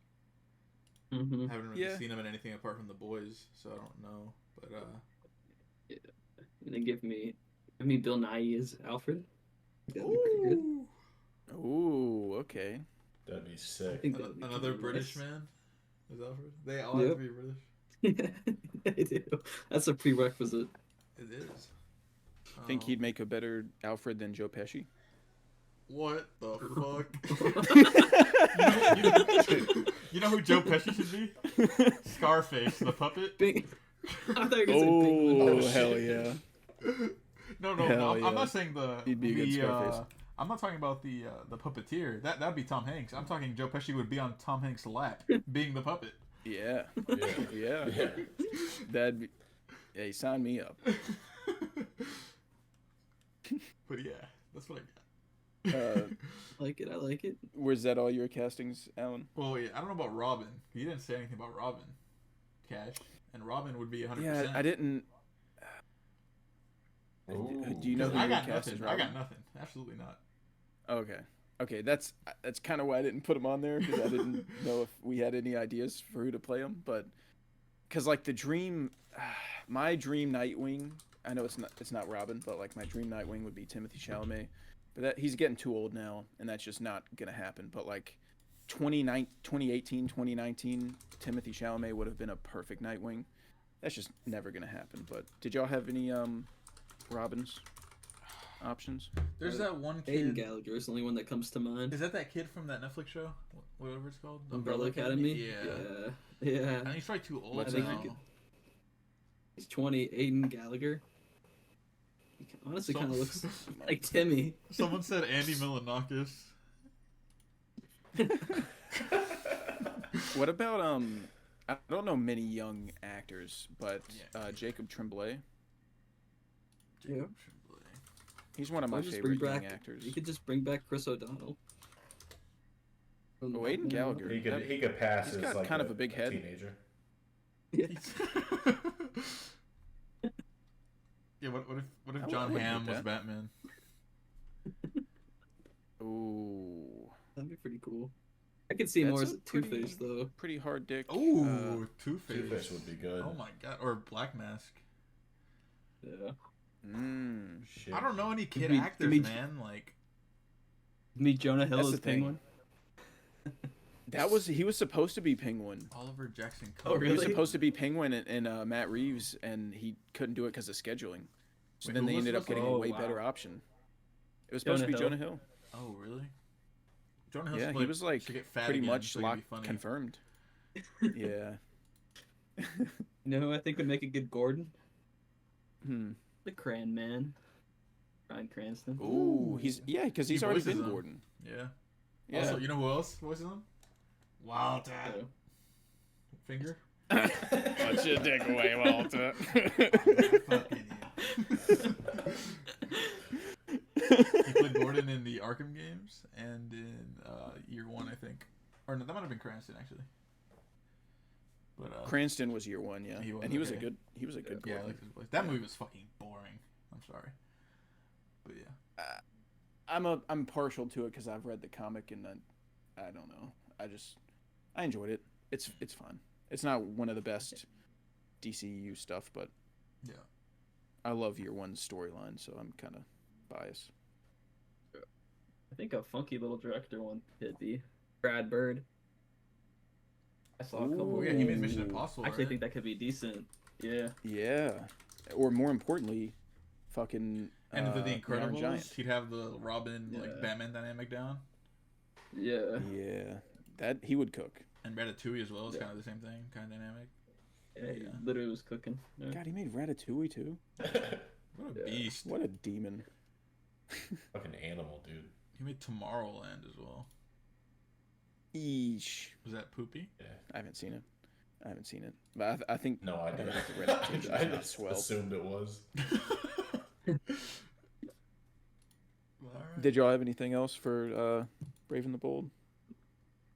Mm-hmm. I haven't really Yeah. seen him in anything apart from The Boys, so I don't know. But And then give me Bill Nye as Alfred. That'd be pretty good. Ooh, okay. That'd be I sick. think that'd be another pretty British nice. man is Alfred. They all Yep. have to be British. I do. That's a prerequisite. It is. Think he'd make a better Alfred than Joe Pesci? What the fuck? You know who Joe Pesci should be? Scarface, the puppet. Bing. I thought you were gonna say Penguin. Oh, Oh, hell shit. yeah. No, Hell I'm yeah. not saying He'd be a good Scarface. I'm not talking about the puppeteer. That'd be Tom Hanks. I'm talking Joe Pesci would be on Tom Hanks' lap, being the puppet. Yeah. Yeah. Yeah. That'd be. Hey, sign me up. But yeah, that's what I got. I like it. Was that all your castings, Alan? Well, yeah, I don't know about Robin. You didn't say anything about Robin, Cash, and Robin would be 100%. Yeah, I didn't. Ooh. Do you know who I your got cast is, nothing. I Robin? got nothing. Absolutely not. Okay. That's kind of why I didn't put him on there, because I didn't know if we had any ideas for who to play him. But because like my dream Nightwing. I know it's not Robin, but like my dream Nightwing would be Timothy Chalamet. But he's getting too old now, and that's just not gonna happen. But like 2018, 2019, Timothy Chalamet would have been a perfect Nightwing. That's just never gonna happen. But did y'all have any Robins options? There's that one Aiden kid. Gallagher is the only one that comes to mind. Is that kid from that Netflix show? Whatever it's called? Umbrella Academy? Yeah. Yeah. And he's probably too old What's I think now. he could- He's 20. Aiden Gallagher. He honestly kind of looks like Timmy. Someone said Andy Milonakis. What about I don't know many young actors, but Jacob Tremblay. Yeah. He's one of my Or just bring favorite young back- actors. You could just bring back Chris O'Donnell. Oh, Aiden Gallagher. He could pass He's as got like kind of a big head. teenager. Yeah. Yeah, what if I John wouldn't Hamm hate was that. Batman? Ooh, That'd be pretty cool. I could see more That's as a Two-Face, though. pretty hard dick. Ooh, Two-Face. Two-Face would be good. Oh my god, or Black Mask. Yeah. Shit. I don't know any kid me- actors, give me- man. Like, Meet Jonah Hill That's as the thing. Penguin. He was supposed to be Penguin. Oliver Jackson. Oh, Cook. He was Really? supposed to be Penguin in Matt Reeves, and he couldn't do it because of scheduling. So Wait, then who they was ended up supposed to- getting a Oh, way wow. better option. It was supposed to be Jonah Jonah Hill. Oh, really? Jonah Hill. Yeah, should, he was like should get fat pretty again much so he can be locked, funny. confirmed. Yeah. You know who I think would make a good Gordon? Hmm. The Cran Man. Bryan Cranston. Ooh, because he's He already voices been him. Gordon. Yeah. Yeah. Also, you know who else voices him? Walter. Yeah. Finger. What's your dick away, Walter? Fucking you. He played Gordon in the Arkham games and in Year One, I think. Or no, that might have been Cranston actually. But Cranston was year one, yeah, He was, and he was a okay. good yeah, I Gordon. like his voice. That movie was fucking boring. I'm sorry, but yeah. I'm partial to it because I've read the comic and I don't know. I enjoyed it. It's fun. It's not one of the best DCU stuff, but Yeah. I love Year One's storyline, so I'm kind of biased. I think a funky little director one could be Brad Bird. I saw a couple. Oh yeah, he made Mission Impossible. I actually right? think that could be decent. Yeah. Yeah, or more importantly, fucking And with the Iron Giant. Incredibles, he'd have the Robin like Yeah. Batman dynamic down, Yeah. Yeah, that he would cook. and Ratatouille as well is Yeah. kind of the same thing, kind of dynamic. Yeah, he Yeah. literally was cooking. Yeah. God, he made Ratatouille too. What a Yeah. beast! What a demon. Fucking animal, dude. He made Tomorrowland as well. Eesh. Was that poopy? I haven't seen it. But I think No, I didn't. think the Ratatouille I was not just swelled. assumed it was. Alright. Did y'all have anything else for Brave and the Bold?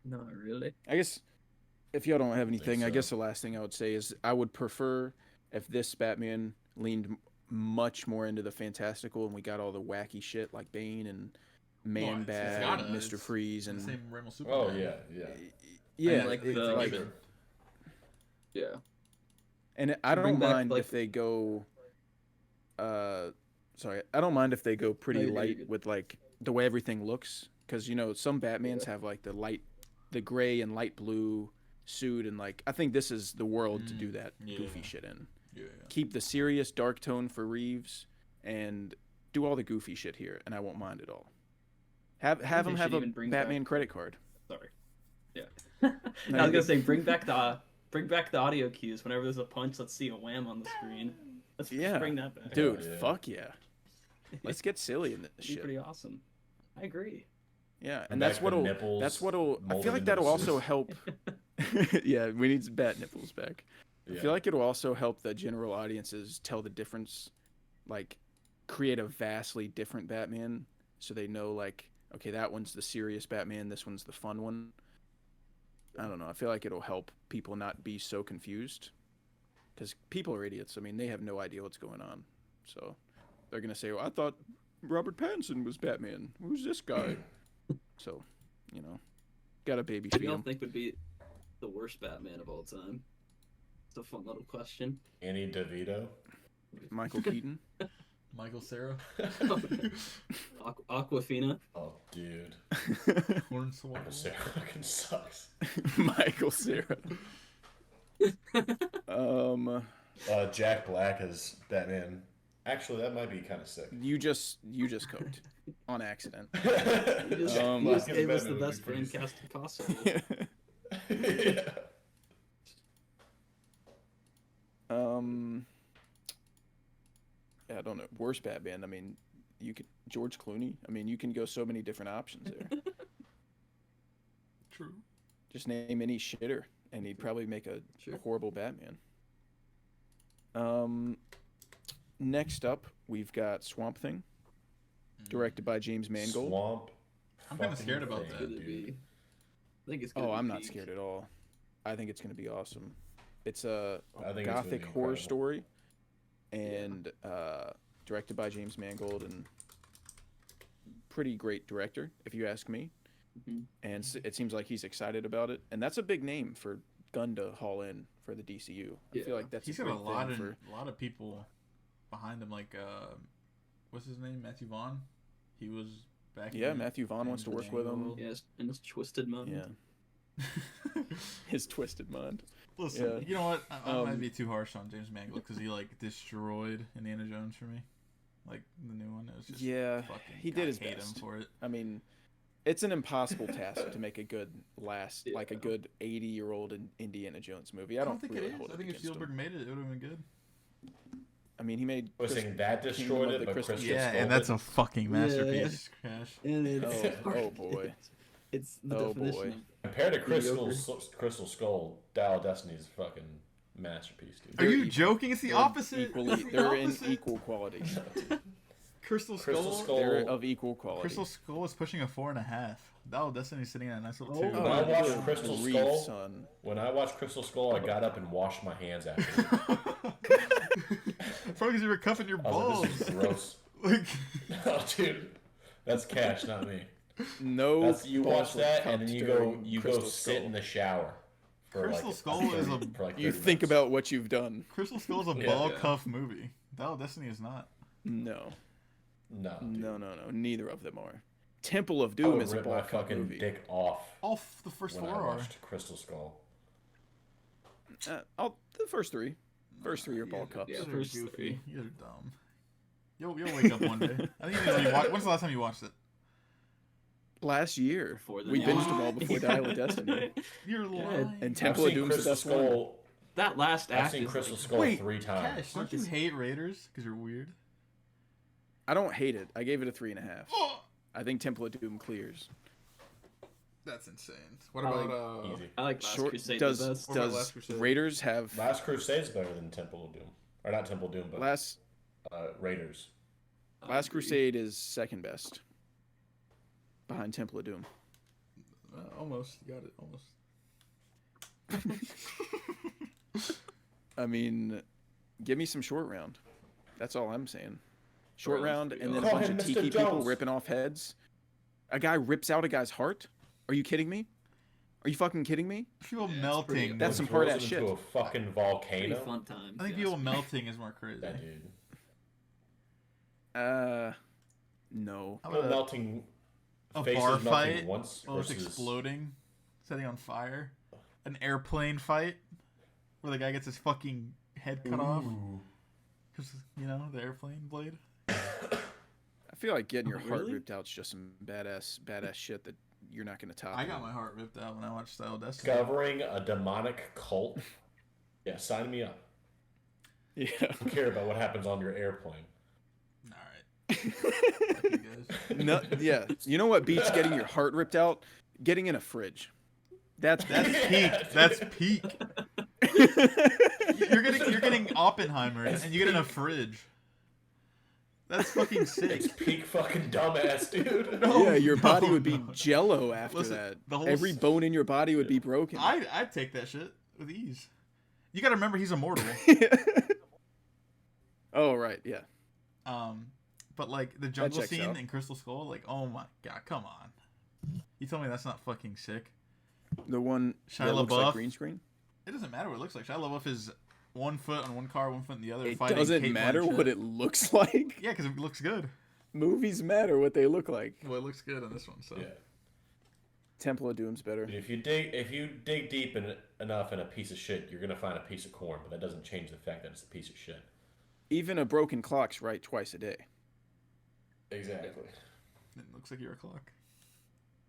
Not really. I guess if y'all don't have anything, I so. guess the last thing I would say is I would prefer if this Batman leaned much more into the fantastical and we got all the wacky shit like Bane and Man it's Bat gotta, and Mr. it's Freeze the and same realm of Superman. Oh yeah, yeah. yeah, like it's the- like- Sure. Yeah. and I Bring don't back, mind like- if they go sorry, I don't mind if they go pretty No, you're light good. with like the way everything looks, because you know some Batmans have like the gray and light blue suit, and like I think this is the world to do that goofy yeah. shit in. Yeah. Keep the serious dark tone for Reeves and do all the goofy shit here, and I won't mind at all. Have they him have should a even bring Batman back- credit card. Sorry. Yeah. I was gonna say bring back the audio cues whenever there's a punch. Let's see a wham on the screen. Let's Yeah. bring that back. Dude, yeah. fuck yeah. Let's get silly in this It'd be shit. pretty awesome. I agree. Yeah, Bring and that's back the what'll nipples that's what'll I molded feel like into that'll the also suit. help. Yeah, we need some bat nipples back. I Yeah. feel like it'll also help the general audiences tell the difference, like create a vastly different Batman, so they know like, okay, that one's the serious Batman, this one's the fun one. I don't know. I feel like it'll help people not be so confused, because people are idiots. I mean, they have no idea what's going on, so they're gonna say, "Well, I thought Robert Pattinson was Batman. Who's this guy?" So, you know, gotta baby Who feed do y'all him. think would be the worst Batman of all time? It's a fun little question. Annie DeVito. Michael Keaton. Michael Cera, Aquafina. Oh, dude. Hornswoggle. Sarah fucking sucks. Michael Cera. Jack Black as Batman. Actually, that might be kind of sick. You just cooked on accident. You just, Jack you Black just as gave us the Batman would best be pretty brain casting possible. yeah. Yeah, I don't know. Worst Batman. I mean, you could George Clooney. I mean, you can go so many different options there. True. Just name any shitter, and he'd probably make a Sure. horrible Batman. Next up, we've got Swamp Thing, directed by James Mangold. Swamp. I'm kinda fucking scared about thing, that. Could it dude. be? I think it's gonna Oh, be I'm not peak. scared at all. I think it's gonna be awesome. It's a I think it's gonna gothic be horror incredible. story, and directed by James Mangold, and pretty great director, if you ask me. Mhm. And it seems like he's excited about it, and that's a big name for Gunn to haul in for the DCU. I feel Yeah. like that's He's a got great a lot thing of for. a lot of people behind him. Like, what's his name? Matthew Vaughn. He was back. Yeah, in Matthew Vaughn wants to work with him. Mangold. Yes, and his twisted mind. Yeah, his twisted mind. Listen, Yeah. you know what? I might Um, be too harsh on James Mangold because he like destroyed Indiana Jones for me. Like the new one, it was just Yeah, fucking, he did I his hate best. him for it. I mean, it's an impossible task to make a good like a Yeah. good 80-year-old Indiana Jones movie. I I don't don't think really it is. hold I it think if against him. Spielberg made it, it would have been good. I mean, he made. I was saying that Kingdom destroyed of it, the but Crystal Crystal Skull. Skull and that's did. a fucking masterpiece, Yeah. Crash. And it's Oh boy. It's the Oh, definition boy. of Compared to mediocre. Crystal Skull, Dial of Destiny is a fucking masterpiece, dude. Are you equal. joking? It's the They're opposite. Equally, It's the they're in opposite. equal quality. Crystal Skull. Crystal Skull. They're of equal quality. Crystal Skull is pushing a 4.5. Dial of Destiny's sitting at a nice little 2. When I watched good Crystal grief, Skull, son. when I watched Crystal Skull, I got up and washed my hands after. Probably because you were cuffing your I was balls. like, this is gross. Like, Oh, dude, that's Cash, not me. No. That's you balls watch were that, and cupped then you during go Crystal sit Skull. in the shower. Crystal like, Skull is a. for like You 30 think minutes. about what you've done. Crystal Skull is a Yeah. ball cuff movie. Dial of Destiny is not. No. No, dude. No. Neither of them are. Temple of I Doom would is a rip ball my cup fucking movie. dick off All the first when four I are. watched Crystal Skull. The first three. First three are ball cups. Yeah. You're First goofy. three. You're dumb. You'll wake up one day. I think you need to rewatch. When's the last time you watched it? Last year. Before the We new binged one. them all before Dial of Destiny. You're lying. And I've Temple of seen Doom's the Crystal best one. Skull. That last I've act seen is Crystal like, Skull Wait, 3 times. Cash, don't you hate Raiders because you're weird? I don't hate it. I gave it a 3.5. I think Temple of Doom clears. That's insane. What I about Easy. I like Last Short Crusade does the best. What about Last does Crusade? Raiders have Last Crusade's better than Temple of Doom. Or not Temple of Doom, but Last Raiders. Last Crusade is second best behind Temple of Doom. almost? You got it. Almost. I mean, give me some short round. That's all I'm saying. Short Short round's round, pretty and then a awesome. bunch of Call him tiki Mr. people Jones. ripping off heads. A guy rips out a guy's heart. Are you kidding me? Are you fucking kidding me? People pretty- melting. That's some Throws hard-ass it shit. into a fucking Pretty volcano. fun time. I think people melting is more crazy. That dude. No. How People about melting. a faces bar melting fight? once Oh, it's versus exploding, setting on fire. An airplane fight where the guy gets his fucking head cut off because the airplane blade. I feel like getting your heart Really? ripped out is just some badass shit that you're not gonna top. I got my heart ripped out when I watched Dial of Destiny. discovering a demonic cult. Yeah, sign me up. Yeah. I don't care about what happens on your airplane. All right. Fuck you guys. No. Yeah. You know what beats getting your heart ripped out? Getting in a fridge. That's That's peak. That's peak. You're getting Oppenheimer and you get in a fridge. That's fucking sick. It's peak fucking dumbass, dude. yeah. Your body no, would be no. jello after Listen, that. the whole Every s- bone in your body would be broken. I'd take that shit with ease. You got to remember he's immortal. Oh right. Yeah. But like the jungle checks scene out. in Crystal Skull, like oh my god, come on. You tell me that's not fucking sick. The one Shia that looks LaBeouf. like green screen. It doesn't matter what it looks like. Shia LaBeouf is 1 foot on one car, 1 foot in the other. It fighting doesn't Kate matter Blanchett. what it looks like. Yeah, because it looks good. Movies matter what they look like. Well, it looks good on this one. So Yeah. Temple of Doom's better. If you dig deep enough in a piece of shit, you're gonna find a piece of corn, but that doesn't change the fact that it's a piece of shit. Even a broken clock's right twice a day. Exactly. it looks like you're a clock.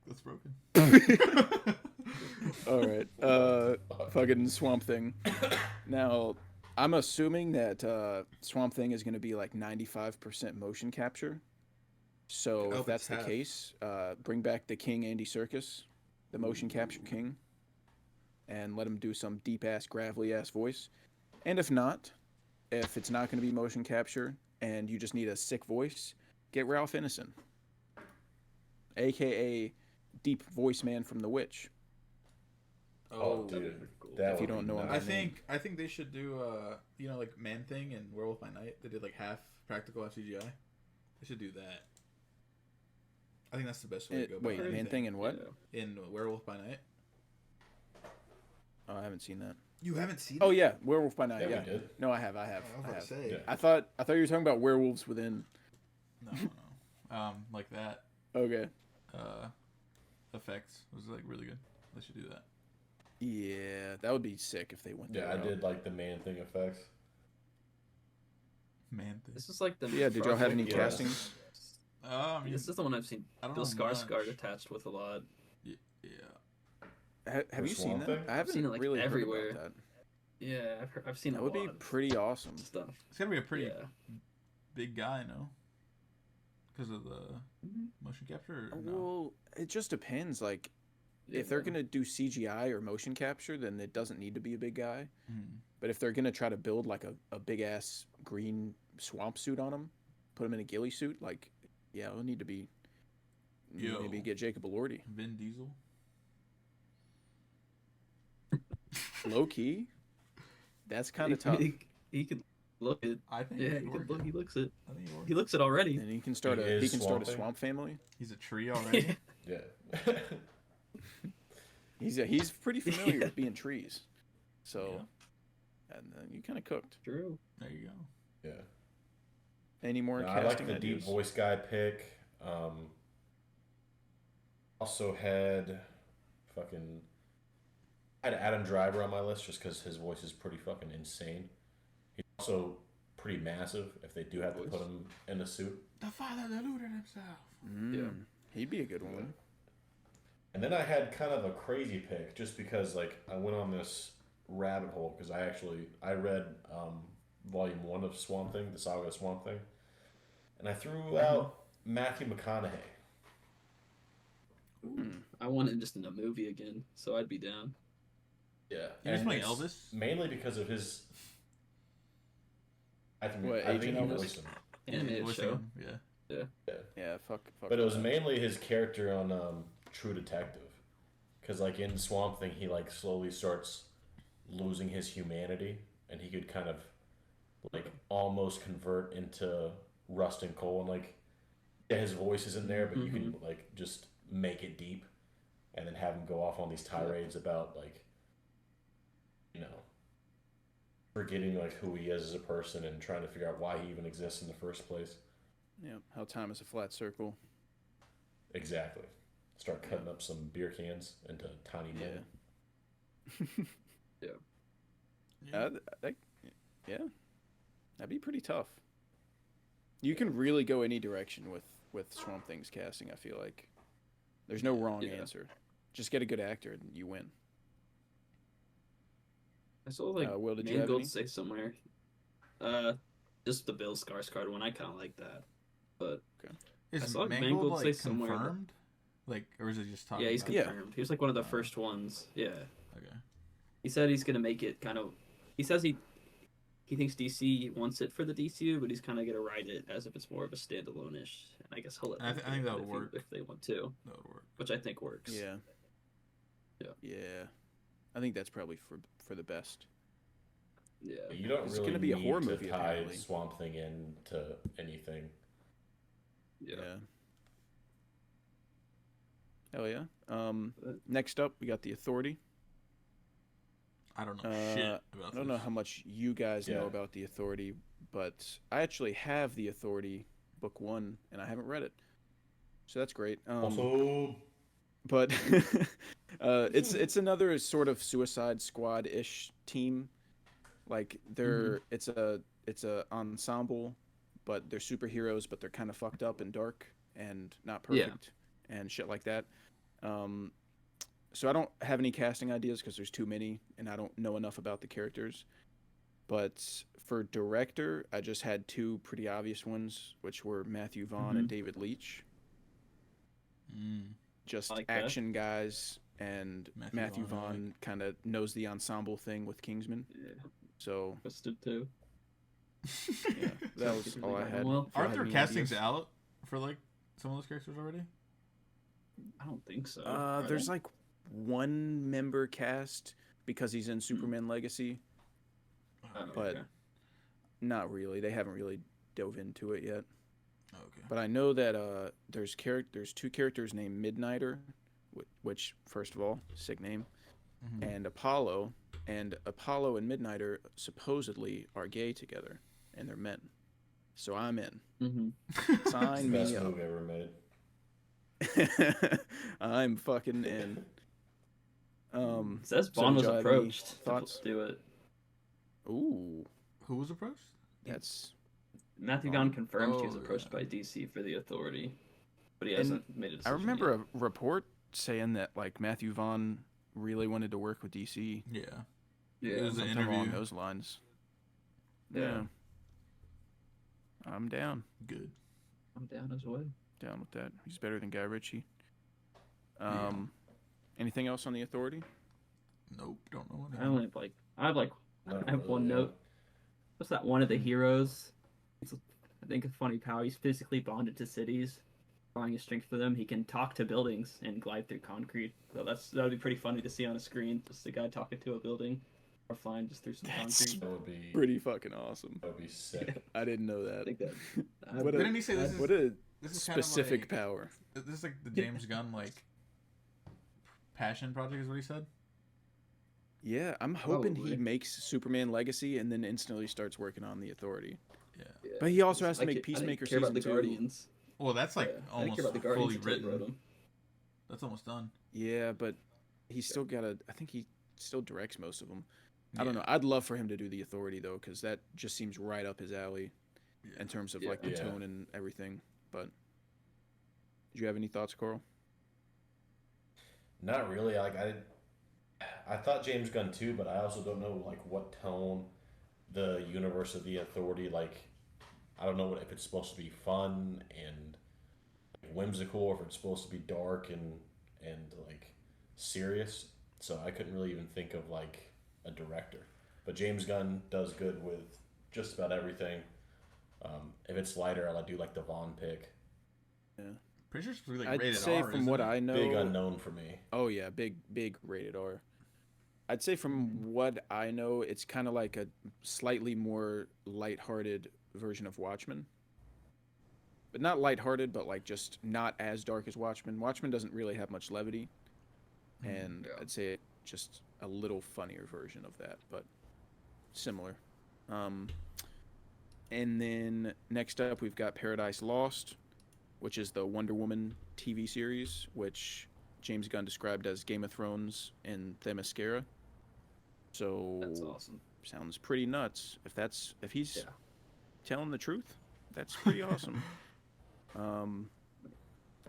That's broken. All right. Fucking Swamp Thing. Now, I'm assuming that Swamp Thing is going to be like 95% motion capture. So Oh, if that's the half. case, bring back the King Andy Serkis, the motion capture king, and let him do some deep ass, gravelly ass voice. And if not, if it's not going to be motion capture and you just need a sick voice, get Ralph Ineson, aka Deep Voice Man from The Witch. Oh, dude. That If you would don't be know him nuts. I think they should do like Man Thing and Werewolf by Night. They did like half practical, half CGI. They should do that. I think that's the best way to go. about Wait, Man anything. Thing and what? In Werewolf by Night. Oh, I haven't seen that. You haven't seen? Oh yeah, Werewolf by Night. Yeah, we Yeah. did. No, I have. I was about to say. Yeah. I thought you were talking about werewolves within. No. Like that. Okay. Effects was like really good. They should do that. Yeah, that would be sick if they went Yeah, that I route. did like the Man Thing effects. Man Thing. This is like the. Yeah, did y'all have any Yeah. castings? I mean, This is the one I've seen I don't Bill know Skarsgård much. attached with a lot. yeah. Have For you seen Swamp that? Thing? I haven't seen it, like, really everywhere. heard about Yeah, I've seen that. a That would be lot of pretty awesome. stuff. It's gotta be a pretty Yeah. big guy, no? Because of the motion capture. Or no? Well, it just depends. Like, if they're gonna do CGI or motion capture, then it doesn't need to be a big guy. Hmm. But if they're gonna try to build like a big ass green swamp suit on him, put him in a ghillie suit, like, yeah, it'll need to be. Yo. Maybe get Jacob Elordi. Vin Diesel. Low key, that's kind of tough. He could look it. I think. Yeah, it he could could work. look. He looks it. I think it works. He looks it already. And he can start He a is swamp Swamp Thing? family. He's a tree already. Yeah. He's pretty familiar with being trees, so and you kind of cooked. True. There you go. Yeah. Any more No, I casting like the ideas? deep voice guy pick. Also had I had Adam Driver on my list just because his voice is pretty fucking insane. He's also pretty massive if they do have to put him in a suit. The father deluded himself. Yeah, he'd be a good one. And then I had kind of a crazy pick just because like I went on this rabbit hole because I read volume 1 of Swamp Thing, the saga of Swamp Thing, and I threw out Matthew McConaughey. I want him just in a movie again, so I'd be down. Yeah, He was and playing it's Elvis? mainly because of his. I think Agent he Elvis? voiced him. Animated Voicing show. him, Yeah. Yeah, fuck. But it was mainly his character on True Detective, because like in Swamp Thing, he like slowly starts losing his humanity, and he could kind of like almost convert into rust and coal, and like yeah, his voice isn't there, but you can like just make it deep, and then have him go off on these tirades about like forgetting like who he is as a person and trying to figure out why he even exists in the first place. Yeah, how time is a flat circle. Exactly. Start cutting up some beer cans into tiny men. Yeah, that'd be pretty tough. You can really go any direction with Swamp Thing's casting. I feel like there's no wrong answer. Just get a good actor and you win. I saw like Will, did you have any? Mangold say somewhere. Just the Bill Skarsgård one. I kind of like that, but I Is saw Mangold Mangold say like somewhere that- confirmed? Like, or is it just talking? yeah, he's about confirmed. He was like one of the first ones. Yeah, Okay. he said he's gonna make it kind of. He says he thinks DC wants it for the DCU, but he's kind of gonna write it as if it's more of a standalone-ish. And I guess he'll let I them think do that it would work. if they want to, That would work. which I think works. Yeah. Yeah. Yeah. I think that's probably for the best. Yeah. You don't It's really gonna be a need horror to movie, tie apparently. Swamp Thing into anything. Yeah. Hell yeah. Next up, we got The Authority. I don't know shit about this. I don't know how much you guys know about The Authority, but I actually have The Authority book 1 and I haven't read it, so that's great. Also, But it's another sort of Suicide Squad-ish team. Like it's a ensemble, but they're superheroes, but they're kind of fucked up and dark and not perfect and shit like that. So I don't have any casting ideas because there's too many and I don't know enough about the characters. But for director, I just had 2 pretty obvious ones, which were Matthew Vaughn and David Leitch. Just I like that. action guys, and Matthew Vaughn kind of knows the ensemble thing with Kingsman. Yeah. So Twisted too. yeah, that was all I had. Well, If y'all Aren't have there any castings ideas. out for like some of those characters already? I don't think so. Are There's they? like 1 member cast because he's in Superman Legacy, Oh, but okay. not really. They haven't really dove into it yet. Okay. But I know that there's 2 characters named Midnighter, which first of all, sick name, and Apollo. And Apollo and Midnighter supposedly are gay together, and they're men. So I'm in. Mm-hmm. Sign best me up. movie ever made. I'm fucking in. It says so Bond did was y'all have any approached thoughts? to do it. Ooh, Who was approached? that's Matthew Vaughn confirmed he was oh, approached yeah. by DC for the Authority, but he And hasn't made a I decision. remember yet. a report saying that like Matthew Vaughn really wanted to work with DC. Yeah. Yeah. It was an Something along interview. those lines. Yeah. I'm down. Good. I'm down as well. Down with that. He's better than Guy Ritchie. Anything else on The Authority? Nope. Don't know what. I only have I have one Yeah. note. What's that? One of the heroes. I think it's funny how he's physically bonded to cities, drawing his strength for them. He can talk to buildings and glide through concrete. So that'd be pretty funny to see on a screen. Just a guy talking to a building, or flying just through some concrete. That would be Pretty fucking awesome. that would be sick. I didn't know that. I think that. What a, Didn't he say this is what a this is kind of specific like- power. This is like the James Gunn like passion project is what he said. Yeah, I'm hoping he Probably. makes Superman Legacy and then instantly starts working on the Authority. Yeah. But he also has to I make ca- I didn't Peacemaker care about season the 2. Guardians. Well, that's like Yeah, I didn't almost care about the Guardians fully until he wrote written. 'em. That's almost done. Yeah, but he's still got to. I think he still directs most of them. I don't Yeah. know. I'd love for him to do the Authority though, because that just seems right up his alley in terms of like the Yeah. tone and everything. But did you have any thoughts, Coral? Not really. Like I thought James Gunn too, but I also don't know like what tone the universe of the Authority like. I don't know if it's supposed to be fun and whimsical, or if it's supposed to be dark and like serious. So I couldn't really even think of like a director. But James Gunn does good with just about everything. If it's lighter, I do like the Vaughn pick. Yeah. Pretty sure it's really I'd rated say R. from isn't what it? I know. Big unknown for me. Oh yeah, big rated R. I'd say from what I know, it's kind of like a slightly more lighthearted version of Watchmen. But not lighthearted, but like just not as dark as Watchmen. Watchmen doesn't really have much levity, and I'd say just a little funnier version of that, but similar. And then next up, we've got Paradise Lost, which is the Wonder Woman TV series, which James Gunn described as Game of Thrones and Themyscira. So That's awesome. sounds pretty nuts. If he's telling the truth, that's pretty awesome.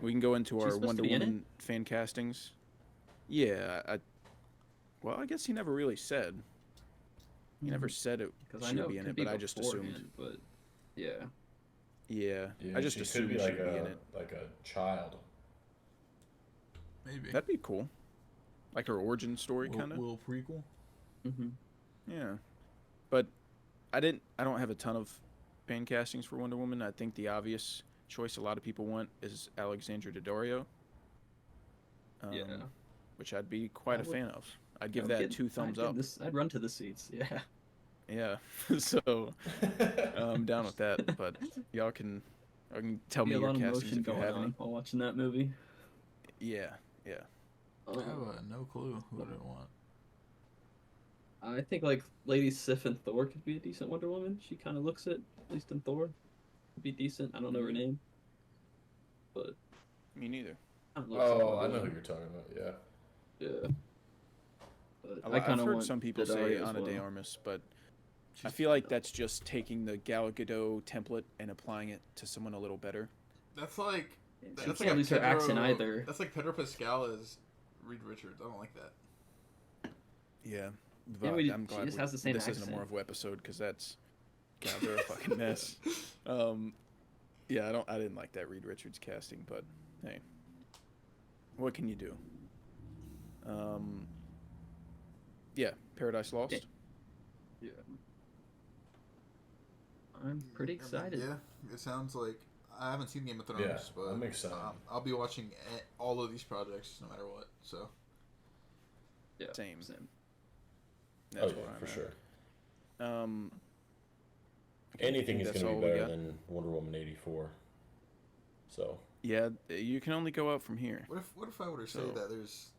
We can go into She's our supposed to Wonder be in Woman fan castings. Yeah, I guess he never really said. He never said it Because I she know would be it in could it, be but I just assumed. beforehand, but yeah. Yeah, Yeah, I just she assumed could be she'd be in it. like a child. Maybe. That'd be cool. Like her origin story, kind of. Little prequel. Mm-hmm. Yeah, but I don't have a ton of fan castings for Wonder Woman. I think the obvious choice a lot of people want is Alexandra Daddario. Yeah. Which I'd be quite a fan of. I'd give I'd that get- 2 thumbs up. I'd run to the seats. Yeah. Yeah, so I'm down with that. But y'all can tell me Be a your lot of castings emotion if you going have any. on while watching that movie. Yeah. I have no clue who I'd want. I think like Lady Sif and Thor could be a decent Wonder Woman. She kind of looks it, at least in Thor. Could be decent. I don't know her name, but Me neither. I don't know if Oh, I Wonder know who Woman. you're talking about. Yeah. Yeah. But I I've kind of heard want some people Daddario say as Ana de well. Armas, but I feel like that's just taking the Gal Gadot template and applying it to someone a little better. That's like. She That's can't like lose her accent either. That's like Pedro Pascal as Reed Richards. I don't like that. Yeah, Yeah, but I'm she glad just has the same this isn't a accent. Marvel episode because that's God, they're a fucking mess. Yeah, I didn't like that Reed Richards casting, but hey, what can you do? Yeah, Paradise Lost. Yeah. I'm pretty excited. Yeah, it sounds like I haven't seen Game of Thrones, Yeah, but I'm excited. I'll be watching all of these projects no matter what. So Yeah. Same. Same. That's oh where yeah, I'm for at. sure. think Anything is that's going to all be we better got. than Wonder Woman 84. So Yeah, you can only go up from here. what if I were to say So- that there's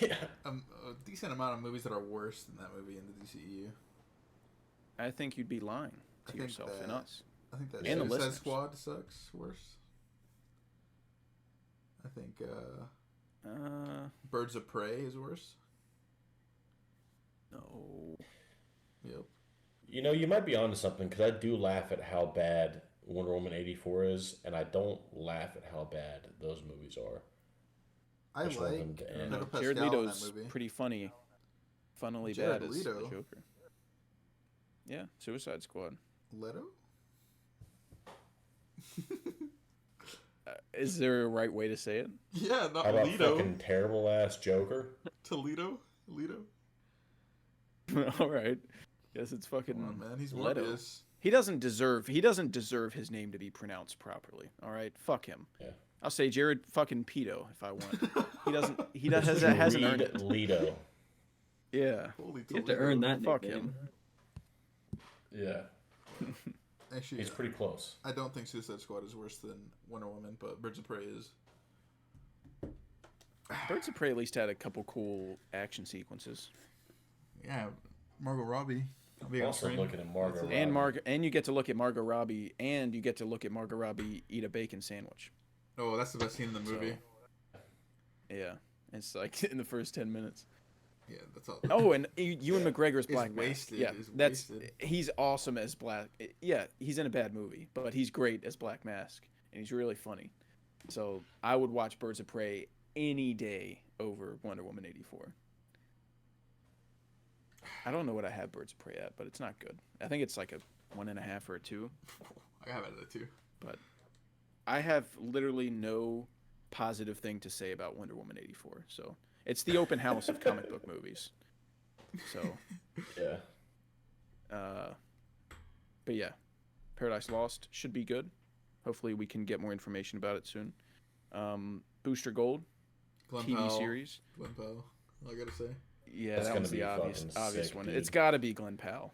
yeah, a decent amount of movies that are worse than that movie in the DCEU? I think you'd be lying I to think yourself and that- us. I think that And the Suicide listeners. Squad sucks worse. I think Birds of Prey is worse. No. Yep. you know, you might be onto something because I do laugh at how bad Wonder Woman 84 is, and I don't laugh at how bad those movies are. I Which one of them like to end? Pedro Pascal Jared in Leto's that movie. pretty funny, funnily Jared bad as the Leto. Joker. Yeah, Suicide Squad. Leto? Is there a right way to say it? Yeah, not How about Leto. fucking terrible ass Joker? Toledo? Leto? All right. Guess it's fucking Come on, man. He's Leto. Morbius. He doesn't deserve his name to be pronounced properly. All right, fuck him. Yeah. I'll say Jared fucking pedo if I want. He It's hasn't earned Jared it. Leto. Yeah. Holy You have to Toledo. earn that Fuck nickname. him. Yeah, Actually, he's pretty close. I don't think Suicide Squad is worse than Wonder Woman, but Birds of Prey is. Birds of Prey at least had a couple cool action sequences. Yeah, Margot Robbie. I'll be I'm on also screen. looking at Margot Robbie. And you get to look at Margot Robbie, and you get to look at Margot Robbie eat a bacon sandwich. Oh, that's the best scene in the movie. Yeah, it's like in the first 10 minutes. Yeah, that's all. Oh, and Ewan McGregor's Black Mask. wasted. Yeah, It's that's wasted. he's awesome as Black. Yeah, he's in a bad movie, but he's great as Black Mask, and he's really funny. So I would watch Birds of Prey any day over Wonder Woman 84. I don't know what I have Birds of Prey at, but it's not good. I think it's like a 1.5 or a 2. I have it at a 2. But I have literally no positive thing to say about Wonder Woman 84. So it's the open house of comic book movies. So Yeah. but yeah, Paradise Lost should be good. Hopefully we can get more information about it soon. Booster Gold Glenn TV Powell. series. Glenn Powell. All I gotta say. Yeah, That's that gonna was be the obvious fucking sick, one. dude. It's got to be Glenn Powell.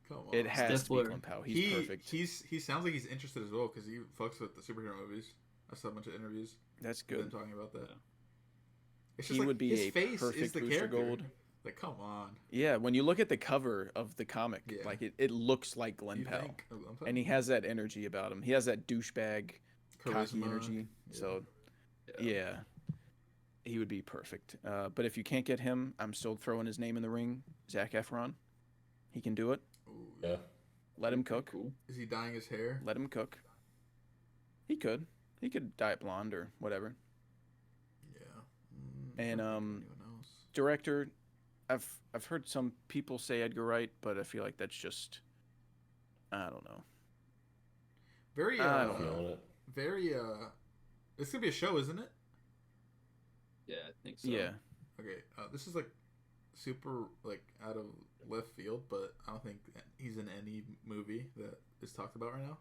Come on. It has to be Stifler. Glenn Powell. He's perfect. He sounds like he's interested as well because he fucks with the superhero movies. I saw a bunch of interviews. That's With him good. talking about that. It's He would be his a face is perfect the Booster character. Gold. Like, come on. Yeah, when you look at the cover of the comic, Yeah. like it looks like Glenn You Powell. think of Glenn Powell? And he has that energy about him. He has that douchebag, cocky Charisma. energy. Yeah. So, yeah, he would be perfect. But if you can't get him, I'm still throwing his name in the ring. Zac Efron, he can do it. Ooh, Yeah. Let him cook. Cool. Is he dyeing his hair? Let him cook. He could. He could dye it blonde or whatever. Yeah. And anyone else? director, I've heard some people say Edgar Wright, but I feel like that's just, I don't know. Very. I don't know. Feeling it. Very. It's gonna be a show, isn't it? Yeah, I think so. Yeah. Okay. This is like super like out of left field, but I don't think he's in any movie that is talked about right now.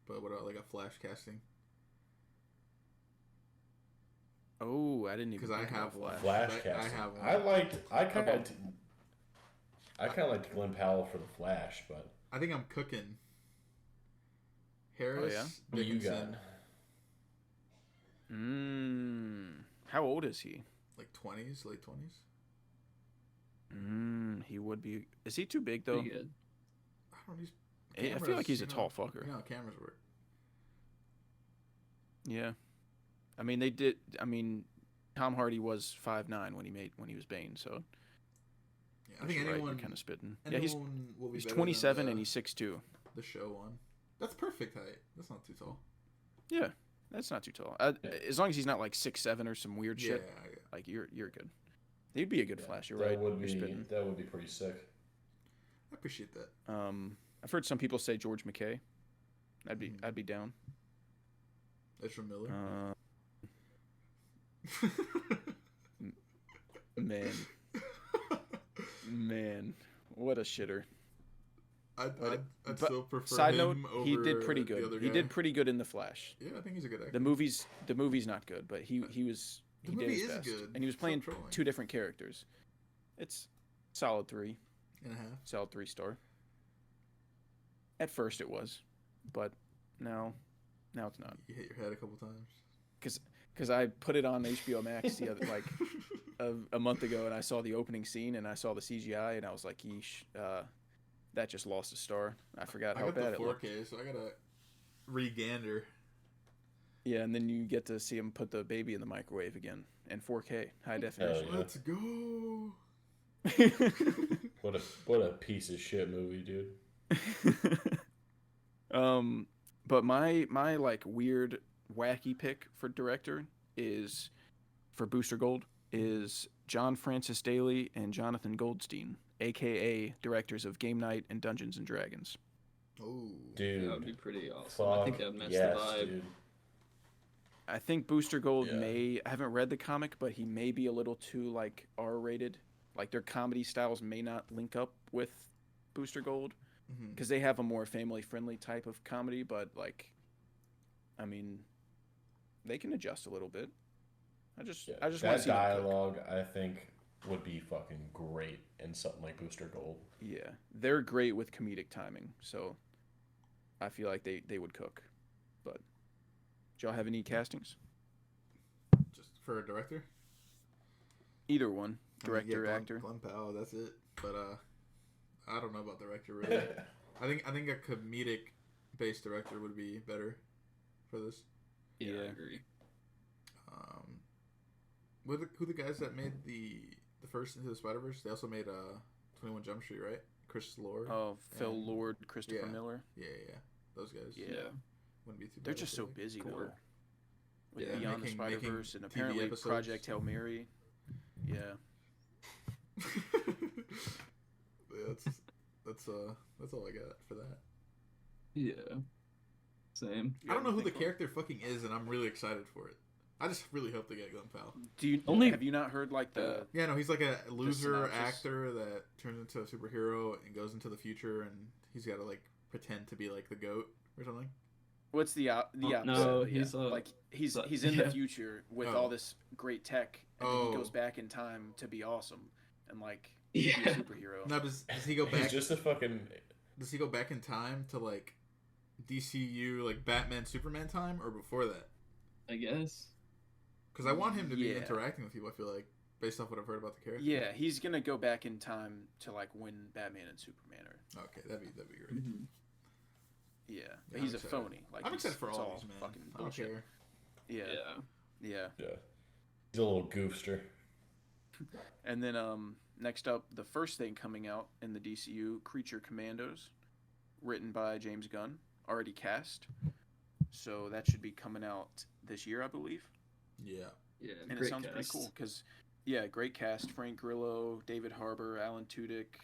But what about like a Flash casting? Oh, I didn't even. Because I think have about one. Flash I casting. have one. I kind of liked Glenn Powell for the Flash, but I think I'm cooking. Harris yeah? who you Dickinson, got? How old is he? like 20s, late 20s. He would be. Is he too big though? Pretty good. I don't know. I feel like he's a tall fucker. You know how cameras work. Yeah. I mean, they did. I mean, Tom Hardy was 5'9" when he was Bane. So Yeah, I think you're anyone kind of spitting. anyone Yeah, he's will be he's better 27 than and he's 6'2". the show one. That's perfect height. That's not too tall. Yeah, that's not too tall. As long as he's not like 6'7" or some weird shit, like you're good. He'd be a good Flash. You're right. That would You're be spitting. pretty sick. I appreciate that. I've heard some people say George McKay. I'd be down. Ezra Miller. Man, what a shitter. I'd but still prefer Side him note, over he did pretty the other good. He guy. did pretty good in the Flash. Yeah, I think he's a good actor. The movie's not good, but he did his movie is best, good. and he was Stop playing trolling. 2 different characters. It's solid 3, And a half. solid 3-star. At first it was, but now it's not. You hit your head a couple times. Because I put it on HBO Max the other a month ago, and I saw the opening scene and I saw the CGI, and I was like, yeesh, that just lost a star. I forgot I how got bad the it looked. 4K, so I gotta regander. Yeah, and then you get to see him put the baby in the microwave again in 4K, high definition. Yeah. Let's go. What a piece of shit movie, dude. But my like weird wacky pick for director is for Booster Gold is John Francis Daly and Jonathan Goldstein, aka directors of Game Night and Dungeons and Dragons. Oh, Dude. That would be pretty awesome. I think that would match yes, the vibe. dude. I think Booster Gold Yeah. I haven't read the comic, but he may be a little too like R-rated. Like their comedy styles may not link up with Booster Gold because they have a more family-friendly type of comedy, but like, I mean, they can adjust a little bit. I just want to that see them cook. dialogue. I think would be fucking great in something like Booster Gold. Yeah, they're great with comedic timing, so I feel like they would cook. But do y'all have any castings? just for a director. Either one, I mean, director, yeah, actor. Glenn Powell, that's it. But I don't know about director really. I think a comedic based director would be better for this. Yeah, Yeah. I agree. Who the guys that made the first Into the Spider-Verse? They also made 21 Jump Street, right? Chris Lord. Oh, Phil and- Lord, Christopher yeah. Miller. Yeah. Those guys. Yeah. Wouldn't be too bad. They're I just feel so like. busy Cool. though. With Yeah, Beyond making the Spider-Verse and TV apparently episodes. Project Hail Mary. Yeah. Yeah, that's all I got for that. Yeah. Same. I don't know who the Think of- character fucking is, and I'm really excited for it. I just really hope they get Glenn Powell. Do you Only- have you not heard like the Yeah, no, he's like a loser synopsis? actor that turns into a superhero and goes into the future, and he's got to like pretend to be like the goat or something. what's the opposite? No, of he's, like he's so- in yeah. the future with Oh. all this great tech, and then Oh. he goes back in time to be awesome and like Yeah. be a superhero. Now, does he go He's back? just a fucking. Does he go back in time to like DCU like Batman Superman time or before that? I guess. Because I want him to be Yeah. interacting with people. I feel like based off what I've heard about the character. Yeah, he's gonna go back in time to like when Batman and Superman are. Okay, that'd be great. Mhm. Yeah, but Yeah, he's I'm a excited. phony. Like I'm he's- excited for it's all these, man. fucking I don't bullshit. care. Yeah, Yeah. yeah. Yeah. He's a little goofster. And then next up, the first thing coming out in the DCU, Creature Commandos, written by James Gunn, already cast. So that should be coming out this year, I believe. Yeah. Yeah. And great it sounds pretty cast. cool because, yeah, great cast: Frank Grillo, David Harbour, Alan Tudyk,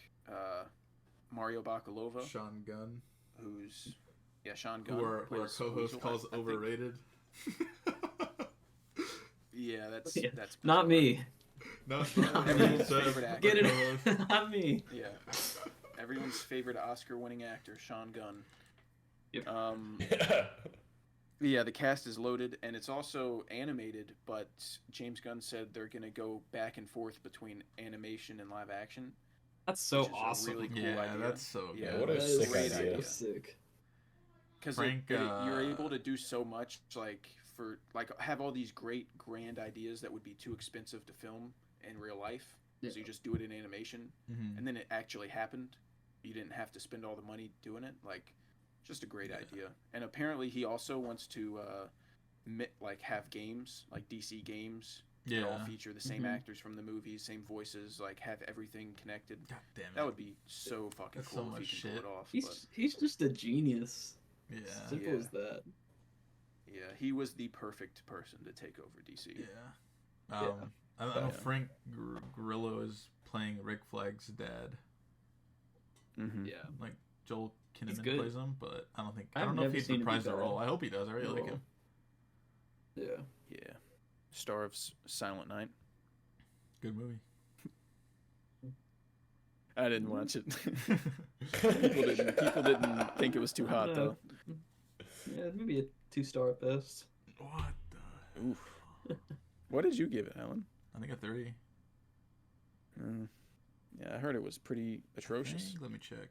Mario Bakalova, Sean Gunn, who's Sean Gunn, who our plays co-host Weasel, calls I think. overrated. Yeah, that's Yeah. that's Not me. No, Everyone's favorite actor. Get it? Not me. Yeah, everyone's favorite Oscar-winning actor, Sean Gunn. Yep. Yeah, the cast is loaded, and it's also animated, but James Gunn said they're going to go back and forth between animation and live action. That's so Which is a awesome. really cool Yeah, idea. that's so Yeah, good. what a That is sick great so idea. sick. Because Frank, you're able to do so much, like, for, like, have all these great, grand ideas that would be too expensive to film in real life. Yeah. So you just do it in animation, Mhm. and then it actually happened. You didn't have to spend all the money doing it. Like, just a great idea. And apparently he also wants to, like, have games, like DC games. That all Yeah. feature the same Mhm. actors from the movies, same voices, like have everything connected. God damn it. That would be so fucking That's so cool if much he can shit. pull it off. He's just a genius. Yeah. Simple Yeah. as that. Yeah, he was the perfect person to take over DC. Yeah. I know Yeah. Frank Grillo is playing Rick Flag's dad. Mm-hmm. Yeah. Like Joel He's Kinnaman good. plays him, but I don't I've know if never he's seen him be reprised the bad. role. I hope he does. I really like No. him. Yeah. Yeah. Star of Silent Night. Good movie. I didn't watch it. People didn't think it was too hot though. Yeah, maybe a 2-star at best. What the? Oof. What did you give it, Alan? I think a 3. Yeah, I heard it was pretty atrocious. Let me check.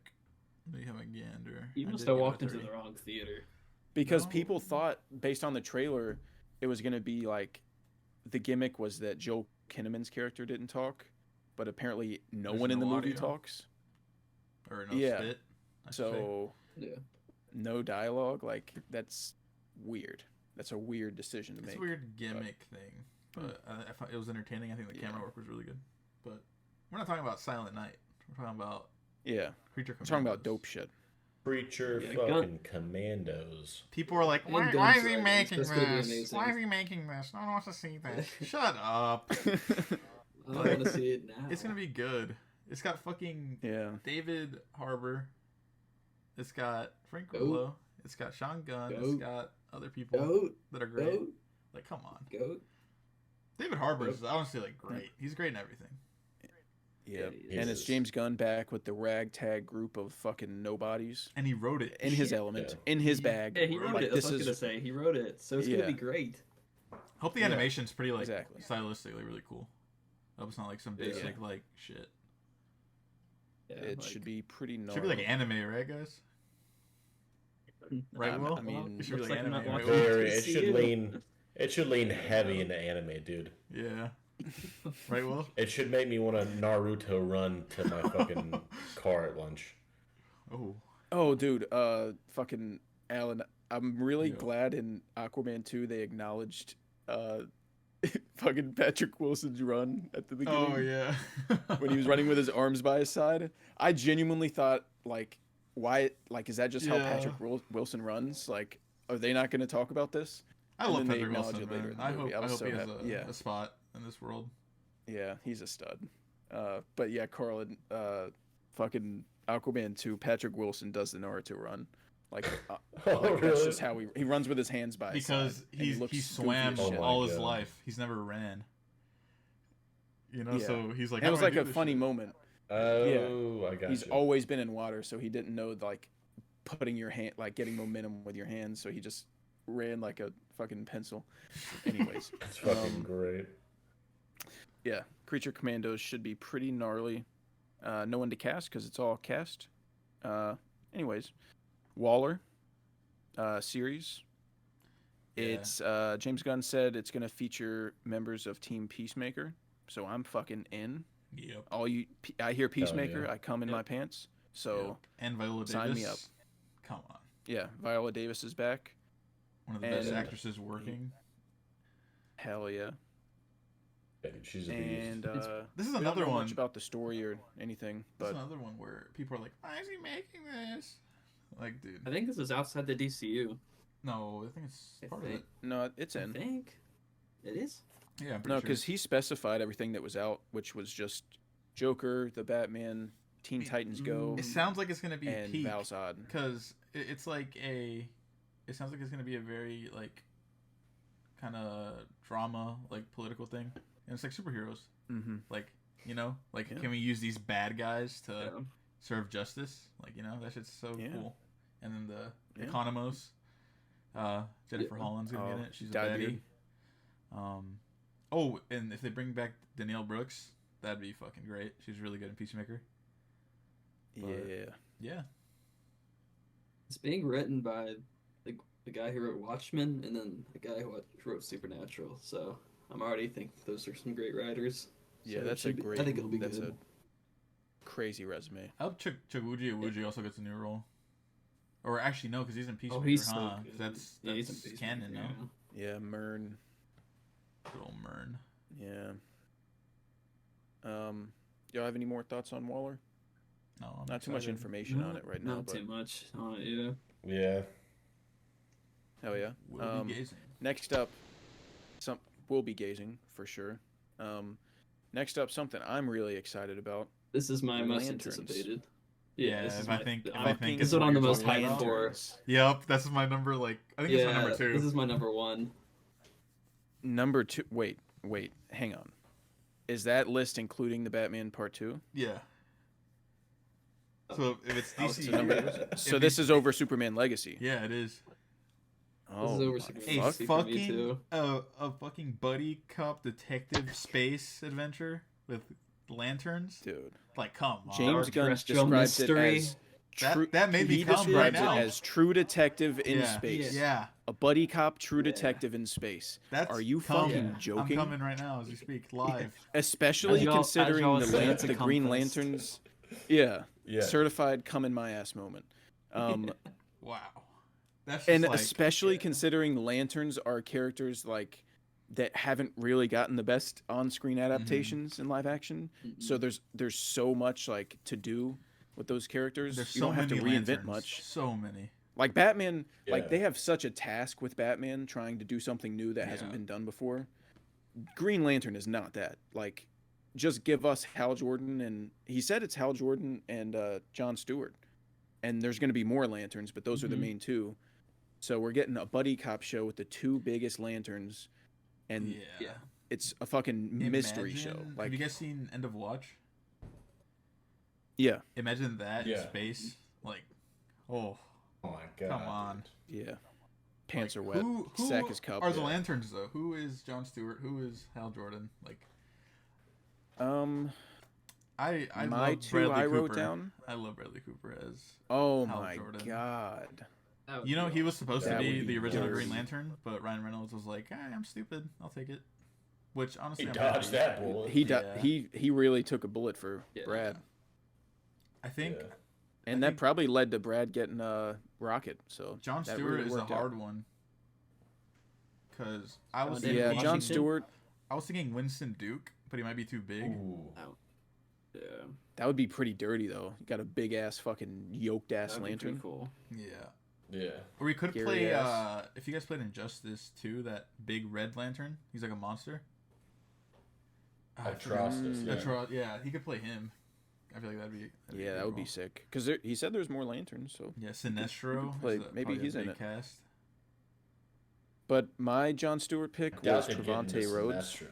Let me have a gander. You I must did have give it a walked into 3. the wrong theater. Because No. people thought, based on the trailer, it was gonna be like, the gimmick was that Joel Kinnaman's character didn't talk, but apparently no There's one in the no movie audio. talks. Or no Yeah. spit. I should say. So Yeah. no dialogue. Like that's weird. That's a weird decision to It's make. a weird gimmick thing, but I thought it was entertaining. I think the camera Yeah. work was really good. But we're not talking about Silent Night. We're talking about Yeah, Creature we're talking about Commandos. dope shit. Preacher Yeah, fucking commandos. People are like, And why Guns is he Dragons, making that's gonna be this? amazing. Why is he making this? No one wants to see this. Shut up. I want to see it now. It's gonna be good. It's got fucking Yeah, David Harbour. It's got Frank Goat. Grillo. It's got Sean Gunn. It's Goat. got other people Goat. that are great. Goat. Like, come on. Goat. David Harbour is honestly like great. He's great in everything. yeah. he And it's is. James Gunn back with the ragtag group of fucking nobodies And he wrote it. in his Shit. element, in his bag. Yeah, he wrote Like, it. That's this what I was is- gonna say. He wrote it, so it's Yeah. gonna be great. Hope the Yeah, animation's pretty like exactly. stylistically really cool. Hope it's not like some Yeah. basic like shit. Yeah, It like- should be pretty gnarly. Should be like anime, right, guys? Right, Will? I mean, it should be looks like like I'm anime. not right, watching Will? Very. It see should you. lean. It should lean heavy into anime, dude. Yeah. Right, Will? It should make me want to Naruto run to my fucking car at lunch. Oh. Oh, dude, fucking Alan, I'm really glad in Aquaman 2 they acknowledged fucking Patrick Wilson's run at the beginning. Oh, yeah. When he was running with his arms by his side. I genuinely thought, like, why, like, is that just how Patrick Wilson runs? Like, are they not going to talk about this? I And love then they Patrick acknowledge Wilson, it later man. in the I hope, movie. I was hope so he has happy. a spot in this world. Yeah, he's a stud. But yeah, Carlin, fucking Aquaman 2, Patrick Wilson does the Naruto run. Like, that's just how he runs with his hands by his side. Because he swam all his life. He's never ran. You know, so he's like, it was like a funny moment. Oh, I got He's you. always been in water, so he didn't know, like, putting your hand, like, getting momentum with your hands, so he just ran like a fucking pencil. Anyways. It's fucking great. Yeah, Creature Commandos should be pretty gnarly. No one to cast because it's all cast. Anyways, Waller series. Yeah. It's James Gunn said it's gonna feature members of Team Peacemaker, so I'm fucking in. Yep. I hear Peacemaker, yeah. I come in my pants. So And Viola Davis. sign me up. Come on. Yeah, Viola Davis is back. One of the best And- actresses working. Hell yeah. She's a beast. And This is we don't another know one. much about the story or anything, This but is another one where people are like, why is he making this? Like, dude. I think this is outside the DCU. No, I think it's part of it. no, it's I in. think it is. Yeah, I'm pretty No, sure. because he specified everything that was out, which was just Joker, the Batman, Teen Titans Go, It sounds like it's gonna be and peak. Valzad. Because it's like a. It sounds like it's gonna be a very like, kind of drama, like political thing, and it's like superheroes. Mm-hmm. Like, you know, like Yeah. can we use these bad guys to Yeah. serve justice? Like, you know, that shit's so Yeah. cool. And then the Yeah. Economos, Jennifer Yeah. Holland's gonna be in Oh, it. She's a that'd baddie. be- Oh, and if they bring back Danielle Brooks, that'd be fucking great. She's really good in Peacemaker. But- Yeah. Yeah. It's being written by the guy who wrote Watchmen and then the guy who wrote Supernatural. So I'm already think those are some great writers. Yeah, So it that's a should be- great. I think it'll be that's good. a crazy resume. I hope Chukwuji Iwuji also gets a new role. Or actually, no, because he's in Peacemaker, Oh, he's so huh? 'Cause good. That's Yeah, he's in canon, Peacemaker, no? yeah. Yeah, Mern. Good old Mern. Yeah. Y'all have any more thoughts on Waller? No, I'm Not too much excited. information on it right now, Not but too much on it, yeah. Yeah. hell yeah. We'll be gazing. Next up, we'll be gazing for sure. Next up, something I'm really excited about. This is my most Lanterns. anticipated. Yeah, this is if I my- think- if I'm- I think this is it's what I'm the what most you're talking hyped about. for. Lanterns. Yep, that's my number. Like, I think it's my number 2. This is my number 1. Number 2. Wait, hang on. Is that list including the Batman Part 2? Yeah. So if it's DC, So this is over Superman Legacy. yeah, it is. Oh, This is over my Superman A fuck. Legacy. for me, fucking too. a fucking buddy cop detective space adventure with lanterns. Dude. Like, come on. James Gunn Terrestrial describes mystery. it as That made me he come right describes it now. as true detective in Yeah. space. Yeah, A buddy cop, true detective in space. that's. Are you come. fucking I'm joking? coming right now as we speak live. Especially As y'all considering say, it's a the Green compass. Lanterns. Yeah. Yeah. Certified come in my ass moment. Wow. That's just And like, especially considering lanterns are characters like that haven't really gotten the best on-screen adaptations in live action. So there's so much like to do with those characters. there's You so don't have to many reinvent lanterns. much. So many. Like Batman, like Yeah. they have such a task with Batman trying to do something new that hasn't Yeah. been done before. Green Lantern is not that. Like, just give us Hal Jordan, and he said it's Hal Jordan and Jon Stewart, and there's going to be more lanterns, but those are the main two. So we're getting a buddy cop show with the two biggest lanterns, and Yeah. it's a fucking mystery show. Imagine- Like, have you guys seen End of Watch? yeah, Imagine that in Yeah. space. Like, oh, Oh my god. come on. yeah. Pants Like, are wet. Who Sack is cup. are the lanterns though? Who is Jon Stewart? Who is Hal Jordan? Like, I my love two Bradley I wrote Cooper. down. I love Bradley Cooper as. Oh Hal my Jordan. god. You know, he was supposed to That be would the be original dirty. Green Lantern, but Ryan Reynolds was like, I'm stupid. I'll take it. Which honestly, He I'm dodged happy. that bullet. He really took a bullet for Brad, I think Yeah. and that probably led to Brad getting a rocket. So John that Stewart really is a worked out. hard one. Because I was David Yeah, thinking, John Washington? Stewart. I was thinking Winston Duke, but he might be too big. Ooh. Yeah. That would be pretty dirty though. You got a big ass fucking yoked ass That'd be pretty lantern. cool. Yeah. Yeah. Or we could Scary play, ass. if you guys played Injustice 2, that big red lantern. He's like a monster. Atrocitus. Yeah. Yeah, he could play him. I feel like that'd be a Yeah, good that would be role. sick. Because he said there's more lanterns. So, Yeah, Sinestro. play- is maybe probably a he's in big it. Cast. but my John Stewart pick Doubt was they'd get into Trevante Rhodes, Sinestro.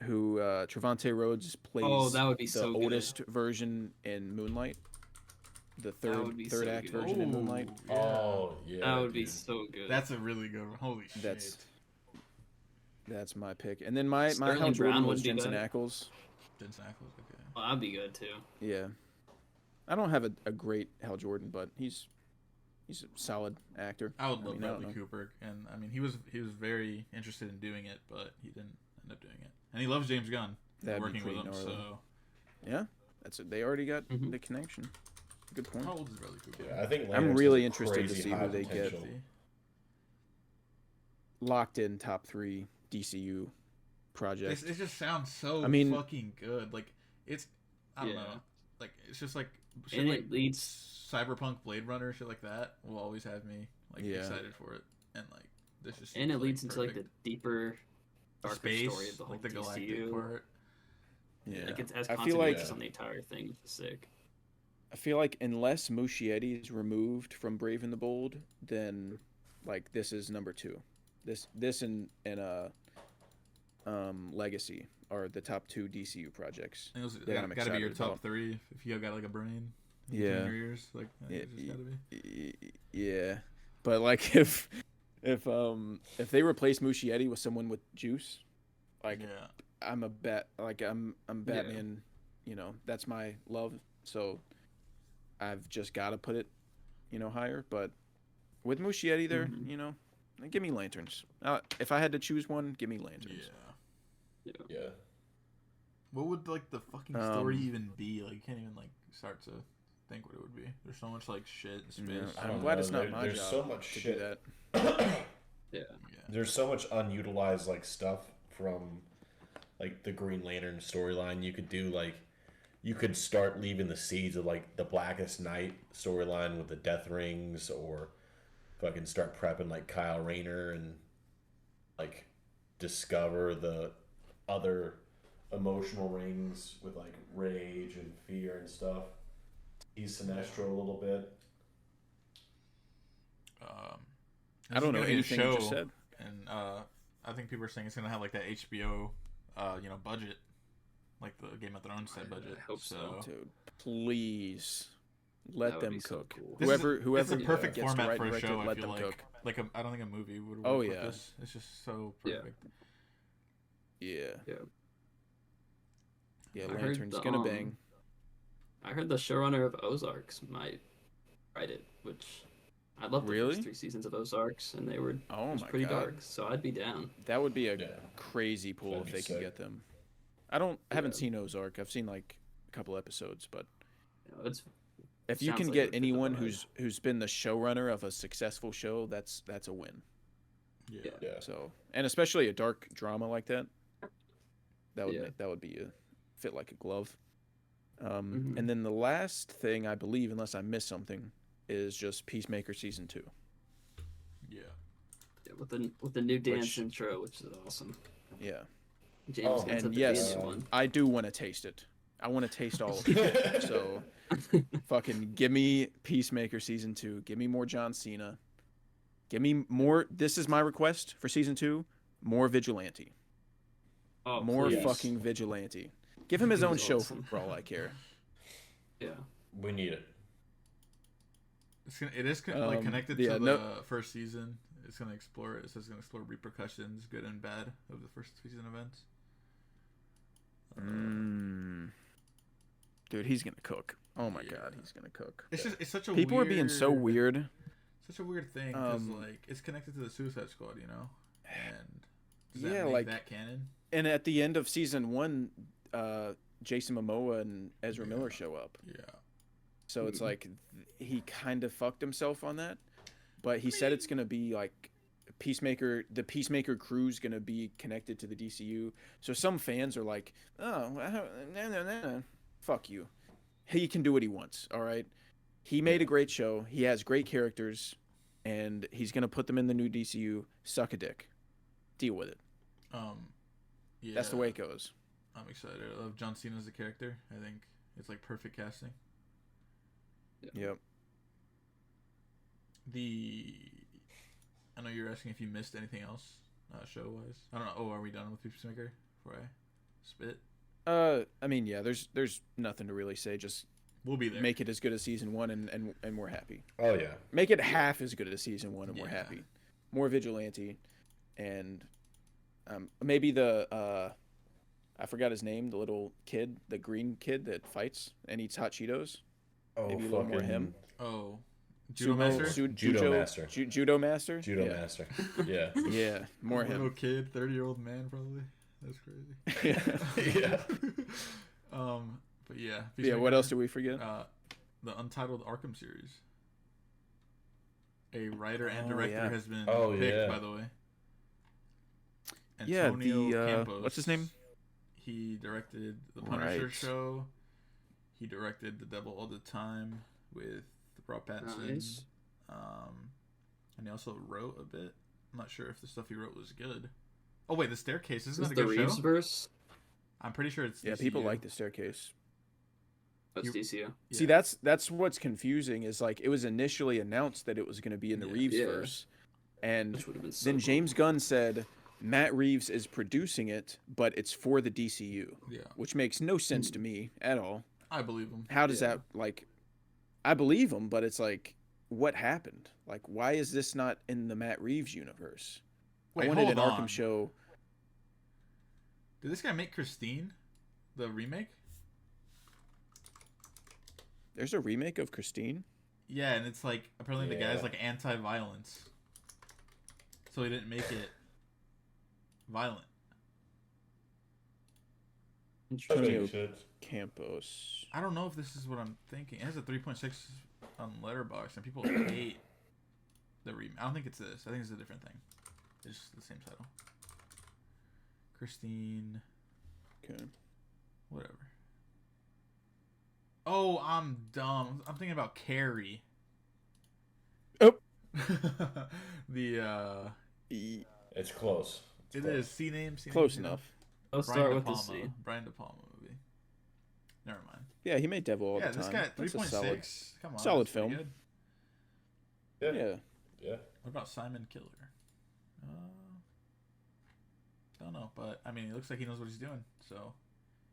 who Trevante Rhodes plays Oh, that would be the so good. oldest version in Moonlight. The would be third so act good. version in Moonlight. Yeah. Oh, yeah. That would be dude. so good. That's a really good one. Holy shit. That's my pick. And then my Sterling Hal Jordan Brown was would be Jensen better. Ackles. Jensen Ackles, okay. Well, that'd be good too. Yeah. I don't have a great Hal Jordan, but he's a solid actor. I would love mean, I don't Bradley know. Cooper, and I mean he was very interested in doing it, but he didn't end up doing it. And he loves James Gunn, That'd be working with pretty him. gnarly. So Yeah, that's it. They already got Mhm. the connection. Good point. how old is Bradley Cooper? Yeah, I think I'm Lantern's really has interested to crazy see high who they get. potential. Locked in top 3 DCU project. It just sounds so I mean- fucking good. Like it's I don't Yeah. know. Like it's just like shit And like it leads. Cyberpunk, Blade Runner, shit like that will always have me like Yeah. excited for it. And like this just And it seems, leads into like the perfect. deeper, darker space, story of the whole like the galactic DCU. part. Yeah. Like it has I feel like continuities on the entire thing, which is sick. Unless Muschietti is removed from Brave and the Bold, then like this is number 2. This and Legacy are the top 2 DCU projects. And those that I'm gotta be your excited top about. 3 if you got like a brain. Yeah. In your ears, like it's just gotta be. Yeah, but like if they replace Muschietti with someone with juice, like Yeah. I'm Batman. You know, that's my love. So I've just got to put it, higher. But with Muschietti there, give me lanterns. If I had to choose one, give me lanterns. Yeah. What would like the fucking story Um, even be? Like you can't even like start to think what it would be. There's so much like shit in space. Yeah, I I'm don't glad know. it's not my There's job so much to shit. do that. Yeah. There's so much unutilized like stuff from like the Green Lantern storyline. You could do like you could start leaving the seeds of like the Blackest Night storyline with the Death Rings, or fucking start prepping like Kyle Rayner and like discover the other emotional rings with like rage and fear and stuff. He's Sinestro a little bit. I don't know There's gonna be a anything you just show, said. And I think people are saying it's gonna have like that HBO, budget, like the Game of Thrones type budget. hope so. Dude, please let That would them be so cook. cool. This is Whoever it's the perfect gets to format write for and a direct show. it, I let feel them like cook. I don't think a movie would work Oh, with yeah. this. It's just so Yeah. perfect. Yeah. Yeah. Yeah, I heard Lantern's the, gonna bang. I heard the showrunner of Ozarks might write it, which I love the Really? first 3 seasons of Ozarks, and it Oh was my pretty God. dark, so I'd be down. That would be a Yeah. crazy pull That'd if be they can sick. get them. I haven't Yeah. seen Ozark. I've seen like a couple episodes, but It's if you sounds can like it get would fit the anyone vibe. who's been the showrunner of a successful show, that's a win. Yeah. Yeah. So, and especially a dark drama like that, that would Yeah. that would be fit like a glove. Mhm. And then the last thing I believe, unless I missed something, is just Peacemaker season 2. Yeah. yeah, with the new dance Which- intro, which is awesome. Yeah, James Oh, Gunn's at and the yes, end one. I do want to taste it. I want to taste all of it. So, fucking give me Peacemaker season 2. Give me more John Cena. Give me more. This is my request for season 2. More Vigilante. Oh, More please. fucking Vigilante. Give him his He own was show awesome. for all I care. Yeah. We need it. It is like Um, connected yeah, to the no- first season. It's gonna explore. It says it's gonna explore repercussions, good and bad, of the first season events. Dude, he's gonna cook. Oh my Yeah. God, he's gonna cook. It's such a People are being so weird. Such a weird thing because Um, like it's connected to the Suicide Squad, and Does that Yeah, make like- that canon? And at the end of season 1, Jason Momoa and Ezra Miller show up. Yeah. So it's like he kind of fucked himself on that. But he said it's going to be like the Peacemaker crew's going to be connected to the DCU. So some fans are like, "Oh, no. Fuck you. He can do what he wants, all right? He made a great show. He has great characters and he's going to put them in the new DCU. Suck a dick. Deal with it." Yeah. That's the way it goes. I'm excited. I love John Cena as a character. I think it's like perfect casting. Yep. I know you're asking if you missed anything else, show wise. I don't know. Oh, are we done with Peacemaker before I spit? I mean, yeah, there's nothing to really say. Just We'll be there. make it as good as season 1 and we're happy. Oh yeah. Make it half as good as season 1 and we're Yeah. happy. More vigilante, and maybe the I forgot his name, the little kid, the green kid that fights and eats hot Cheetos. Oh, Maybe a little more him. Oh, Judo Master. Judo Master. Judo Master. Judo Yeah. Master. Yeah. Yeah, more Little him. kid, 30-year-old man, probably. That's crazy. Yeah. But yeah. Yeah. What else did we forget? The Untitled Arkham series. A writer and Oh, director yeah. has been Oh, picked, yeah. by the way. Yeah, Antonio Campos. what's his name? He directed the Punisher Right. show. He directed The Devil All the Time with Rob Pattinson. Nice. And he also wrote a bit. I'm not sure if the stuff he wrote was good. Oh wait, The Staircase isn't Is that a the good Reeves show? verse? I'm pretty sure it's Yeah, people DCU. like The Staircase. That's You- DCU. See, Yeah. that's what's confusing. Is like it was initially announced that it was going to be in the Yeah. Reeves Yeah. verse, and Which would have been so then cool. James Gunn said Matt Reeves is producing it, but it's for the DCU, Yeah, which makes no sense to me at all. I believe him. How does Yeah. that like? I believe him, but it's like, what happened? Like, why is this not in the Matt Reeves universe? Wait, I wanted hold an Arkham on. show. Did this guy make Christine, the remake? There's a remake of Christine. Yeah, and it's like apparently the Yeah. guy's like anti-violence, so he didn't make it violent. Antonio Shit. Campos. I don't know if this is what I'm thinking. It has a 3.6 on Letterboxd, and people hate the remake. I don't think it's this. I think it's a different thing. It's just the same title. Christine, Okay. whatever. Oh, I'm dumb. I'm thinking about Carrie. Oh. the It's close. it is C name. Close enough. Let's Brian start De with the Palma. C. Brian De Palma movie. Never mind. Yeah, he made Devil all Yeah, the this time. guy That's a 3.6. Come on, solid that's pretty film. good. Yeah. Yeah. What about Simon Killer? Don't know, but I mean, it looks like he knows what he's doing. So,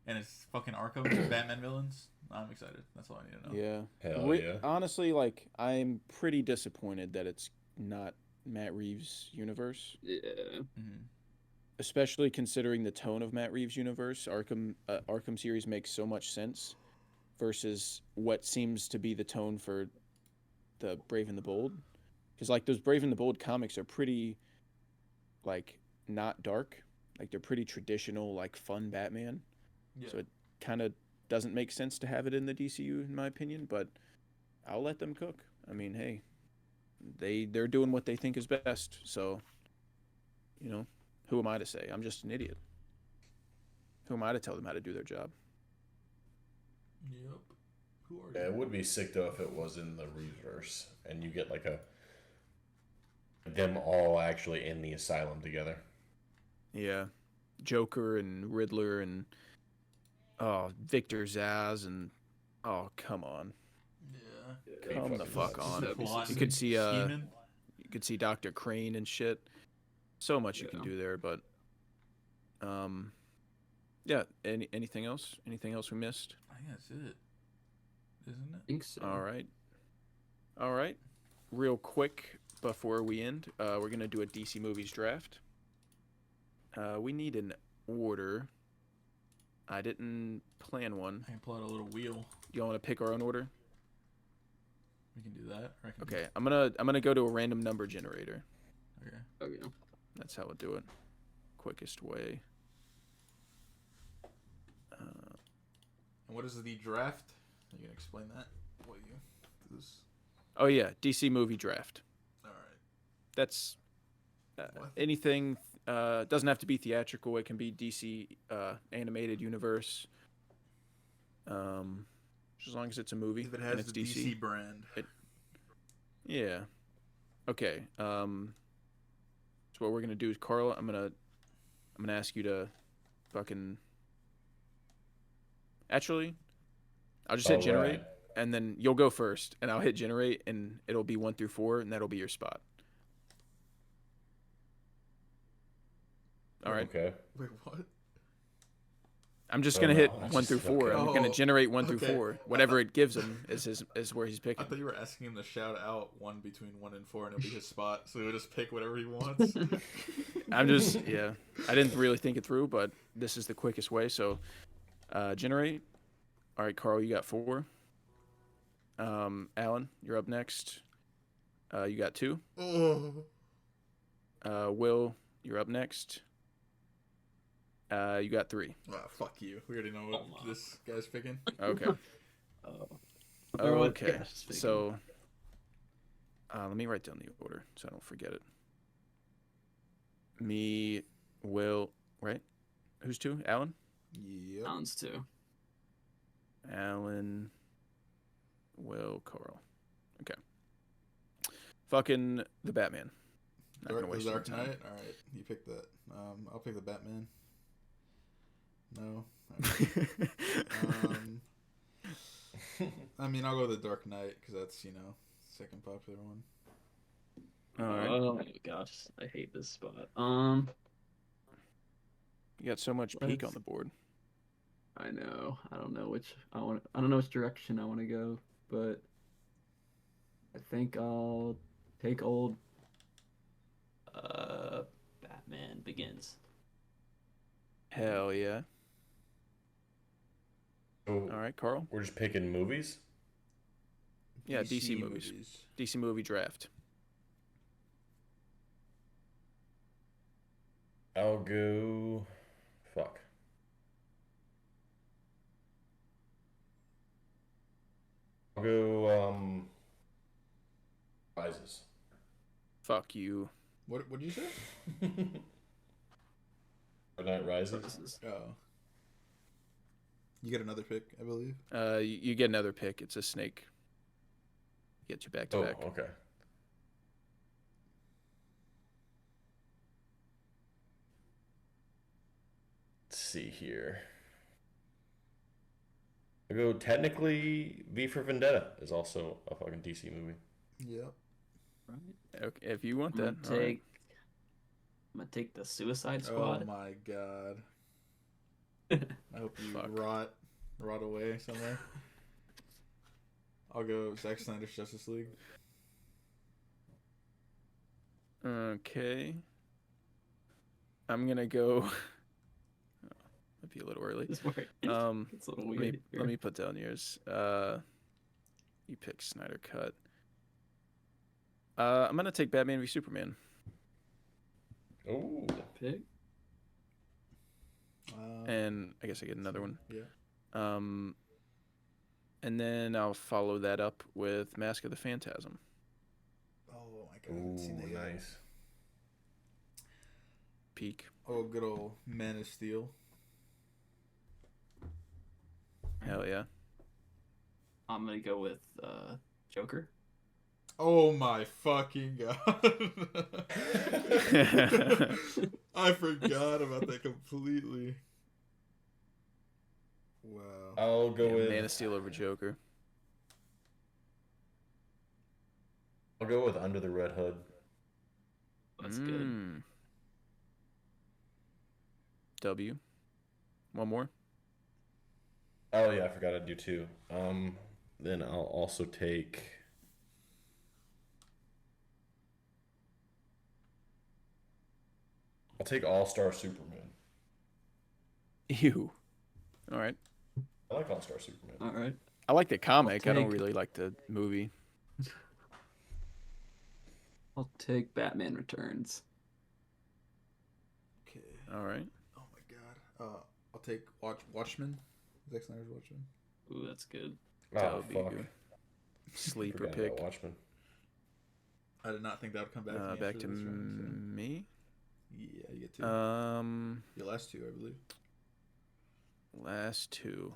and it's fucking Arkham, Batman villains. I'm excited. That's all I need to know. Yeah. Hell yeah. Honestly, like, I'm pretty disappointed that it's not Matt Reeves' universe, Yeah. Mm-hmm. especially considering the tone of Matt Reeves' universe. Arkham series makes so much sense versus what seems to be the tone for the Brave and the Bold. Because, like, those Brave and the Bold comics are pretty, like, not dark. Like, they're pretty traditional, like, fun Batman. Yeah. So it kind of doesn't make sense to have it in the DCU, in my opinion, but I'll let them cook. I mean, hey, they're doing what they think is best. So, you know, who am I to say? I'm just an idiot. Who am I to tell them how to do their job? Yep. Who are Yeah, you? it would be sick though if it was in the reverse and you get like them all actually in the asylum together. Yeah. Joker and Riddler and Victor Zsasz and come on. Yeah. Come the fuck on. That'd be so You could see Scheming. you could see Dr. Crane and shit. So much you can Yeah. do there, but yeah, anything else? Anything else we missed? I think that's it. Isn't I it? think so. All right. Real quick before we end, we're gonna do a DC movies draft. We need an order. I didn't plan one. I can pull out a little wheel. Y'all want to pick our own order? We can do that. Or I can Okay, I'm gonna go to a random number generator. Okay. Okay. That's how we'll do it. quickest way. And what is the draft? Are you gonna explain that? What you do this? Oh yeah, DC movie draft. All right. That's anything. Doesn't have to be theatrical. It can be DC animated universe. As long as it's a movie If it and has it's the DC. DC brand. Yeah. Okay. So what we're gonna do is, Carla, I'm gonna ask you to fucking. Actually, I'll just hit generate, Alright. and then you'll go first, and I'll hit generate, and it'll be 1 through 4, and that'll be your spot. All right. Okay. Wait, what? I'm just Oh, gonna no, hit that's 1 through just 4. okay. I'm gonna Oh, generate 1 through okay. 4. Whatever it gives him is where he's I picking. thought you were asking him to shout out one between 1 and 4, and it'll be his spot, so he'll just pick whatever he wants. I'm just yeah. I didn't really think it through, but this is the quickest way. So, generate. All right, Carl, you got 4. Allan, you're up next. You got 2. Will, you're up next. You got 3. Fuck you. We already know what this guy's picking. Okay. Or what Okay. Cash is picking. So, let me write down the order so I don't forget it. Me, Will, right? Who's 2? Allan? Yep. Sounds too. Allan, Will, Carl. Okay. Fucking the Batman. Not gonna waste the any Dark time. Knight? Alright, you pick that. I'll pick the Batman. No. I mean, I'll go with the Dark Knight, because that's, second popular one. All right. Oh my gosh, I hate this spot. You got so much peak on Let's- the board. I know. I don't know which direction I want to go, but I think I'll take old Batman Begins. Hell yeah. So All right, Carl. we're just picking movies. Yeah, DC movies. DC movie draft. I'll go. Fuck. I'll go. Rises. Fuck you. What'd you say? Dark Knight Rises. Oh. You get another pick, I believe. You get another pick. It's a snake. Get you back to Oh, back. okay. Let's see here. I go technically V for Vendetta is also a fucking DC movie. Yep. Right. Okay, if you want I'm that. gonna all right. take. I'm gonna take the Suicide Squad. Oh my god. I hope you Fuck. rot away somewhere. I'll go Zack Snyder's Justice League. Okay. I'm gonna go. Might be a little early. This work. It's a little Let weird. me, let me put down yours. You pick Snyder Cut. I'm gonna take Batman v Superman. Oh, pick. And I guess I get another one. Yeah. And then I'll follow that up with Mask of the Phantasm. Oh my god, I haven't seen that yet. nice. Peak. Oh, good old Man of Steel. Hell yeah. I'm gonna go with Joker. Oh my fucking god. I forgot about that completely. Wow. I'll go Yeah, with Man of Steel over Joker. I'll go with Under the Red Hood. That's good. W. One more. Oh yeah, I forgot to do 2. Then I'll also take. I'll take All Star Superman. Ew. All right. I like All Star Superman. All right. I like the comic. I don't take- really like the movie. I'll take Batman Returns. Okay. All right. Oh my god. I'll take Watchmen. Zack Snyder's Watchmen. Ooh, that's good. Oh, That would be fuck. good. Sleeper Forgot pick. about Watchmen. I did not think that would come back. To me Back after to this round, me. so. Yeah, you get two. Your last two, I believe. Last two.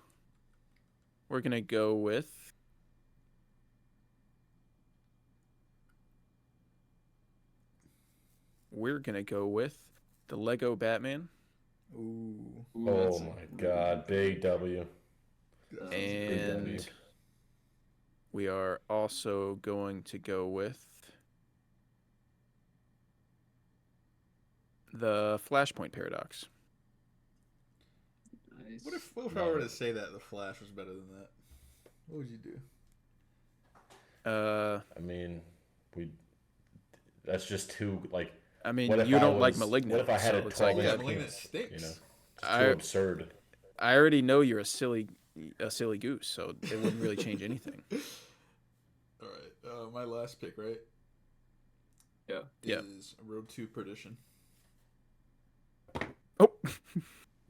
We're gonna go with. We're gonna go with the Lego Batman, Ooh. Oh my god, big W. and we are also going to go with the Flashpoint Paradox. Nice. What if I were to say that The Flash was better than that? What would you do? I mean, that's just too, like... I mean, what if you I don't like was- Malignant. What if I had so a it's 12 like, yeah, inch Malignant penis, stinks. you know? It's I- too absurd. I already know you're a silly goose, so it wouldn't really change anything. All right. My last pick, right? Yeah. Yeah. Is Road to Perdition. Oh,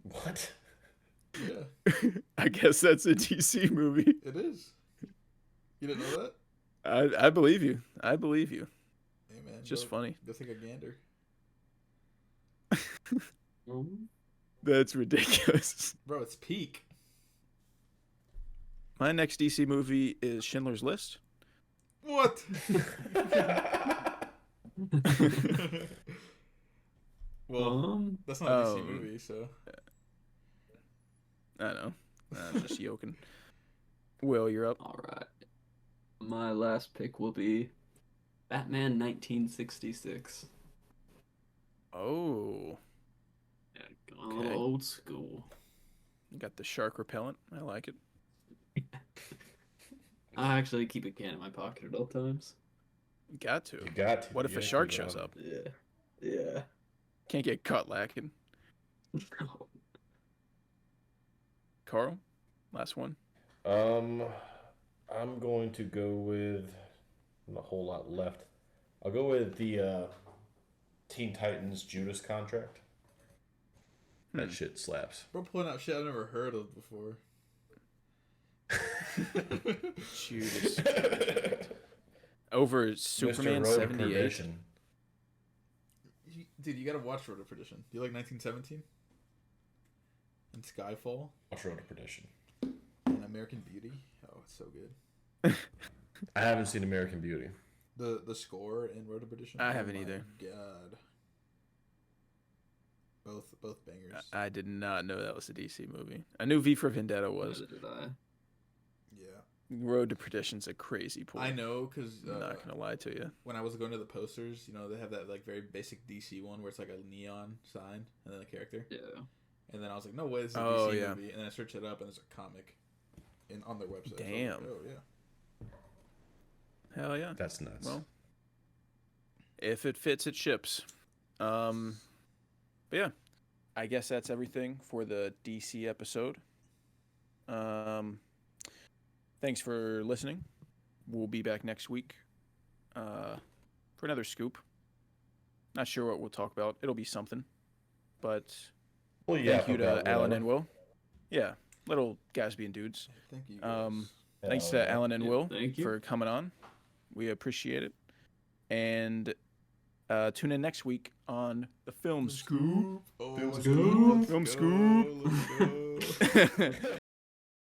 What? Yeah, I guess that's a DC movie. it is. You didn't know that? I believe you. I believe you. Hey man, Just go, funny. Go take a gander. That's ridiculous. Bro, it's peak. My next DC movie is Schindler's List. What? Well, that's not a DC movie, so. I know. I'm just joking. Will, you're up. All right. My last pick will be Batman 1966. Oh, Yeah, going a Okay. little old school. you got the shark repellent. I like it. I actually keep a can in my pocket at all times. You got to. You got to. What if You a gotta shark keep it shows on. up? Yeah. Yeah. Can't get caught lacking. Carl, last one. I'm going to go with not a whole lot left. I'll go with the Teen Titans Judas Contract. That shit slaps. Bro, pulling out shit I've never heard of before. Judas. Over Superman Mr. Road to 78. Perdition. Dude, you gotta watch Road to Perdition. Do you like 1917? And Skyfall? Watch Road to Perdition. And American Beauty? Oh, it's so good. I haven't seen American Beauty. The score in Road to Perdition? I Oh haven't my either. God. Both bangers. I did not know that was a DC movie. I knew V for Vendetta was. Neither did I. Yeah. Road to Perdition's a crazy pull. I know, because I'm not gonna lie to you. when I was going to the posters, you know, they have that like very basic DC one where it's like a neon sign and then a character. Yeah. And then I was like, no way, this is a Oh, DC yeah. movie. And then I searched it up and there's a comic on their website. So I was Damn. like, oh, yeah. Hell yeah. That's nuts. Well, if it fits, it ships. But yeah, I guess that's everything for the DC episode. Thanks for listening. We'll be back next week for another scoop. Not sure what we'll talk about. It'll be something. But Well, yeah, thank you to Allan and Will. Yeah, little guys being dudes. Thank you. Guys. Thanks to Allan and Yeah, Will thank you. for coming on. We appreciate it. And tune in next week on the Film Scoop. Oh, Film Scoop. Let's go.